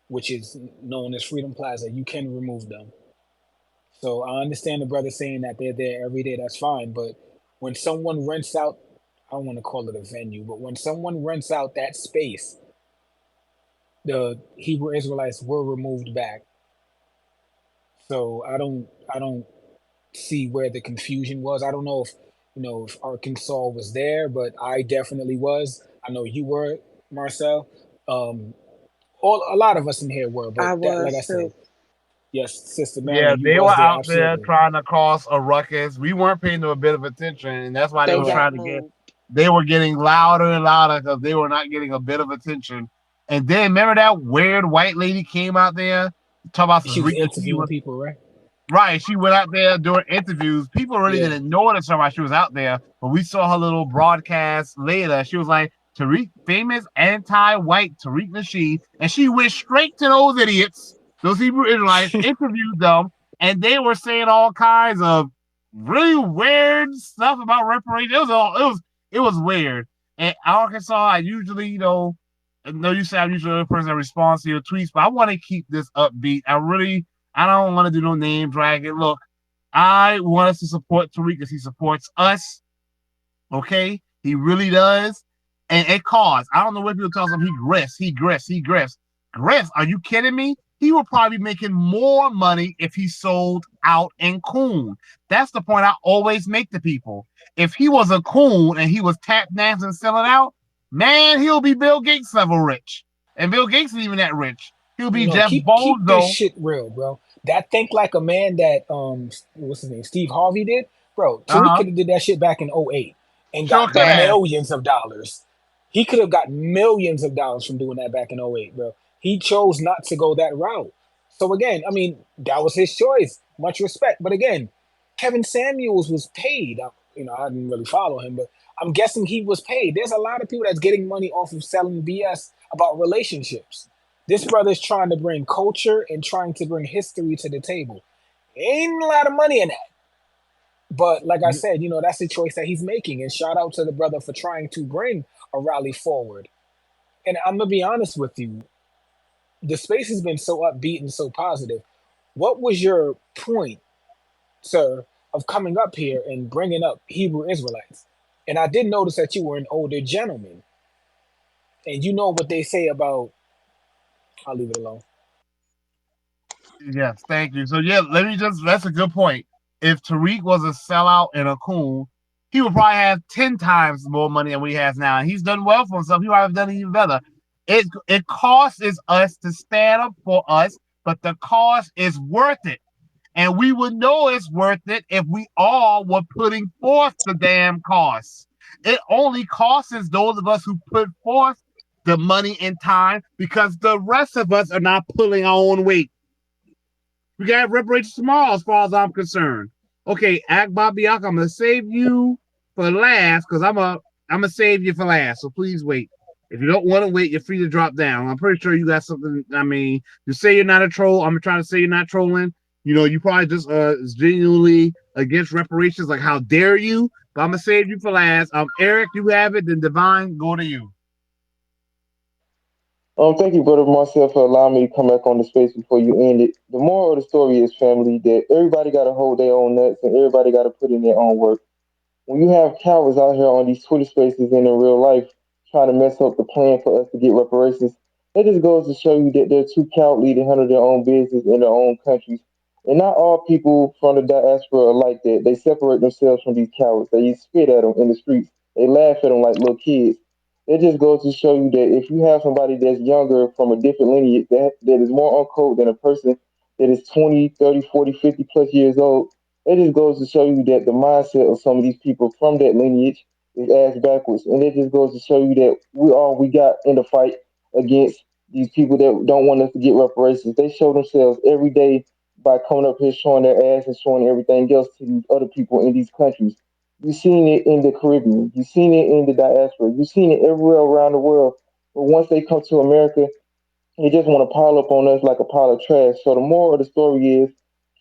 Speaker 7: which is known as Freedom Plaza, you can remove them. So I understand the brother saying that they're there every day, that's fine. But when someone rents out, I don't want to call it a venue, but when someone rents out that space, the Hebrew Israelites were removed back. So I don't see where the confusion was. I don't know if Arkansas was there, but I definitely was. I know you were, Marcel. Um, All a lot of us in here were, but
Speaker 9: I
Speaker 7: that, like I
Speaker 9: was
Speaker 7: said,
Speaker 9: too.
Speaker 7: yes, Sister
Speaker 1: Yeah,
Speaker 7: Marion, you
Speaker 1: they were
Speaker 7: was there
Speaker 1: out there
Speaker 7: absolutely.
Speaker 1: trying to cause a ruckus. We weren't paying them a bit of attention, and that's why they
Speaker 9: They
Speaker 1: was
Speaker 7: Right.
Speaker 9: got
Speaker 1: trying to get.
Speaker 9: moved.
Speaker 1: They were getting louder and louder because they were not getting a bit of attention. And then remember that weird white lady came out there talk about
Speaker 7: She
Speaker 1: some
Speaker 7: was
Speaker 1: Rika.
Speaker 7: interviewing people, right?
Speaker 1: Right. She went out there doing interviews. People really
Speaker 7: Yeah.
Speaker 1: didn't notice her while she was out there, but we saw her little broadcast later. She was like, Tariq, famous anti-white Tariq Nasheed, and she went straight to those idiots, those Hebrew Israelites, interviewed them, and they were saying all kinds of really weird stuff about reparations. It was weird. And Arkansas, I usually, I know you say I'm usually the person that responds to your tweets, but I want to keep this upbeat. I don't want to do no name dragging. Look, I want us to support Tariq because he supports us. Okay, he really does, and it costs. I don't know what people tell him. He grifts. Grifts? Are you kidding me? He will probably be making more money if he sold out in coon. That's the point I always make to people. If he was a coon and he was tap dancing and selling out, man, he'll be Bill Gates level rich. And Bill Gates isn't even that rich. He'll be
Speaker 7: No,
Speaker 1: Jeff
Speaker 7: keep this
Speaker 1: Bozo.
Speaker 7: shit real, bro. That think like a man that what's his name? Steve Harvey did? Bro,
Speaker 1: Uh
Speaker 7: Tariq
Speaker 1: huh.
Speaker 7: could have did that shit back in '08 and
Speaker 1: Sure
Speaker 7: got
Speaker 1: could have.
Speaker 9: Facts.
Speaker 7: millions of dollars. He could have got millions of dollars from doing that back in '08, bro. He chose not to go that route. So again, I mean, that was his choice. Much respect. But again, Kevin Samuels was paid. I didn't really follow him, but I'm guessing he was paid. There's a lot of people that's getting money off of selling BS about relationships. This brother's trying to bring culture and trying to bring history to the table. Ain't a lot of money in that. But like I said, that's the choice that he's making. And shout out to the brother for trying to bring a rally forward. And I'm gonna be honest with you, the space has been so upbeat and so positive. What was your point, sir, of coming up here and bringing up Hebrew Israelites? And I did notice that you were an older gentleman, and you know what they say about. I'll leave it alone.
Speaker 1: Yes, thank you. So yeah, that's a good point. If Tariq was a sellout and a coon, he would probably have 10 times more money than he has now. And he's done well for himself. He might have done even better. It costs us to stand up for us, but the cost is worth it. And we would know it's worth it if we all were putting forth the damn costs. It only costs those of us who put forth the money and time because the rest of us are not pulling our own weight. We got reparations tomorrow, as far as I'm concerned. Okay, Akbabiak, I'm gonna save you for last because I'm gonna save you for last. So please wait. If you don't want to wait, you're free to drop down. I'm pretty sure you got something. I mean, you say you're not a troll. I'm trying to say you're not trolling. You probably just genuinely against reparations. Like, how dare you? But I'm gonna save you for last. Eric, you have it. Then Divine, go to you.
Speaker 8: Thank you, brother Marcel, for allowing me to come back on the space before you end it. The moral of the story is, family, that everybody got to hold their own nuts and everybody got to put in their own work. When you have cowards out here on these Twitter spaces and in real life trying to mess up the plan for us to get reparations, it just goes to show you that they're too cowardly to handle their own business in their own countries. And not all people from the diaspora are like that. They separate themselves from these cowards. They spit at them in the streets. They laugh at them like little kids. It just goes to show you that if you have somebody that's younger from a different lineage that is more on code than a person that is 20, 30, 40, 50 plus years old, it just goes to show you that the mindset of some of these people from that lineage is ass backwards. And it just goes to show you that we got in the fight against these people that don't want us to get reparations. They show themselves every day by coming up here showing their ass and showing everything else to these other people in these countries. You've seen it in the Caribbean. You've seen it in the diaspora. You've seen it everywhere around the world. But once they come to America, they just want to pile up on us like a pile of trash. So the moral of the story is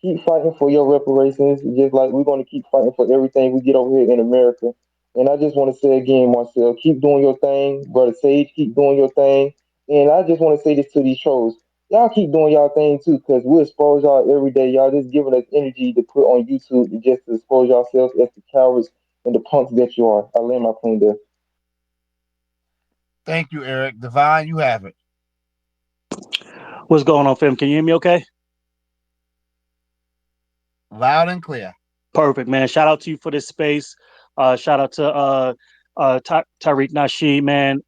Speaker 8: keep fighting for your reparations, just like we're going to keep fighting for everything we get over here in America. And I just want to say again, Marcel, keep doing your thing. Brother Sage, keep doing your thing. And I just want to say this to these trolls. Y'all keep doing y'all thing too, because we expose y'all every day. Y'all just giving us energy to put on YouTube to just to expose yourselves as the cowards and the punks that you are. I land my plane there.
Speaker 1: Thank you, Eric. Divine, you have it.
Speaker 13: What's going on, fam? Can you hear me okay?
Speaker 1: Loud and clear.
Speaker 13: Perfect, man. Shout out to you for this space. Shout out to Tariq Nasheed, man.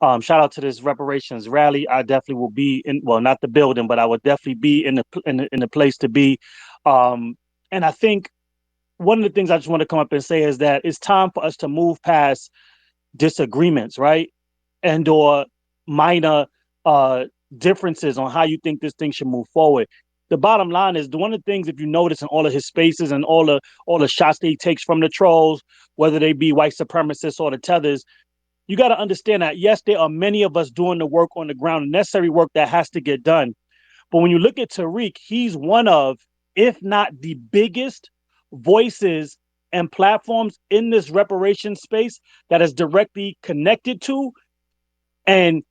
Speaker 13: Shout out to this reparations rally. I definitely will be in, well, not the building, but I will definitely be in the place to be. Um, and I think one of the things I just want to come up and say is that it's time for us to move past disagreements, right? And or minor uh differences on how you think this thing should move forward. The bottom line is one of the things, if you notice in all of his spaces and all the shots that he takes from the trolls, whether they be white supremacists or the tethers, you got to understand that yes, there are many of us doing the work on the ground, necessary work that has to get done. But when you look at Tariq, he's one of, if not the biggest voices and platforms in this reparation space that is directly connected to and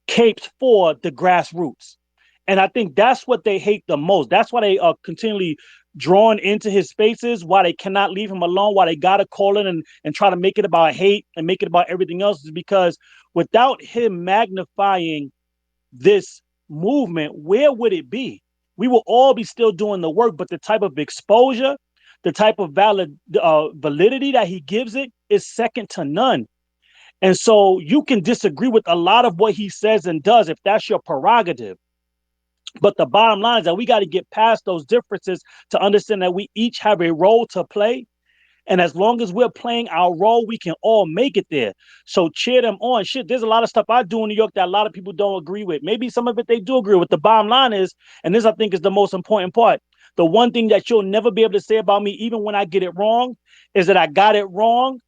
Speaker 13: caped for the grassroots. And I think that's what they hate the most. That's why they are continually drawn into his spaces, why they cannot leave him alone, why they got to call in and try to make it about hate and make it about everything else, is because without him magnifying this movement, where would it be? We will all be still doing the work, but the type of exposure, the type of validity that he gives it is second to none. And so you can disagree with a lot of what he says and does if that's your prerogative. But the bottom line is that we got to get past those differences to understand that we each have a role to play. And as long as we're playing our role, we can all make it there. So cheer them on. Shit, there's a lot of stuff I do in New York that a lot of people don't agree with. Maybe some of it they do agree with. The bottom line is, and this I think is the most important part, the one thing that you'll never be able to say about me, even when I get it wrong, is that I got it wrong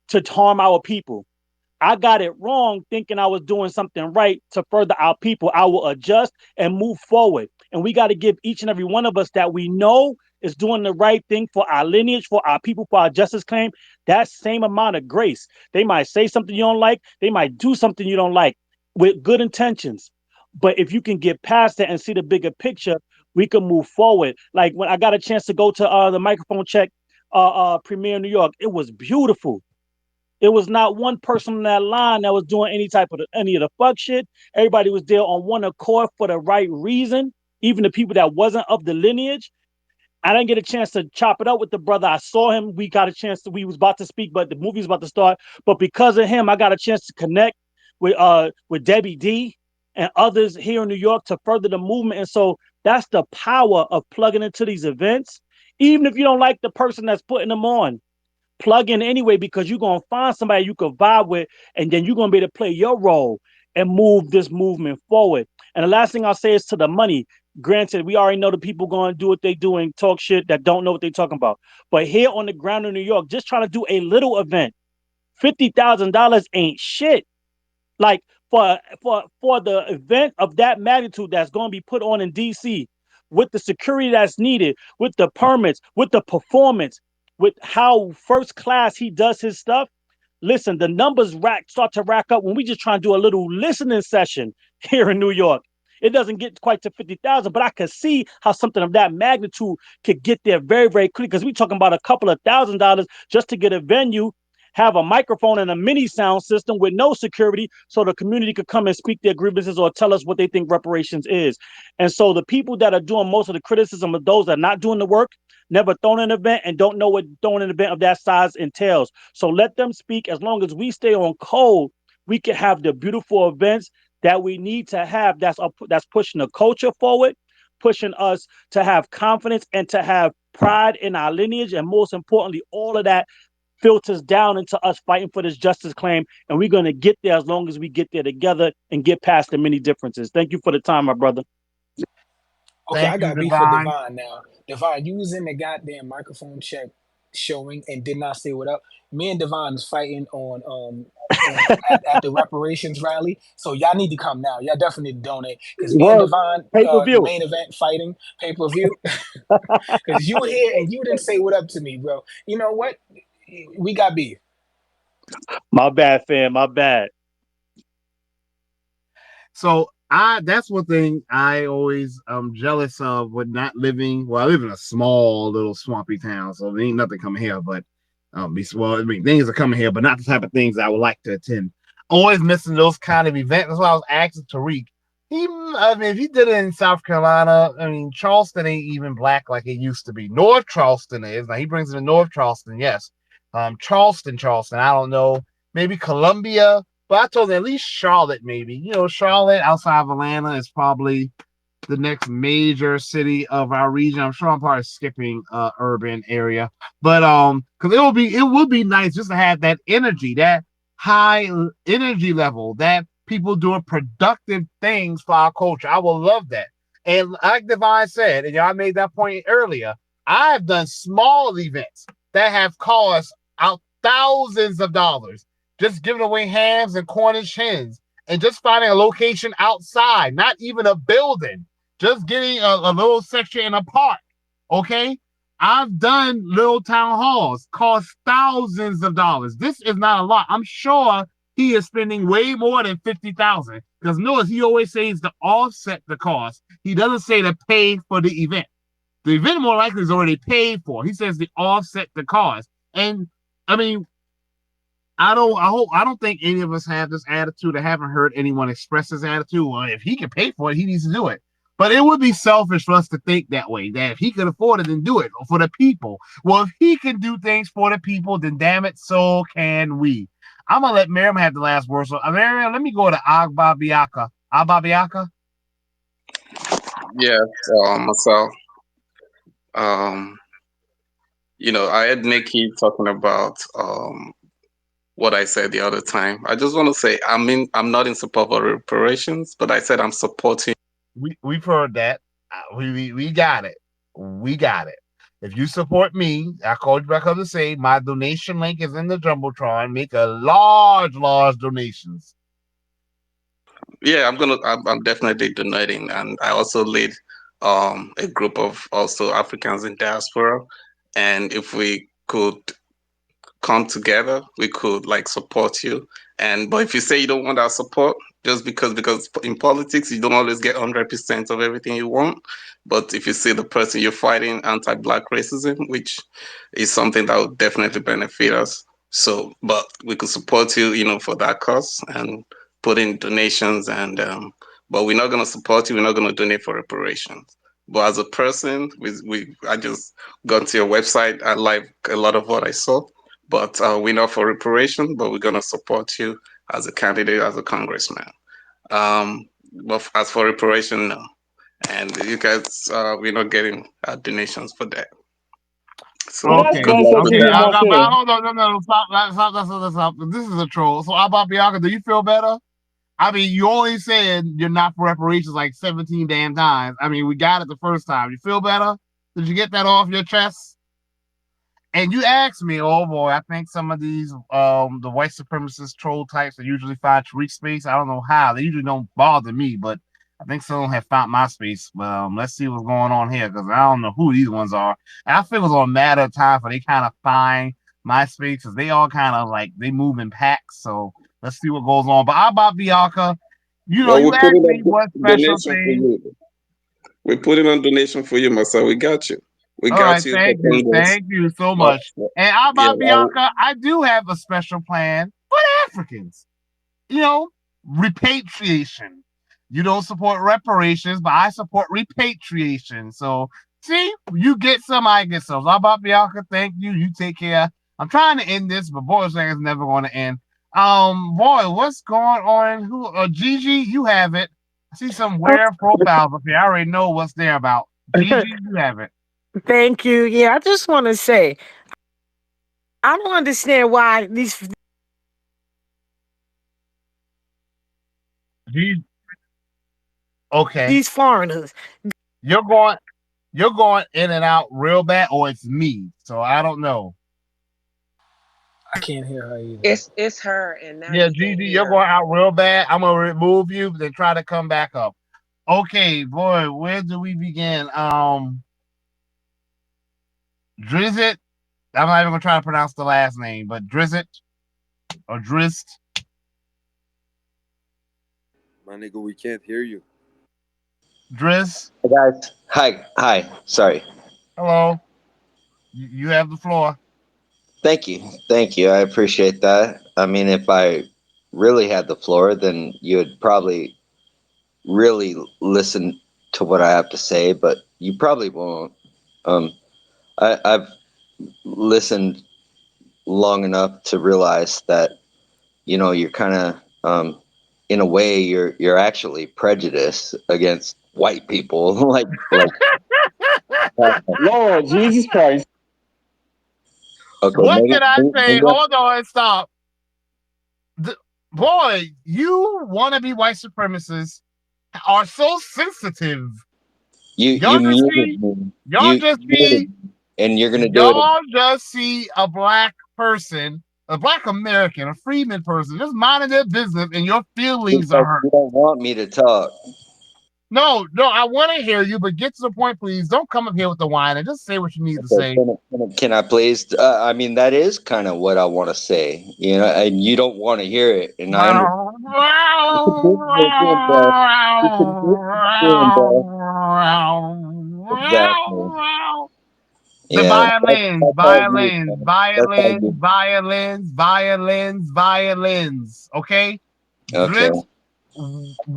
Speaker 13: to harm our people. I got it wrong thinking I was doing something right to further our people. I will adjust and move forward. And we got to give each and every one of us that we know is doing the right thing for our lineage, for our people, for our justice claim, that same amount of grace. They might say something you don't like. They might do something you don't like with good intentions. But if you can get past that and see the bigger picture, we can move forward. Like when I got a chance to go to the microphone check premiere in New York, it was beautiful. It was not one person on that line that was doing any of the fuck shit. Everybody was there on one accord for the right reason. Even the people that wasn't of the lineage. I didn't get a chance to chop it up with the brother. I saw him. We got a chance to. We was about to speak, but the movie was about to start. But because of him, I got a chance to connect with Debbie D and others here in New York to further the movement. And so that's the power of plugging into these events, even if you don't like the person that's putting them on, plug in anyway, because you're going to find somebody you can vibe with, and then you're going to be able to play your role and move this movement forward. And the last thing I'll say is to the money. Granted, we already know the people going to do what they do and talk shit that don't know what they're talking about. But here on the ground in New York, just trying to do a little event, $50,000 ain't shit. Like for the event of that magnitude that's going to be put on in DC, with the security that's needed, with the permits, with the performance, with how first class he does his stuff. Listen, the numbers start to rack up when we just try and do a little listening session here in New York. It doesn't get quite to 50,000, but I could see how something of that magnitude could get there very, very quickly, because we're talking about a couple of $1,000s just to get a venue, have a microphone and a mini sound system with no security, so the community could come and speak their grievances or tell us what they think reparations is. And so the people that are doing most of the criticism of those that are not doing the work, never thrown an event, and don't know what throwing an event of that size entails. So let them speak. As long as we stay on code, we can have the beautiful events that we need to have, that's pushing the culture forward, pushing us to have confidence and to have pride in our lineage. And most importantly, all of that filters down into us fighting for this justice claim. And we're going to get there as long as we get there together and get past the many differences. Thank you for the time, my brother.
Speaker 7: Okay,
Speaker 1: Thank
Speaker 7: I
Speaker 1: you,
Speaker 7: got beef with
Speaker 1: Divine.
Speaker 7: Divine now. Divine, you was in the goddamn microphone check showing and did not say what up. Me and Divine is fighting at the reparations rally. So y'all need to come now. Y'all definitely need to donate. Because me and
Speaker 13: Word.
Speaker 7: Divine,
Speaker 13: Pay per
Speaker 7: the
Speaker 13: view.
Speaker 7: main event fighting pay-per-view. Because you were here and you didn't say what up to me, bro. You know what? We got beef.
Speaker 13: My bad, fam. My bad.
Speaker 1: So that's one thing I always jealous of with not living. Well, I live in a small little swampy town, so there ain't nothing coming here. But I mean, things are coming here, but not the type of things I would like to attend. Always missing those kind of events. That's why I was asking Tariq. I mean, if he did it in South Carolina, I mean, Charleston ain't even black like it used to be. North Charleston is now. He brings it to North Charleston, yes. Charleston. I don't know. Maybe Columbia. But I told them at least Charlotte, maybe. Charlotte outside of Atlanta is probably the next major city of our region. I'm sure I'm probably skipping urban area, but because it would be nice just to have that energy, that high energy level, that people doing productive things for our culture. I would love that. And like Divine said, and y'all made that point earlier, I have done small events that have cost out thousands of dollars, just giving away hams and Cornish hens, and just finding a location outside, not even a building, just getting a little section in a park. Okay. I've done little town halls, cost thousands of dollars. This is not a lot. I'm sure he is spending way more than 50,000. Because notice he always says to offset the cost. He doesn't say to pay for the event. The event more likely is already paid for. He says to offset the cost. And I mean, I don't think any of us have this attitude. I haven't heard anyone express this attitude. Well, if he can pay for it, he needs to do it. But it would be selfish for us to think that way, that if he could afford it, then do it for the people. Well, if he can do things for the people, then damn it, so can we. I'm gonna let Miriam have the last word. So Miriam, let me go to Agba Biaka. Agba Biaka?
Speaker 5: Yes, so um, I had Nikki talking about what I said the other time. I just want to say I'm not in support of reparations, but I said I'm supporting.
Speaker 1: We've heard that. We got it. We got it. If you support me, I called you back up to say my donation link is in the jumbotron. Make a large donations.
Speaker 5: Yeah, I'm definitely donating, and I also lead a group of also Africans in diaspora, and if we could come together, we could like support you. And but if you say you don't want our support, just because in politics you don't always get 100% of everything you want. But if you see the person you're fighting anti-black racism, which is something that would definitely benefit us. So, but we could support you, for that cause and put in donations but we're not gonna support you. We're not gonna donate for reparations. But as a person, I just gone to your website. I like a lot of what I saw, but we're not for reparation, but we're going to support you as a candidate, as a congressman. But as for reparation, no. And you guys, we're not getting donations for that.
Speaker 8: Well,
Speaker 5: So
Speaker 8: that's
Speaker 1: Okay,
Speaker 5: good
Speaker 8: nice
Speaker 5: luck
Speaker 8: that
Speaker 5: with
Speaker 8: you
Speaker 1: okay.
Speaker 8: hear,
Speaker 5: that.
Speaker 8: Marcel.
Speaker 1: Hold on, no, stop. This is a troll. So Abba Bianca, do you feel better? I mean, you only said you're not for reparations like 17 damn times. I mean, we got it the first time. You feel better? Did you get that off your chest? And you asked me, oh boy, I think some of these the white supremacist troll types that usually find Tariq space. I don't know how. They usually don't bother me, but I think some of them have found my space. Let's see what's going on here because I don't know who these ones are. And I think it's a matter of time for they kind of find my space because they all kind of like they move in packs. So let's see what goes on. But how about Bianca?
Speaker 5: Well,
Speaker 1: You
Speaker 5: we put
Speaker 1: asked
Speaker 5: it
Speaker 1: me
Speaker 5: on
Speaker 1: what special
Speaker 5: donation for
Speaker 1: thing.
Speaker 5: you. We put it on donation for you, Marcel. We got you. We
Speaker 1: All right,
Speaker 5: got you for
Speaker 1: thank you.
Speaker 5: Congress.
Speaker 1: Thank you so
Speaker 5: Uh,
Speaker 1: much. And how
Speaker 5: yeah,
Speaker 1: about Bianca? I do have a special plan for the Africans. You know, repatriation. You don't support reparations, but I support repatriation. So, see, you get some, I get some. How about Bianca? Thank you. You take care. I'm trying to end this, but boy, saying it's never going to end. Boy, what's going on? Who? Gigi, you have it. I see some weird profiles up here. I already know what's there about. Gigi, you have it.
Speaker 14: Thank you. Yeah, I just want to say, I don't understand why
Speaker 1: Gigi, okay.
Speaker 14: these foreigners.
Speaker 1: You're going you're going in and out real bad, or it's me. So I don't know.
Speaker 7: I can't hear her either.
Speaker 9: It's her, and now
Speaker 1: Yeah,
Speaker 9: you can't
Speaker 1: Gigi, you're
Speaker 9: hear her.
Speaker 1: going out real bad. I'm gonna remove you, then try to come back up. Okay, boy, where do we begin? Drizzt. I'm not even gonna try to pronounce the last name, but Drizzt or Drizzt.
Speaker 15: My nigga, we can't hear you.
Speaker 1: Drizzt.
Speaker 16: Hey guys, hi. Sorry.
Speaker 1: Hello. You have the floor.
Speaker 16: Thank you. I appreciate that. I mean, if I really had the floor, then you would probably really listen to what I have to say, but you probably won't. Um, I've listened long enough to realize that you're kind of in a way, you're actually prejudiced against white people.
Speaker 8: Lord Jesus Christ.
Speaker 16: Okay,
Speaker 1: What
Speaker 16: maybe,
Speaker 1: can I say?
Speaker 16: maybe
Speaker 1: Hold on, stop. Boy, you wannabe white supremacists are so sensitive.
Speaker 16: you
Speaker 1: Y'all just
Speaker 16: muted
Speaker 1: see,
Speaker 16: me.
Speaker 1: y'all just
Speaker 16: You muted
Speaker 1: see,
Speaker 16: me, and you're gonna do it again.
Speaker 1: y'all just see a black person, a black American, a freedman person, just minding their business, and your feelings are
Speaker 16: Because
Speaker 1: hurt.
Speaker 16: you don't want me to talk.
Speaker 1: No, no, I want to hear you, but get to the point, please. Don't come up here with the whine and just say what you need to
Speaker 16: Okay,
Speaker 1: say.
Speaker 16: can I please? I mean, that is kind of what I want to say, and you don't want to hear it, and I understand. You can do it again, bro. You can do it again, bro. Exactly.
Speaker 1: The
Speaker 16: Yeah,
Speaker 1: violins,
Speaker 16: that's all you,
Speaker 1: violins,
Speaker 16: man. That's all
Speaker 1: violins,
Speaker 16: you.
Speaker 1: violins, violins, violins. Okay,
Speaker 16: Okay.
Speaker 1: Drift.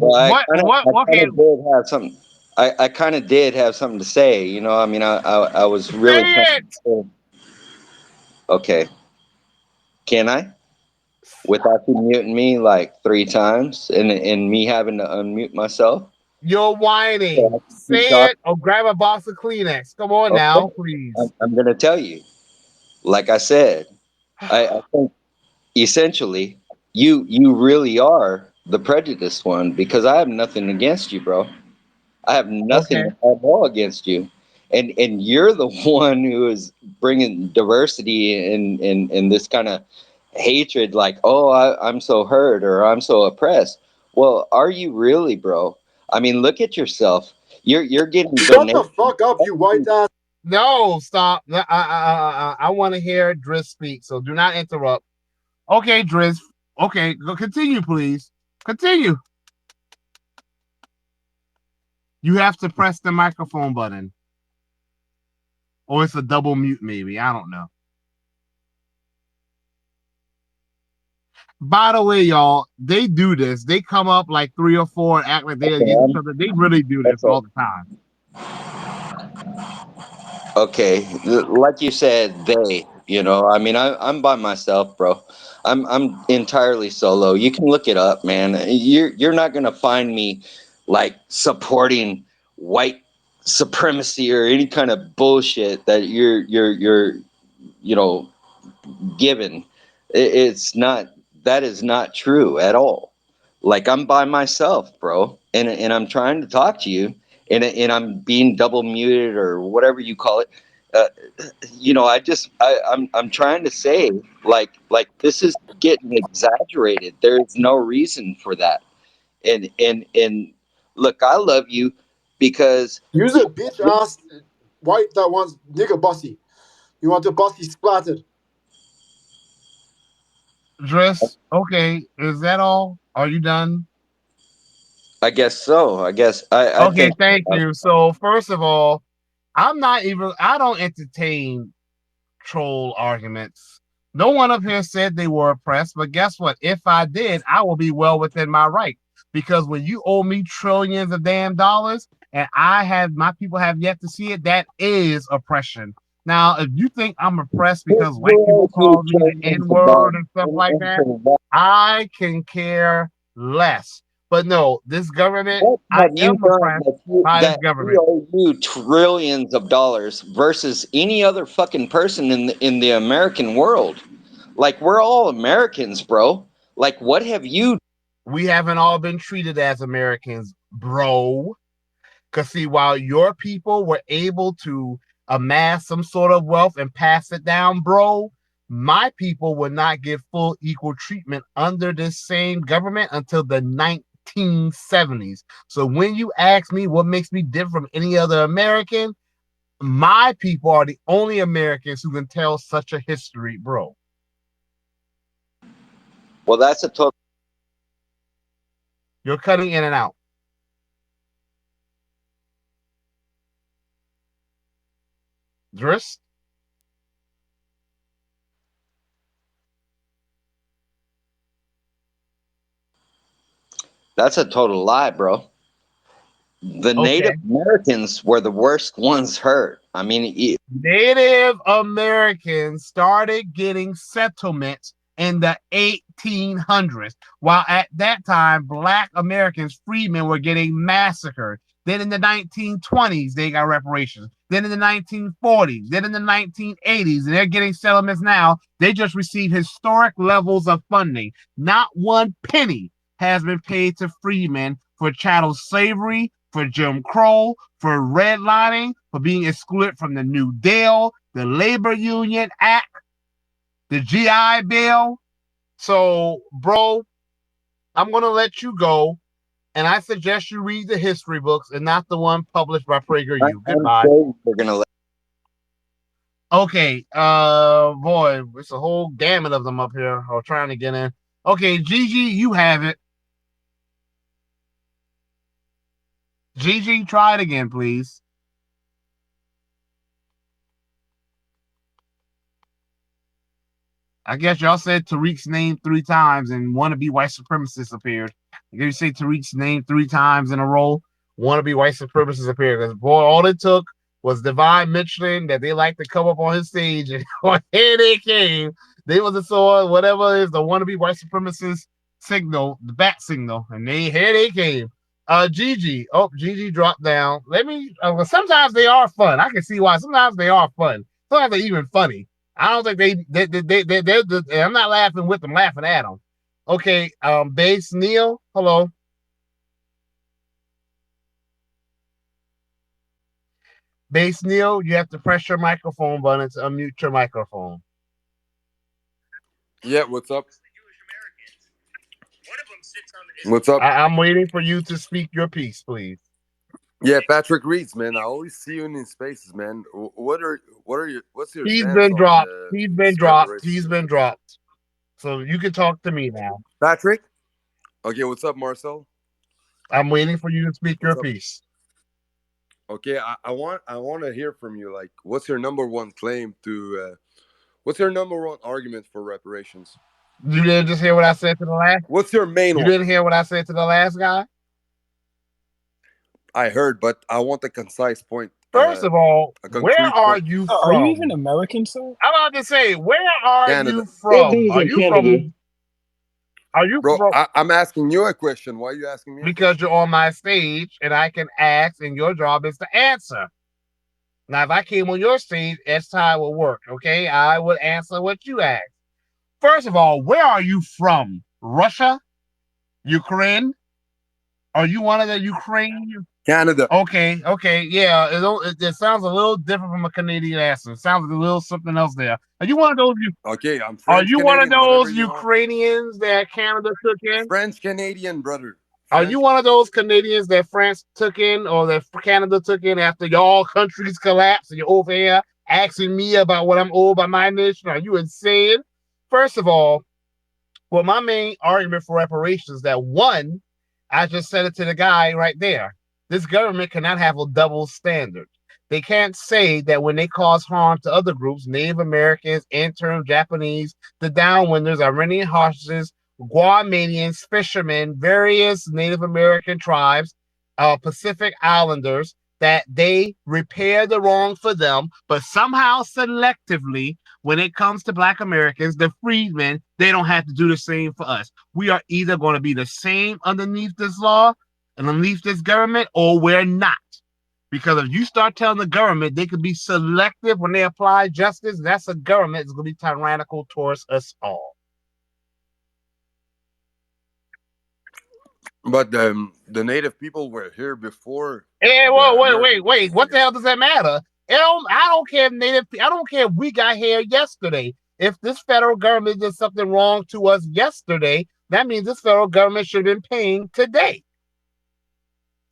Speaker 16: Well,
Speaker 1: What?
Speaker 16: I kind
Speaker 1: Okay,
Speaker 16: of did have something. I kind of did have something to say. I mean, I was really trying
Speaker 1: say it.
Speaker 16: to. Okay, can I? Without you muting me like 3 times and me having to unmute myself?
Speaker 1: You're
Speaker 16: So I
Speaker 1: whining.
Speaker 16: can keep
Speaker 1: Say it
Speaker 16: talking?
Speaker 1: or grab a box of Kleenex. Come on
Speaker 16: Okay.
Speaker 1: now, please.
Speaker 16: I'm going to tell you. Like I said, I think essentially you really are the prejudiced one because I have nothing against you, bro. I have nothing
Speaker 1: Okay.
Speaker 16: at all against you, and you're the one who is bringing diversity and this kind of hatred. Like, oh, I'm so hurt or I'm so oppressed. Well, are you really, bro? I mean, look at yourself. You're getting
Speaker 17: Shut the
Speaker 16: donations.
Speaker 17: fuck up, you white ass.
Speaker 1: No, stop. I want to hear Driz speak, so do not interrupt. Okay, Driz. Okay, go continue, please. Continue. You have to press the microphone button, or it's a double mute, maybe. I don't know. By the way, y'all, they do this. They come up like three or four and act like they're
Speaker 16: Okay,
Speaker 1: against each other. They really do this
Speaker 16: okay.
Speaker 1: all the time.
Speaker 16: Okay, like you said, they. I mean, I'm by myself, bro. I'm entirely solo. You can look it up, man. You're not gonna find me like supporting white supremacy or any kind of bullshit that you're you know given. It's not. That is not true at all. Like I'm by myself, bro, and I'm trying to talk to you, and I'm being double muted or whatever you call it. Uh, I'm trying to say like this is getting exaggerated. There's no reason for that. And look, I love you because
Speaker 17: Use a bitch ass white that wants nigga bossy. You want a bossy splattered.
Speaker 1: Driz, okay, is that all? Are you done?
Speaker 16: I guess so. I
Speaker 1: Okay,
Speaker 16: think
Speaker 1: thank you. So, first of all, I don't entertain troll arguments. No one up here said they were oppressed, but guess what? If I did, I will be well within my right. Because when you owe me trillions of damn dollars and my people have yet to see it, that is oppression. Now, if you think I'm oppressed because white
Speaker 16: who
Speaker 1: people
Speaker 16: owes you
Speaker 1: call me the
Speaker 16: trillions
Speaker 1: N
Speaker 16: of
Speaker 1: word
Speaker 16: dollars
Speaker 1: and stuff like
Speaker 16: and
Speaker 1: that,
Speaker 16: for what?
Speaker 1: I can care less. But no, this government,
Speaker 16: What
Speaker 1: I
Speaker 16: have you
Speaker 1: am
Speaker 16: done
Speaker 1: oppressed
Speaker 16: that
Speaker 1: by this
Speaker 16: that we
Speaker 1: government.
Speaker 16: owe you trillions of dollars versus any other fucking person in the American world? Like we're all Americans, bro. Like what have you?
Speaker 1: We haven't all been treated as Americans, bro. Because, see, while your people were able to amass some sort of wealth and pass it down, bro, my people would not get full equal treatment under this same government until the 1970s. So when you ask me what makes me different from any other American, my people are the only Americans who can tell such a history, bro.
Speaker 16: Well, that's a total.
Speaker 1: You're cutting in and out. Driss?
Speaker 16: That's a total lie, bro. The Native
Speaker 1: Okay.
Speaker 16: Americans were the worst ones hurt. I mean,
Speaker 1: Native Americans started getting settlements in the 1800s, while at that time, Black Americans, freedmen, were getting massacred. Then in the 1920s, they got reparations. Then in the 1940s, then in the 1980s, and they're getting settlements now. They just received historic levels of funding. Not one penny has been paid to freedmen for chattel slavery, for Jim Crow, for redlining, for being excluded from the New Deal, the Labor Union Act, the GI Bill. So, bro, I'm going to let you go. And I suggest you read the history books and not the one published by PragerU.
Speaker 16: I'm
Speaker 1: Goodbye.
Speaker 16: sure they're gonna let.
Speaker 1: Okay, boy, it's a whole gamut of them up here or trying to get in. Okay, Gigi, you have it. Gigi, try it again, please. I guess y'all said Tariq's name 3 times and wannabe white supremacists appeared. You say Tariq's name 3 times in a row, wannabe white supremacists appeared. Because boy, all it took was Divine mentioning that they like to come up on his stage, and here they came. They was a sword, whatever is the wannabe white supremacist signal, the bat signal, and here they came. Gigi, oh, Gigi dropped down. Let me. Well, sometimes they are fun. I can see why. Sometimes they are fun. Sometimes they're even funny. I don't think I'm not laughing with them, laughing at them. Okay, Base Neil, hello. Base Neil, you have to press your microphone button to unmute your microphone.
Speaker 15: Yeah, what's up? What's up?
Speaker 1: I'm waiting for you to speak your piece, please.
Speaker 15: Yeah, Patrick Reeds, man. I always see you in these spaces, man. What's your
Speaker 1: He's
Speaker 15: stance
Speaker 1: been
Speaker 15: on
Speaker 1: dropped. He's been
Speaker 15: this
Speaker 1: dropped. He's
Speaker 15: reparations?
Speaker 1: been dropped. So you can talk to me now.
Speaker 15: Patrick? Okay, what's up, Marcel?
Speaker 1: I'm waiting for you to speak
Speaker 15: What's
Speaker 1: your
Speaker 15: up?
Speaker 1: piece.
Speaker 15: Okay, I want to hear from you. Like, what's your number one claim to? What's your number one argument for reparations?
Speaker 1: You didn't just hear what I said to the last.
Speaker 15: What's your main
Speaker 1: You
Speaker 15: one?
Speaker 1: didn't hear what I said to the last guy.
Speaker 15: I heard, but I want a concise point.
Speaker 1: First of all,
Speaker 15: a
Speaker 1: where
Speaker 15: concrete
Speaker 1: are
Speaker 15: point.
Speaker 1: you
Speaker 7: Are you
Speaker 1: from?
Speaker 7: even American, sir?
Speaker 1: I'm about to say, where are
Speaker 15: Canada.
Speaker 1: you
Speaker 8: That
Speaker 1: from?
Speaker 8: dude's
Speaker 1: Are
Speaker 8: in
Speaker 1: you
Speaker 8: Canada.
Speaker 1: from? Are you
Speaker 15: Bro,
Speaker 1: from?
Speaker 15: I'm asking you a question. Why are you asking me a
Speaker 1: Because
Speaker 15: question?
Speaker 1: you're on my stage and I can ask, and your job is to answer. Now, if I came on your stage, that's how it would work. Okay, I would answer what you ask. First of all, where are you from? Russia? Ukraine? Are you one of the Ukraine?
Speaker 15: Canada.
Speaker 1: Okay, yeah. It sounds a little different from a Canadian accent. It sounds a little something else there. Are you one of those?
Speaker 15: Okay, I'm
Speaker 1: Are
Speaker 15: French
Speaker 1: you one of
Speaker 15: Canadian, whatever
Speaker 1: those
Speaker 15: you want.
Speaker 1: Ukrainians that Canada took in?
Speaker 15: French Canadian, brother.
Speaker 1: Are
Speaker 15: French.
Speaker 1: you one of those Canadians that France took in or that Canada took in after y'all countries collapsed and you're over here asking me about what I'm owed by my nation? Are you insane? First of all, well, my main argument for reparations is that one, I just said it to the guy right there. This government cannot have a double standard. They can't say that when they cause harm to other groups, Native Americans, intern Japanese, the downwinders, Iranian hostages, Guamanians, fishermen, various Native American tribes, Pacific Islanders, that they repair the wrong for them, but somehow selectively, when it comes to Black Americans, the freedmen, they don't have to do the same for us. We are either going to be the same underneath this law and underneath this government, or we're not. Because if you start telling the government they can be selective when they apply justice, that's a government that's going to be tyrannical towards us all.
Speaker 15: But the native people were here before.
Speaker 1: Hey,
Speaker 15: The
Speaker 1: whoa,
Speaker 15: American
Speaker 1: wait.
Speaker 15: people
Speaker 1: What the
Speaker 15: came.
Speaker 1: hell does that matter? I don't care if I don't care if we got here yesterday. If this federal government did something wrong to us yesterday, that means this federal government should have been paying today.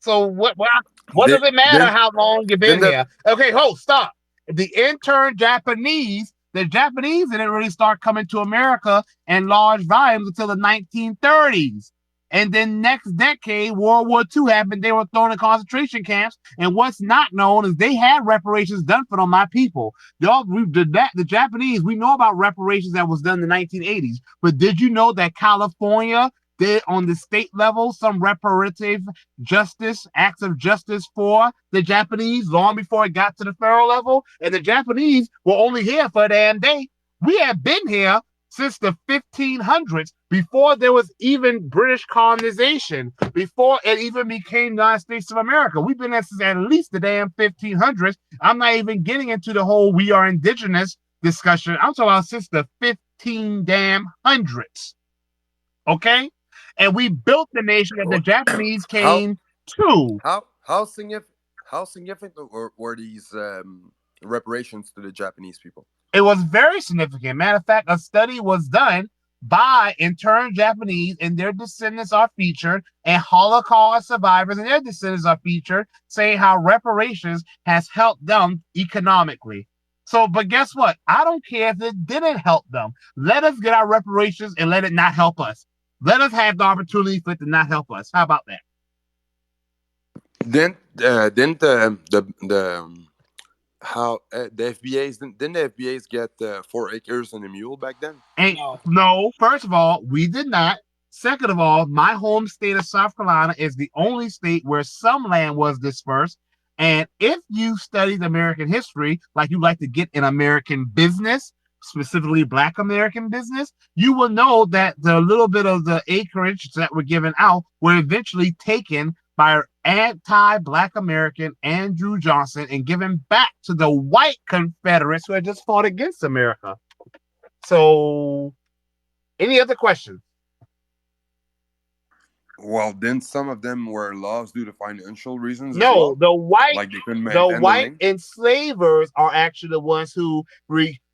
Speaker 1: So what
Speaker 15: They,
Speaker 1: does it matter
Speaker 15: then
Speaker 1: how long you've
Speaker 15: then
Speaker 1: been
Speaker 15: that
Speaker 1: here? Okay, stop. The intern Japanese, the Japanese didn't really start coming to America in large volumes until the 1930s. And then next decade, World War II happened. They were thrown in concentration camps. And what's not known is they had reparations done for them, my people. The Japanese, we know about reparations that was done in the 1980s. But did you know that California did on the state level some reparative justice, acts of justice for the Japanese long before it got to the federal level? And the Japanese were only here for a damn day. We have been here since the 1500s, before there was even British colonization, before it even became United States of America. We've been there since at least the damn 1500s. I'm not even getting into the whole we are indigenous discussion. I'm talking about since the 15 damn hundreds. Okay? And we built the nation that the Japanese
Speaker 15: How
Speaker 1: came to.
Speaker 15: how significant were these reparations to the Japanese people?
Speaker 1: It was very significant. Matter of fact, a study was done by interned Japanese, and their descendants are featured, and Holocaust survivors and their descendants are featured, saying how reparations has helped them economically. So, but guess what? I don't care if it didn't help them. Let us get our reparations and let it not help us. Let us have the opportunity for it to not help us. How about that?
Speaker 15: Didn't the how the FBA's didn't the FBA's get 4 acres and a mule back then?
Speaker 1: And
Speaker 7: No.
Speaker 1: no, first of all, we did not. Second of all, my home state of South Carolina is the only state where some land was dispersed. And if you studied American history, like you like to get in American business, specifically Black American business, you will know that the little bit of the acreage that were given out were eventually taken by anti-Black American Andrew Johnson and given back to the white Confederates who had just fought against America. So, any other questions?
Speaker 15: Well, then some of them were lost due to financial reasons as
Speaker 1: No,
Speaker 15: well,
Speaker 1: the white
Speaker 15: like they couldn't
Speaker 1: the
Speaker 15: maintain the
Speaker 1: white
Speaker 15: lane.
Speaker 1: enslavers are actually the ones who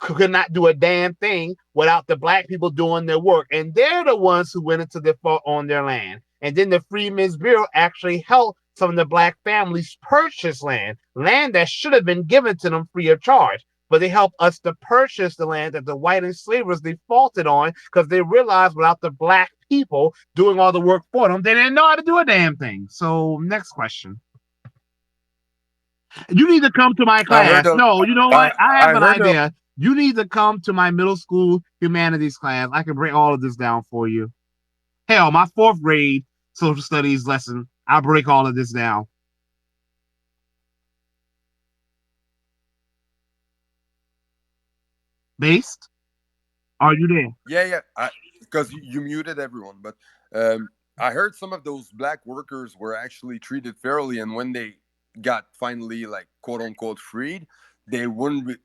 Speaker 1: could not do a damn thing without the black people doing their work, and they're the ones who went into default on their land. And then the Freedmen's Bureau actually helped some of the black families purchase land that should have been given to them free of charge. But they helped us to purchase the land that the white enslavers defaulted on because they realized without the black people doing all the work for them, they didn't know how to do a damn thing. So, next question. You need to come to my
Speaker 15: I heard
Speaker 1: class.
Speaker 15: of
Speaker 1: No, you know what? I have
Speaker 15: I
Speaker 1: an
Speaker 15: heard of
Speaker 1: idea. You need to come to my middle school humanities class. I can break all of this down for you. Hell, my fourth grade social studies lesson, I'll break all of this down. Based? Are you there?
Speaker 15: yeah, because you muted everyone, but um, I heard some of those black workers were actually treated fairly, and when they got finally like quote unquote freed, they wouldn't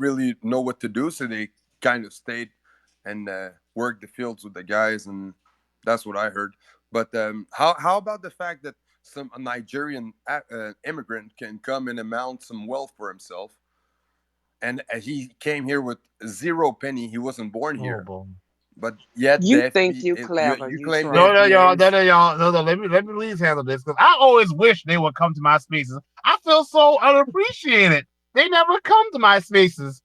Speaker 15: really know what to do, so they kind of stayed and worked the fields with the guys, and that's what I heard. But how about the fact that a Nigerian immigrant can come and amount some wealth for himself, and he came here with zero penny. He wasn't born
Speaker 1: Oh,
Speaker 15: here,
Speaker 1: boy.
Speaker 15: but yet
Speaker 9: You
Speaker 15: the
Speaker 9: think
Speaker 15: FB
Speaker 9: you clever,
Speaker 15: you
Speaker 9: you
Speaker 15: claim the
Speaker 1: No,
Speaker 9: Trump.
Speaker 1: no,
Speaker 15: FBA
Speaker 1: y'all, no,
Speaker 15: is
Speaker 1: no, y'all, no, no. Let me please handle this because I always wish they would come to my spaces. I feel so unappreciated. They never come to my spaces.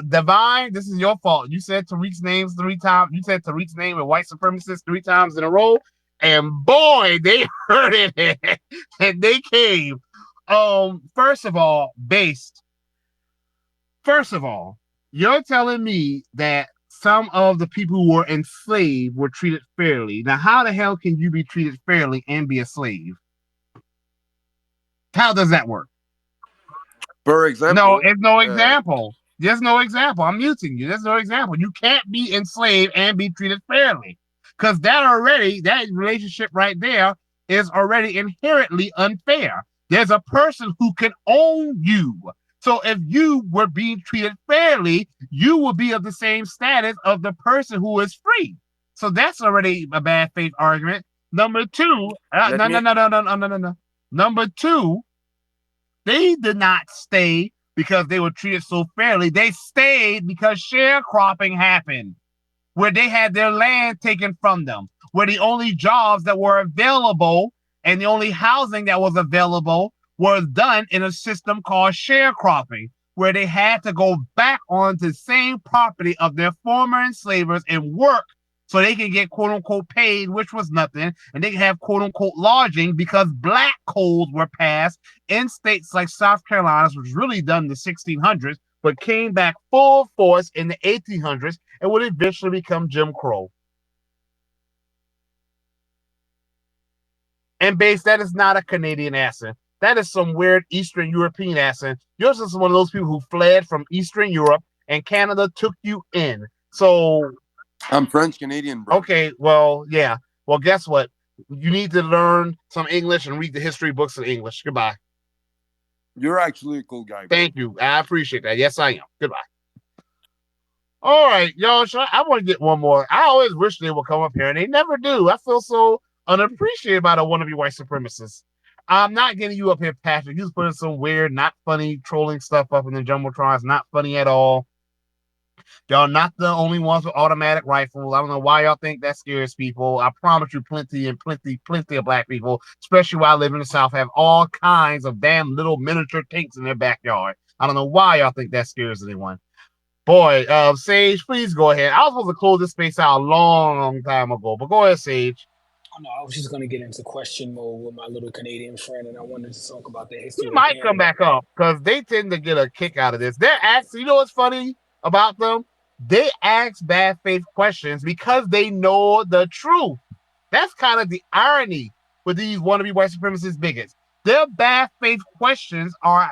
Speaker 1: Divine, this is your fault. You said Tariq's names 3 times. You said Tariq's name and white supremacists 3 times in a row, and boy, they heard it and they came. First of all, based. First of all, you're telling me that some of the people who were enslaved were treated fairly. Now, how the hell can you be treated fairly and be a slave? How does that work?
Speaker 15: per
Speaker 1: No,
Speaker 15: example.
Speaker 1: it's no
Speaker 15: Uh,
Speaker 1: example. There's no example. I'm muting you. There's no example. You can't be enslaved and be treated fairly. Because that relationship right there is already inherently unfair. There's a person who can own you. So if you were being treated fairly, you will be of the same status of the person who is free. So that's already a bad faith argument. Number two,
Speaker 15: let
Speaker 1: no, no,
Speaker 15: me
Speaker 1: no, no, no, no, no, no, no. Number two, they did not stay because they were treated so fairly. They stayed because sharecropping happened, where they had their land taken from them, where the only jobs that were available and the only housing that was available was done in a system called sharecropping, where they had to go back onto the same property of their former enslavers and work so they can get quote unquote paid, which was nothing, and they can have quote unquote lodging because black codes were passed in states like South Carolina, which was really done in the 1600s, but came back full force in the 1800s and would eventually become Jim Crow. And base, that is not a Canadian accent. That is some weird Eastern European accent. You're just one of those people who fled from Eastern Europe and Canada took you in. So
Speaker 15: I'm French Canadian, bro.
Speaker 1: okay, well, yeah. Well, guess what? You need to learn some English and read the history books in English. Goodbye.
Speaker 15: You're actually a cool guy, bro.
Speaker 1: Thank you. I appreciate that. Yes, I am. Goodbye. All right, y'all. I want to get one more. I always wish they would come up here, and they never do. I feel so unappreciated by the wannabe white supremacists. I'm not getting you up here, Patrick. You was putting some weird, not funny, trolling stuff up in the jumbotron. It's not funny at all. Y'all not the only ones with automatic rifles. I don't know why y'all think that scares people. I promise you, plenty of black people, especially while I live in the South, have all kinds of damn little miniature tanks in their backyard. I don't know why y'all think that scares anyone. Boy, Sage, please go ahead. I was supposed to close this space out a long time ago, but go ahead, Sage.
Speaker 7: Oh, no, I was just gonna get into question mode with my little Canadian friend, and I wanted to talk about the
Speaker 1: He
Speaker 7: history of
Speaker 1: might come
Speaker 7: Canada.
Speaker 1: back up because they tend to get a kick out of this. They're actually, you know what's funny about them? They ask bad faith questions because they know the truth. That's kind of the irony with these wannabe white supremacist bigots. Their bad faith questions are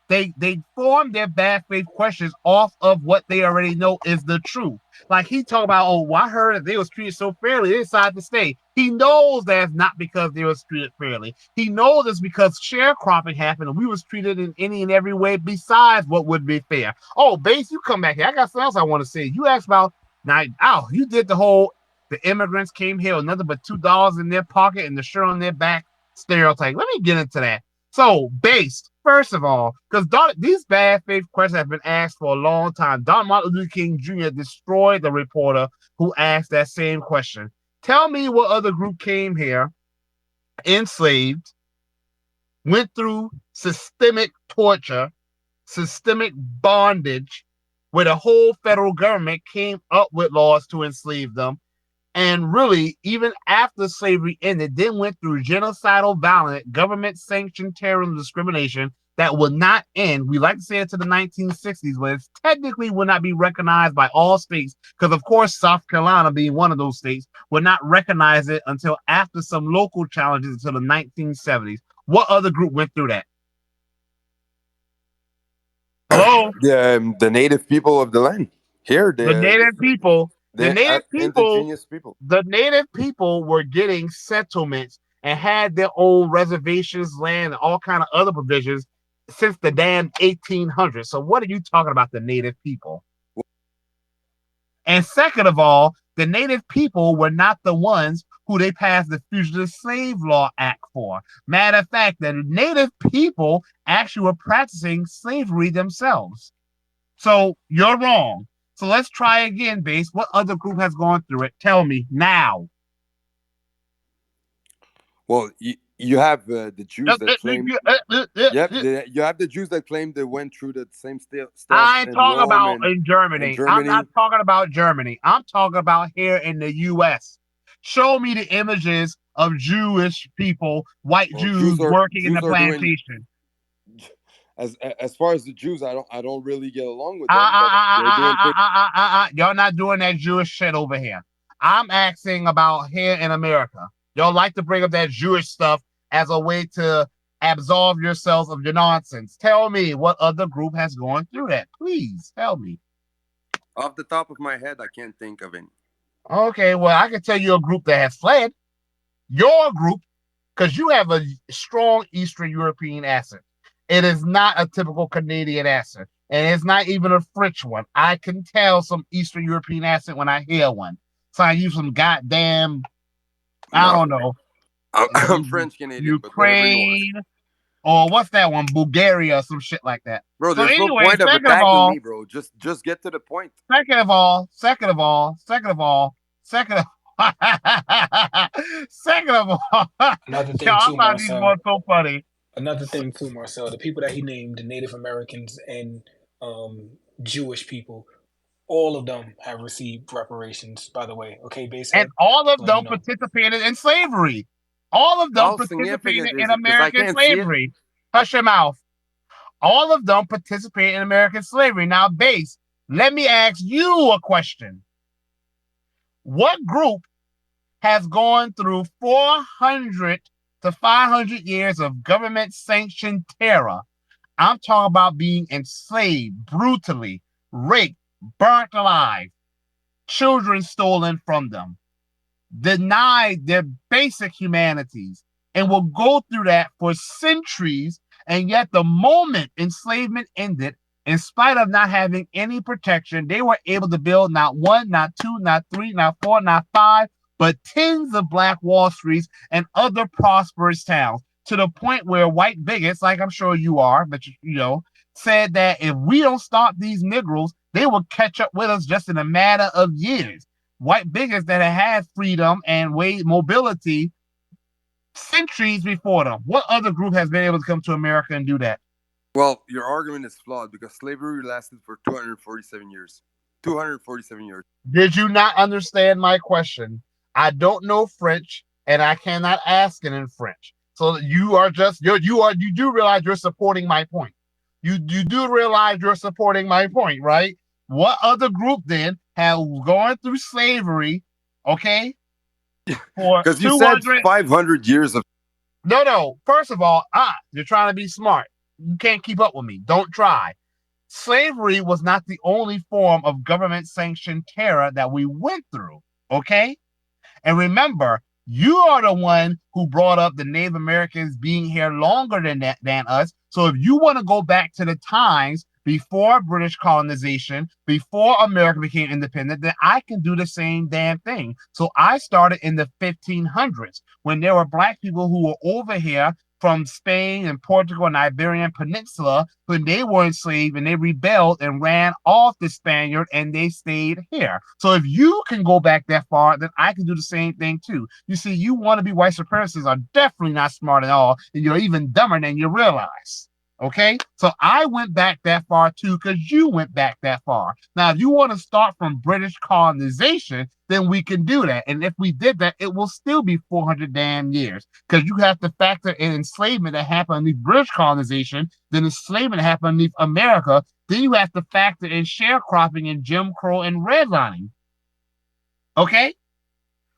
Speaker 1: they form their bad faith questions off of what they already know is the truth. Like he talked about, oh, well, I heard that they was treated so fairly, they decided to stay. He knows that's not because they was treated fairly. He knows it's because sharecropping happened and we was treated in any and every way besides what would be fair. Oh, Base, you come back here. I got something else I want to say. You asked about now. Oh, you did the whole the immigrants came here with nothing but $2 in their pocket and the shirt on their back stereotype. Let me get into that. So, based, first of all, because these bad faith questions have been asked for a long time. Don Martin Luther King Jr. destroyed the reporter who asked that same question. Tell me what other group came here, enslaved, went through systemic torture, systemic bondage, where the whole federal government came up with laws to enslave them, and really, even after slavery ended, then went through genocidal, violent, government-sanctioned terrorism discrimination that will not end. We like to say it to the 1960s, but it technically will not be recognized by all states because, of course, South Carolina, being one of those states, would not recognize it until after some local challenges until the 1970s. What other group went through that? Hello?
Speaker 15: The native people of the land here,
Speaker 1: The native people, the
Speaker 15: the
Speaker 1: native people,
Speaker 15: indigenous people.
Speaker 1: the native people were getting settlements and had their own reservations, land, and all kind of other provisions since the damn 1800s. So what are you talking about, the native people? And second of all, the native people were not the ones who they passed the Fugitive Slave Law Act for. Matter of fact, the native people actually were practicing slavery themselves. So you're wrong. So let's try again, Base. What other group has gone through it? Tell me now.
Speaker 15: Well, you have the Jews that claim. Yep, you have the Jews that claim they went through the same stuff
Speaker 1: I ain't
Speaker 15: in
Speaker 1: talking
Speaker 15: Rome
Speaker 1: about
Speaker 15: and
Speaker 1: in
Speaker 15: and
Speaker 1: Germany. I'm not
Speaker 15: Germany.
Speaker 1: talking about Germany. I'm talking about here in the U.S. Show me the images of Jewish people, white
Speaker 15: Well,
Speaker 1: Jews working in the
Speaker 15: Jews are doing
Speaker 1: plantation.
Speaker 15: as far as the Jews. I don't really get along with them, but they're doing pretty.
Speaker 1: Y'all not doing that Jewish shit over here. I'm asking about here in America. Y'all like to bring up that Jewish stuff as a way to absolve yourselves of your nonsense. Tell me what other group has gone through that. Please tell me.
Speaker 15: Off the top of my head, I can't think of any.
Speaker 1: Okay, well, I can tell you a group that has fled. Your group, because you have a strong Eastern European accent. It is not a typical Canadian accent, and it's not even a French one. I can tell some Eastern European accent when I hear one. So I use some goddamn, I
Speaker 15: No,
Speaker 1: don't know,
Speaker 15: I'm French Canadian, but whatever you want.
Speaker 1: Ukraine, or what's that one, Bulgaria, or some shit like that.
Speaker 15: Bro,
Speaker 1: So
Speaker 15: there's no
Speaker 1: anyway,
Speaker 15: point of
Speaker 1: second of
Speaker 15: attacking
Speaker 1: all,
Speaker 15: me, bro. Just get to the point.
Speaker 1: second of all, second of all, second of all, second of second of all,
Speaker 7: Another
Speaker 1: yo,
Speaker 7: thing
Speaker 1: I
Speaker 7: too,
Speaker 1: thought these
Speaker 7: Marcel.
Speaker 1: were so funny.
Speaker 7: Another thing too, Marcel. The people that he named, the Native Americans and Jewish people, all of them have received reparations. By the way, okay,
Speaker 1: And
Speaker 7: Basehead,
Speaker 1: all
Speaker 7: just
Speaker 1: of
Speaker 7: letting you
Speaker 1: them
Speaker 7: know.
Speaker 1: participated in slavery. All of them
Speaker 15: How significant
Speaker 1: participated in
Speaker 15: is it? Because I
Speaker 1: American
Speaker 15: can't see it.
Speaker 1: slavery. Hush your mouth. All of them participated in American slavery. Now, Base, let me ask you a question. What group has gone through 400 to 500 years of government sanctioned terror? I'm talking about being enslaved, brutally, raped, burnt alive. children stolen from them, denied their basic humanities, and will go through that for centuries. And yet, the moment enslavement ended, in spite of not having any protection, they were able to build not one, not two, not three, not four, not five, but tens of Black Wall Streets and other prosperous towns, to the point where white bigots, like I'm sure you are, but you know, said that if we don't stop these Negroes, they will catch up with us just in a matter of years. White bigots that had freedom and way mobility centuries before them. What other group has been able to come to America and do that?
Speaker 15: Well, your argument is flawed because slavery lasted for 247 years. 247 years.
Speaker 1: Did you not understand my question? I don't know French and I cannot ask it in French. So you are just you do realize you're supporting my point. You do realize you're supporting my point, right? What other group then have gone through slavery, okay, for
Speaker 15: Because you said
Speaker 1: 200?
Speaker 15: 500 years of.
Speaker 1: No. First of all, you're trying to be smart. You can't keep up with me. Don't try. Slavery was not the only form of government sanctioned terror that we went through. Okay? And remember, you are the one who brought up the Native Americans being here longer than us. So if you want to go back to the times before British colonization, before America became independent, then I can do the same damn thing. So I started in the 1500s when there were Black people who were over here from Spain and Portugal and Iberian Peninsula when they were enslaved and they rebelled and ran off the Spaniard and they stayed here. So if you can go back that far, then I can do the same thing too. You see, you want to be white supremacists are definitely not smart at all, and you're even dumber than you realize. Okay, so I went back that far too because you went back that far. Now, if you want to start from British colonization, then we can do that. And if we did that, it will still be 400 damn years because you have to factor in enslavement that happened underneath British colonization, then enslavement that happened underneath America. Then you have to factor in sharecropping and Jim Crow and redlining. Okay?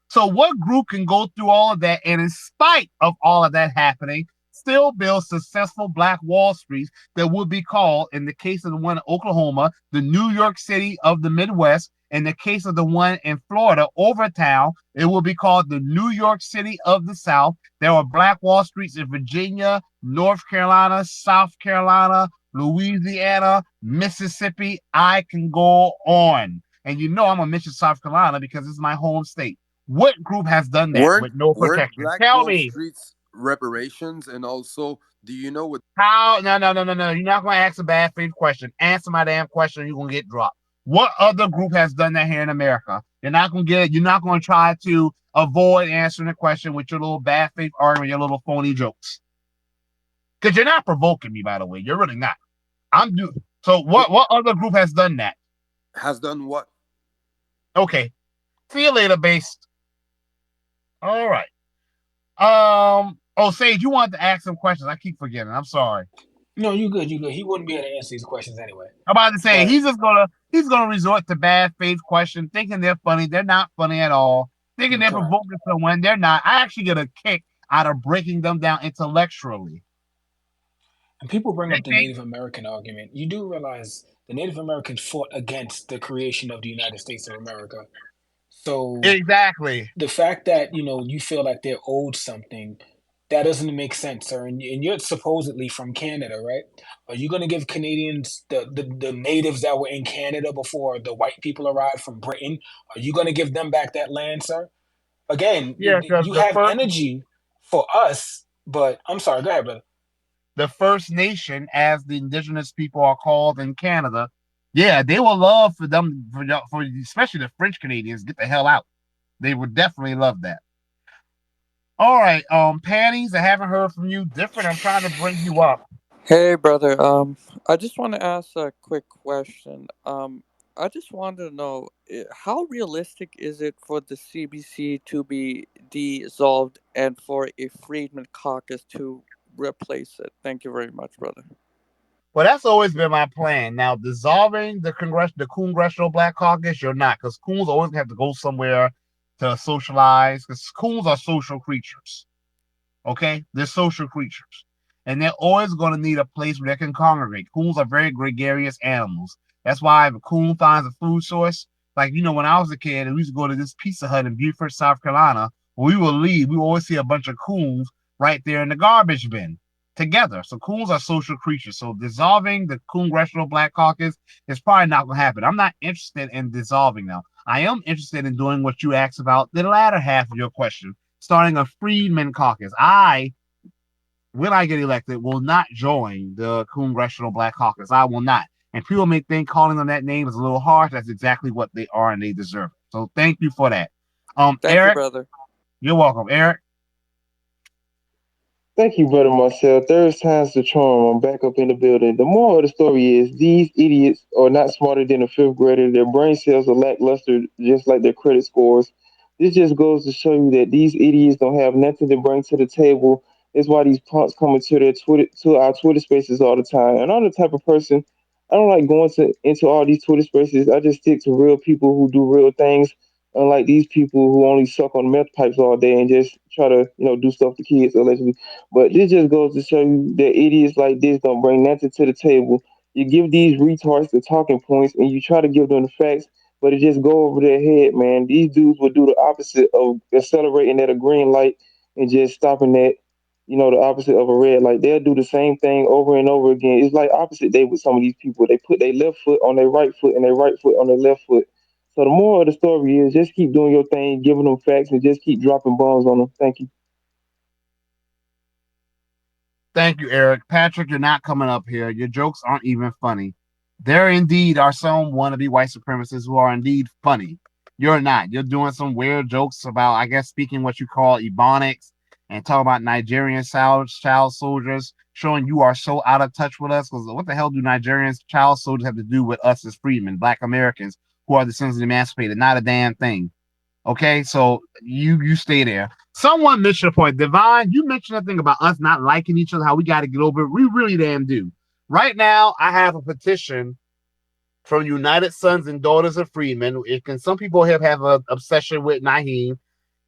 Speaker 1: So what group can go through all of that and in spite of all of that happening, still build successful Black Wall Streets that would be called, in the case of the one in Oklahoma, the New York City of the Midwest. In the case of the one in Florida, Overtown, it will be called the New York City of the South. There are Black Wall Streets in Virginia, North Carolina, South Carolina, Louisiana, Mississippi. I can go on. And you know I'm going to mention South Carolina because it's my home state. What group has done that
Speaker 15: weren't
Speaker 1: with no
Speaker 15: weren't
Speaker 1: protection?
Speaker 15: Black
Speaker 1: Tell
Speaker 15: Wall
Speaker 1: me.
Speaker 15: Street's reparations, and also, do you know what?
Speaker 1: How? No. You're not going to ask a bad faith question. Answer my damn question. You're going to get dropped. What other group has done that here in America? You're not going to get it. You're not going to try to avoid answering the question with your little bad faith argument, your little phony jokes. Because you're not provoking me, by the way. You're really not. I'm do. So what other group has done that?
Speaker 15: Has done what?
Speaker 1: Okay. See you later, based. All right. Oh, Sage, you wanted to ask some questions. I keep forgetting. I'm sorry.
Speaker 7: No, you good. You good. He wouldn't be able to answer these questions anyway.
Speaker 1: I'm about to say
Speaker 7: But
Speaker 1: he's gonna resort to bad faith questions, thinking they're funny. They're not funny at all. Thinking they're
Speaker 7: correct.
Speaker 1: provoking someone. They're not. I actually get a kick out of breaking them down intellectually.
Speaker 7: And people bring
Speaker 1: They
Speaker 7: up the
Speaker 1: think
Speaker 7: Native American argument. You do realize the Native Americans fought against the creation of the United States of America. So
Speaker 1: exactly.
Speaker 7: the fact that you feel like they're owed something, that doesn't make sense, sir. And you're supposedly from Canada, right? Are you going to give Canadians the natives that were in Canada before the white people arrived from Britain? Are you going to give them back that land, sir? Again,
Speaker 1: Yeah, because
Speaker 7: you have energy for us, but I'm sorry. Go ahead, brother.
Speaker 1: the First Nation, as the indigenous people are called in Canada, yeah, they will love for them for especially the French Canadians get the hell out. They would definitely love that. All right, panties. I haven't heard from you. Different. I'm trying to bring you up.
Speaker 18: Hey, brother. I just want to ask a quick question. I just wanted to know how realistic is it for the CBC to be dissolved and for a Freedman caucus to replace it? Thank you very much, brother.
Speaker 1: Well, that's always been my plan. Now, dissolving the Congressional Black Caucus, you're not, because coons always have to go somewhere to socialize. Because coons are social creatures. Okay, they're social creatures, and they're always going to need a place where they can congregate. Coons are very gregarious animals. That's why if a coon finds a food source, Like, when I was a kid and we used to go to this Pizza Hut in Beaufort, South Carolina, when we would leave, we would always see a bunch of coons right there in the garbage bin together. So coons are social creatures. So dissolving the Congressional Black Caucus is probably not going to happen. I'm not interested in dissolving them. I am interested in doing what you asked about the latter half of your question, starting a Freedmen Caucus. When I get elected, will not join the Congressional Black Caucus. I will not. And people may think calling them that name is a little harsh. That's exactly what they are, and they deserve it. So thank you for that.
Speaker 18: Thank you,
Speaker 1: Eric,
Speaker 18: brother.
Speaker 1: you're welcome. Eric,
Speaker 8: Thank you, brother Marcel. Third time's the charm. I'm back up in the building. The moral of the story is these idiots are not smarter than a fifth grader. Their brain cells are lackluster, just like their credit scores. This just goes to show you that these idiots don't have nothing to bring to the table. That's why these punks come into our Twitter spaces all the time. And I'm the type of person I don't like going into all these Twitter spaces. I just stick to real people who do real things, unlike these people who only suck on meth pipes all day and just try to do stuff to kids allegedly. But this just goes to show you that idiots like this don't bring nothing to the table. You give these retards the talking points and you try to give them the facts, but it just go over their head, man. These dudes will do the opposite of accelerating at a green light and just stopping at, the opposite of a red light. They'll do the same thing over and over again. It's like opposite day with some of these people. They put their left foot on their right foot and their right foot on their left foot. So the moral of the story is just keep doing your thing, giving them facts, and just keep dropping bombs on them. Thank you.
Speaker 1: thank you, Eric. Patrick, you're not coming up here. Your jokes aren't even funny. There indeed are some wannabe white supremacists who are indeed funny. You're not. You're doing some weird jokes about, I guess, speaking what you call Ebonics and talking about Nigerian child soldiers, showing you are so out of touch with us. Because what the hell do Nigerian child soldiers have to do with us as freedmen, Black Americans, who are the sons of the emancipated? Not a damn thing. Okay, so you stay there. Someone mentioned a point. Divine, you mentioned a thing about us not liking each other, how we got to get over it. We really damn do. Right now, I have a petition from United Sons and Daughters of Freedmen. It can some people have an obsession with Naheem,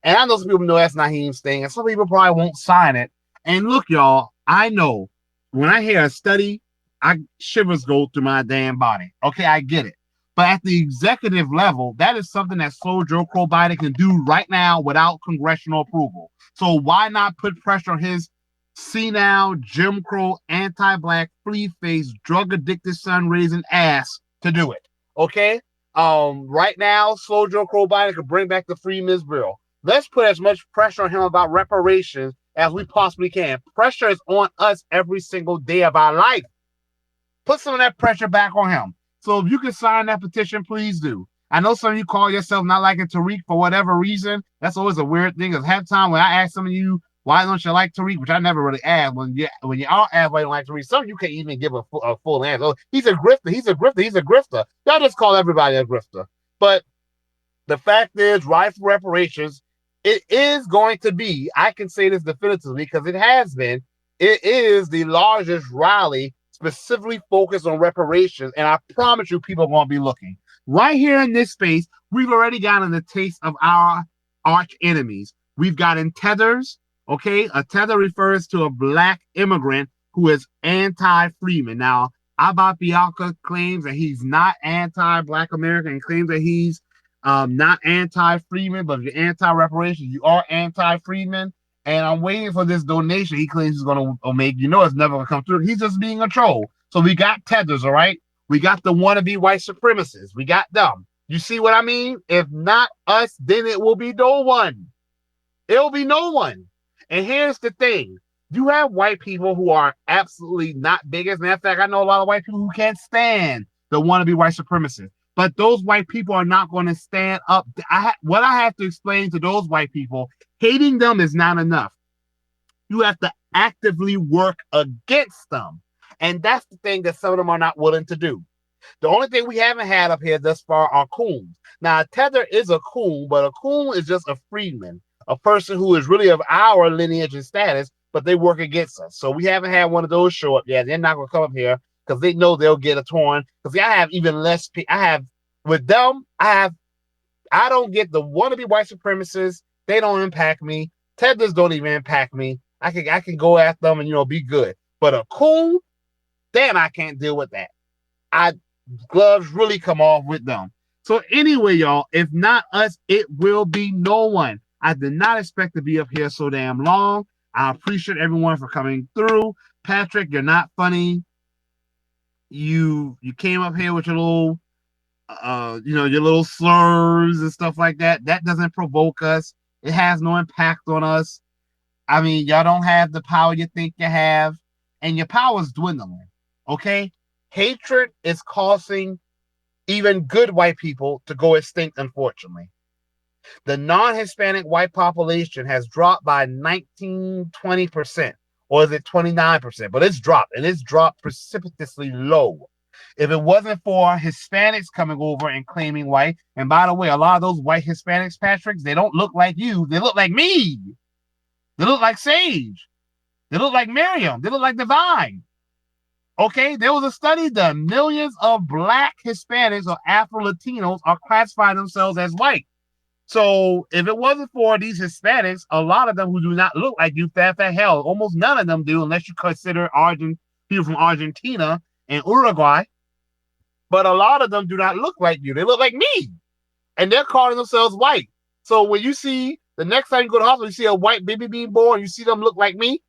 Speaker 1: and I know some people know that's Naheem's thing, and some people probably won't sign it. And look, y'all, I know when I hear a study, I shivers go through my damn body. Okay, I get it. But at the executive level, that is something that Slow Joe Crow Biden can do right now without congressional approval. So why not put pressure on his senile, Jim Crow, anti-black, flea-faced, drug-addicted son raising ass to do it? Okay. Right now, Slow Joe Crow Biden could bring back the Freedmen's Bill. Let's put as much pressure on him about reparations as we possibly can. Pressure is on us every single day of our life. Put some of that pressure back on him. So if you can sign that petition, please do. I know some of you call yourself not liking Tariq for whatever reason. That's always a weird thing. Because half time when I ask some of you why don't you like Tariq, which I never really ask, when you all ask why you don't like Tariq, some of you can't even give a full answer. Oh, he's a grifter. He's a grifter. He's a grifter. Y'all just call everybody a grifter. But the fact is, Rally for Reparations, it is going to be, I can say this definitively because it has been, it is the largest rally specifically focused on reparations. And I promise you, people are going to be looking. Right here in this space, we've already gotten a taste of our arch enemies. We've gotten tethers, okay? A tether refers to a black immigrant who is anti-freeman. Now, Abba Bianca claims that he's not anti-black American and claims that he's not anti-freedmen, but if you're anti-reparations, you are anti-freedmen. And I'm waiting for this donation he claims he's going to make. You know it's never going to come through. He's just being a troll. So we got tethers, all right? We got the wannabe white supremacists. We got them. You see what I mean? If not us, then it will be no one. It'll be no one. And here's the thing. You have white people who are absolutely not bigots. Matter of fact, I know a lot of white people who can't stand the wannabe white supremacists. But those white people are not going to stand up. What I have to explain to those white people, hating them is not enough. You have to actively work against them. And that's the thing that some of them are not willing to do. The only thing we haven't had up here thus far are coons. Now, a tether is a coon, but a coon is just a freedman, a person who is really of our lineage and status, but they work against us. So we haven't had one of those show up yet. They're not going to come up here because they know they'll get a torn. Because I have even less. I have with them. I don't get the wannabe white supremacists. They don't impact me. Tethers don't even impact me. I can go at them and be good. But a coon, damn, I can't deal with that. Gloves really come off with them. So anyway, y'all, if not us, it will be no one. I did not expect to be up here so damn long. I appreciate everyone for coming through. Patrick, you're not funny. You came up here with your little your little slurs and stuff like that. That doesn't provoke us. It has no impact on us. I mean, y'all don't have the power you think you have, and your power is dwindling. Okay? Hatred is causing even good white people to go extinct, unfortunately. The non Hispanic white population has dropped by 19-20%, or is it 29%? But it's dropped, and it's dropped precipitously low. If it wasn't for Hispanics coming over and claiming white, and by the way, a lot of those white Hispanics, Patrick, they don't look like you. They look like me. They look like Sage. They look like Miriam. They look like Divine. Okay, there was a study done. Millions of black Hispanics or Afro Latinos are classifying themselves as white. So if it wasn't for these Hispanics, a lot of them who do not look like you, fat hell, almost none of them do, unless you consider people from Argentina and Uruguay. But a lot of them do not look like you. They look like me. And they're calling themselves white. So when you see the next time you go to the hospital, you see a white baby being born, you see them look like me,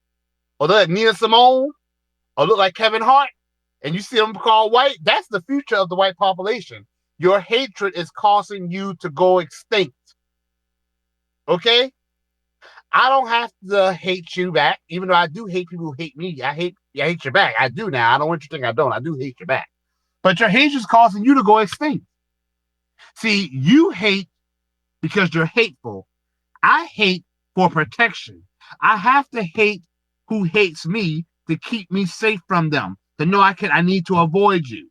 Speaker 1: or they're like Nina Simone, or look like Kevin Hart, and you see them called white, that's the future of the white population. Your hatred is causing you to go extinct. Okay? I don't have to hate you back, even though I do hate people who hate me. I hate you back. I do now. I don't want you to think I don't. I do hate you back. But your hatred is causing you to go extinct. See, you hate because you're hateful. I hate for protection. I have to hate who hates me to keep me safe from them. To know I need to avoid you.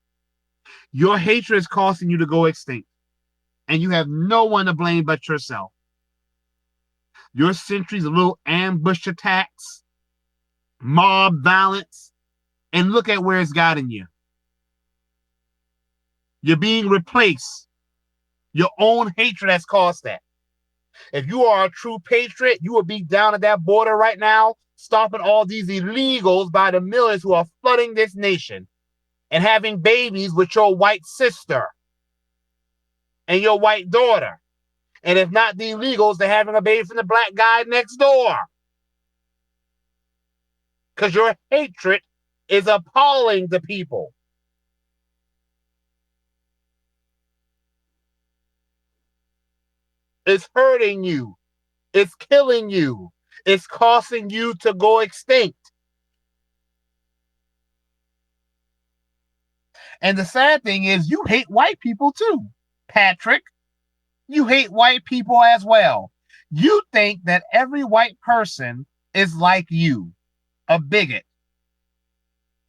Speaker 1: Your hatred is causing you to go extinct. And you have no one to blame but yourself. Your centuries of little ambush attacks, mob violence, and look at where it's gotten you. You're being replaced. Your own hatred has caused that. If you are a true patriot, you will be down at that border right now, stopping all these illegals by the millions who are flooding this nation and having babies with your white sister and your white daughter. And if not the illegals, they're having a baby from the black guy next door. Because your hatred is appalling to people. It's hurting you. It's killing you. It's causing you to go extinct. And the sad thing is, you hate white people too, Patrick. You hate white people as well. You think that every white person is like you, a bigot.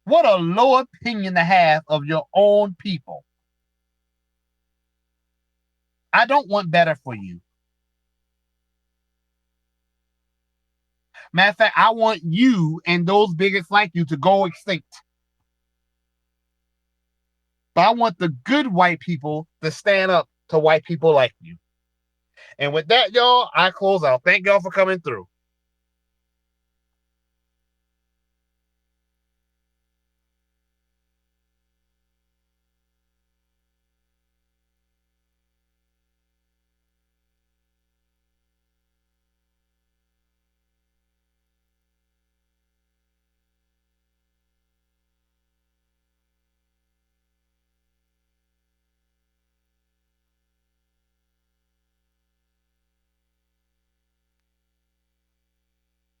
Speaker 1: What a low opinion to have of your own people. I don't want better for you. Matter of fact, I want you and those bigots like you to go extinct. But I want the good white people to stand up to white people like you. And with that, y'all, I close out. Thank y'all for coming through.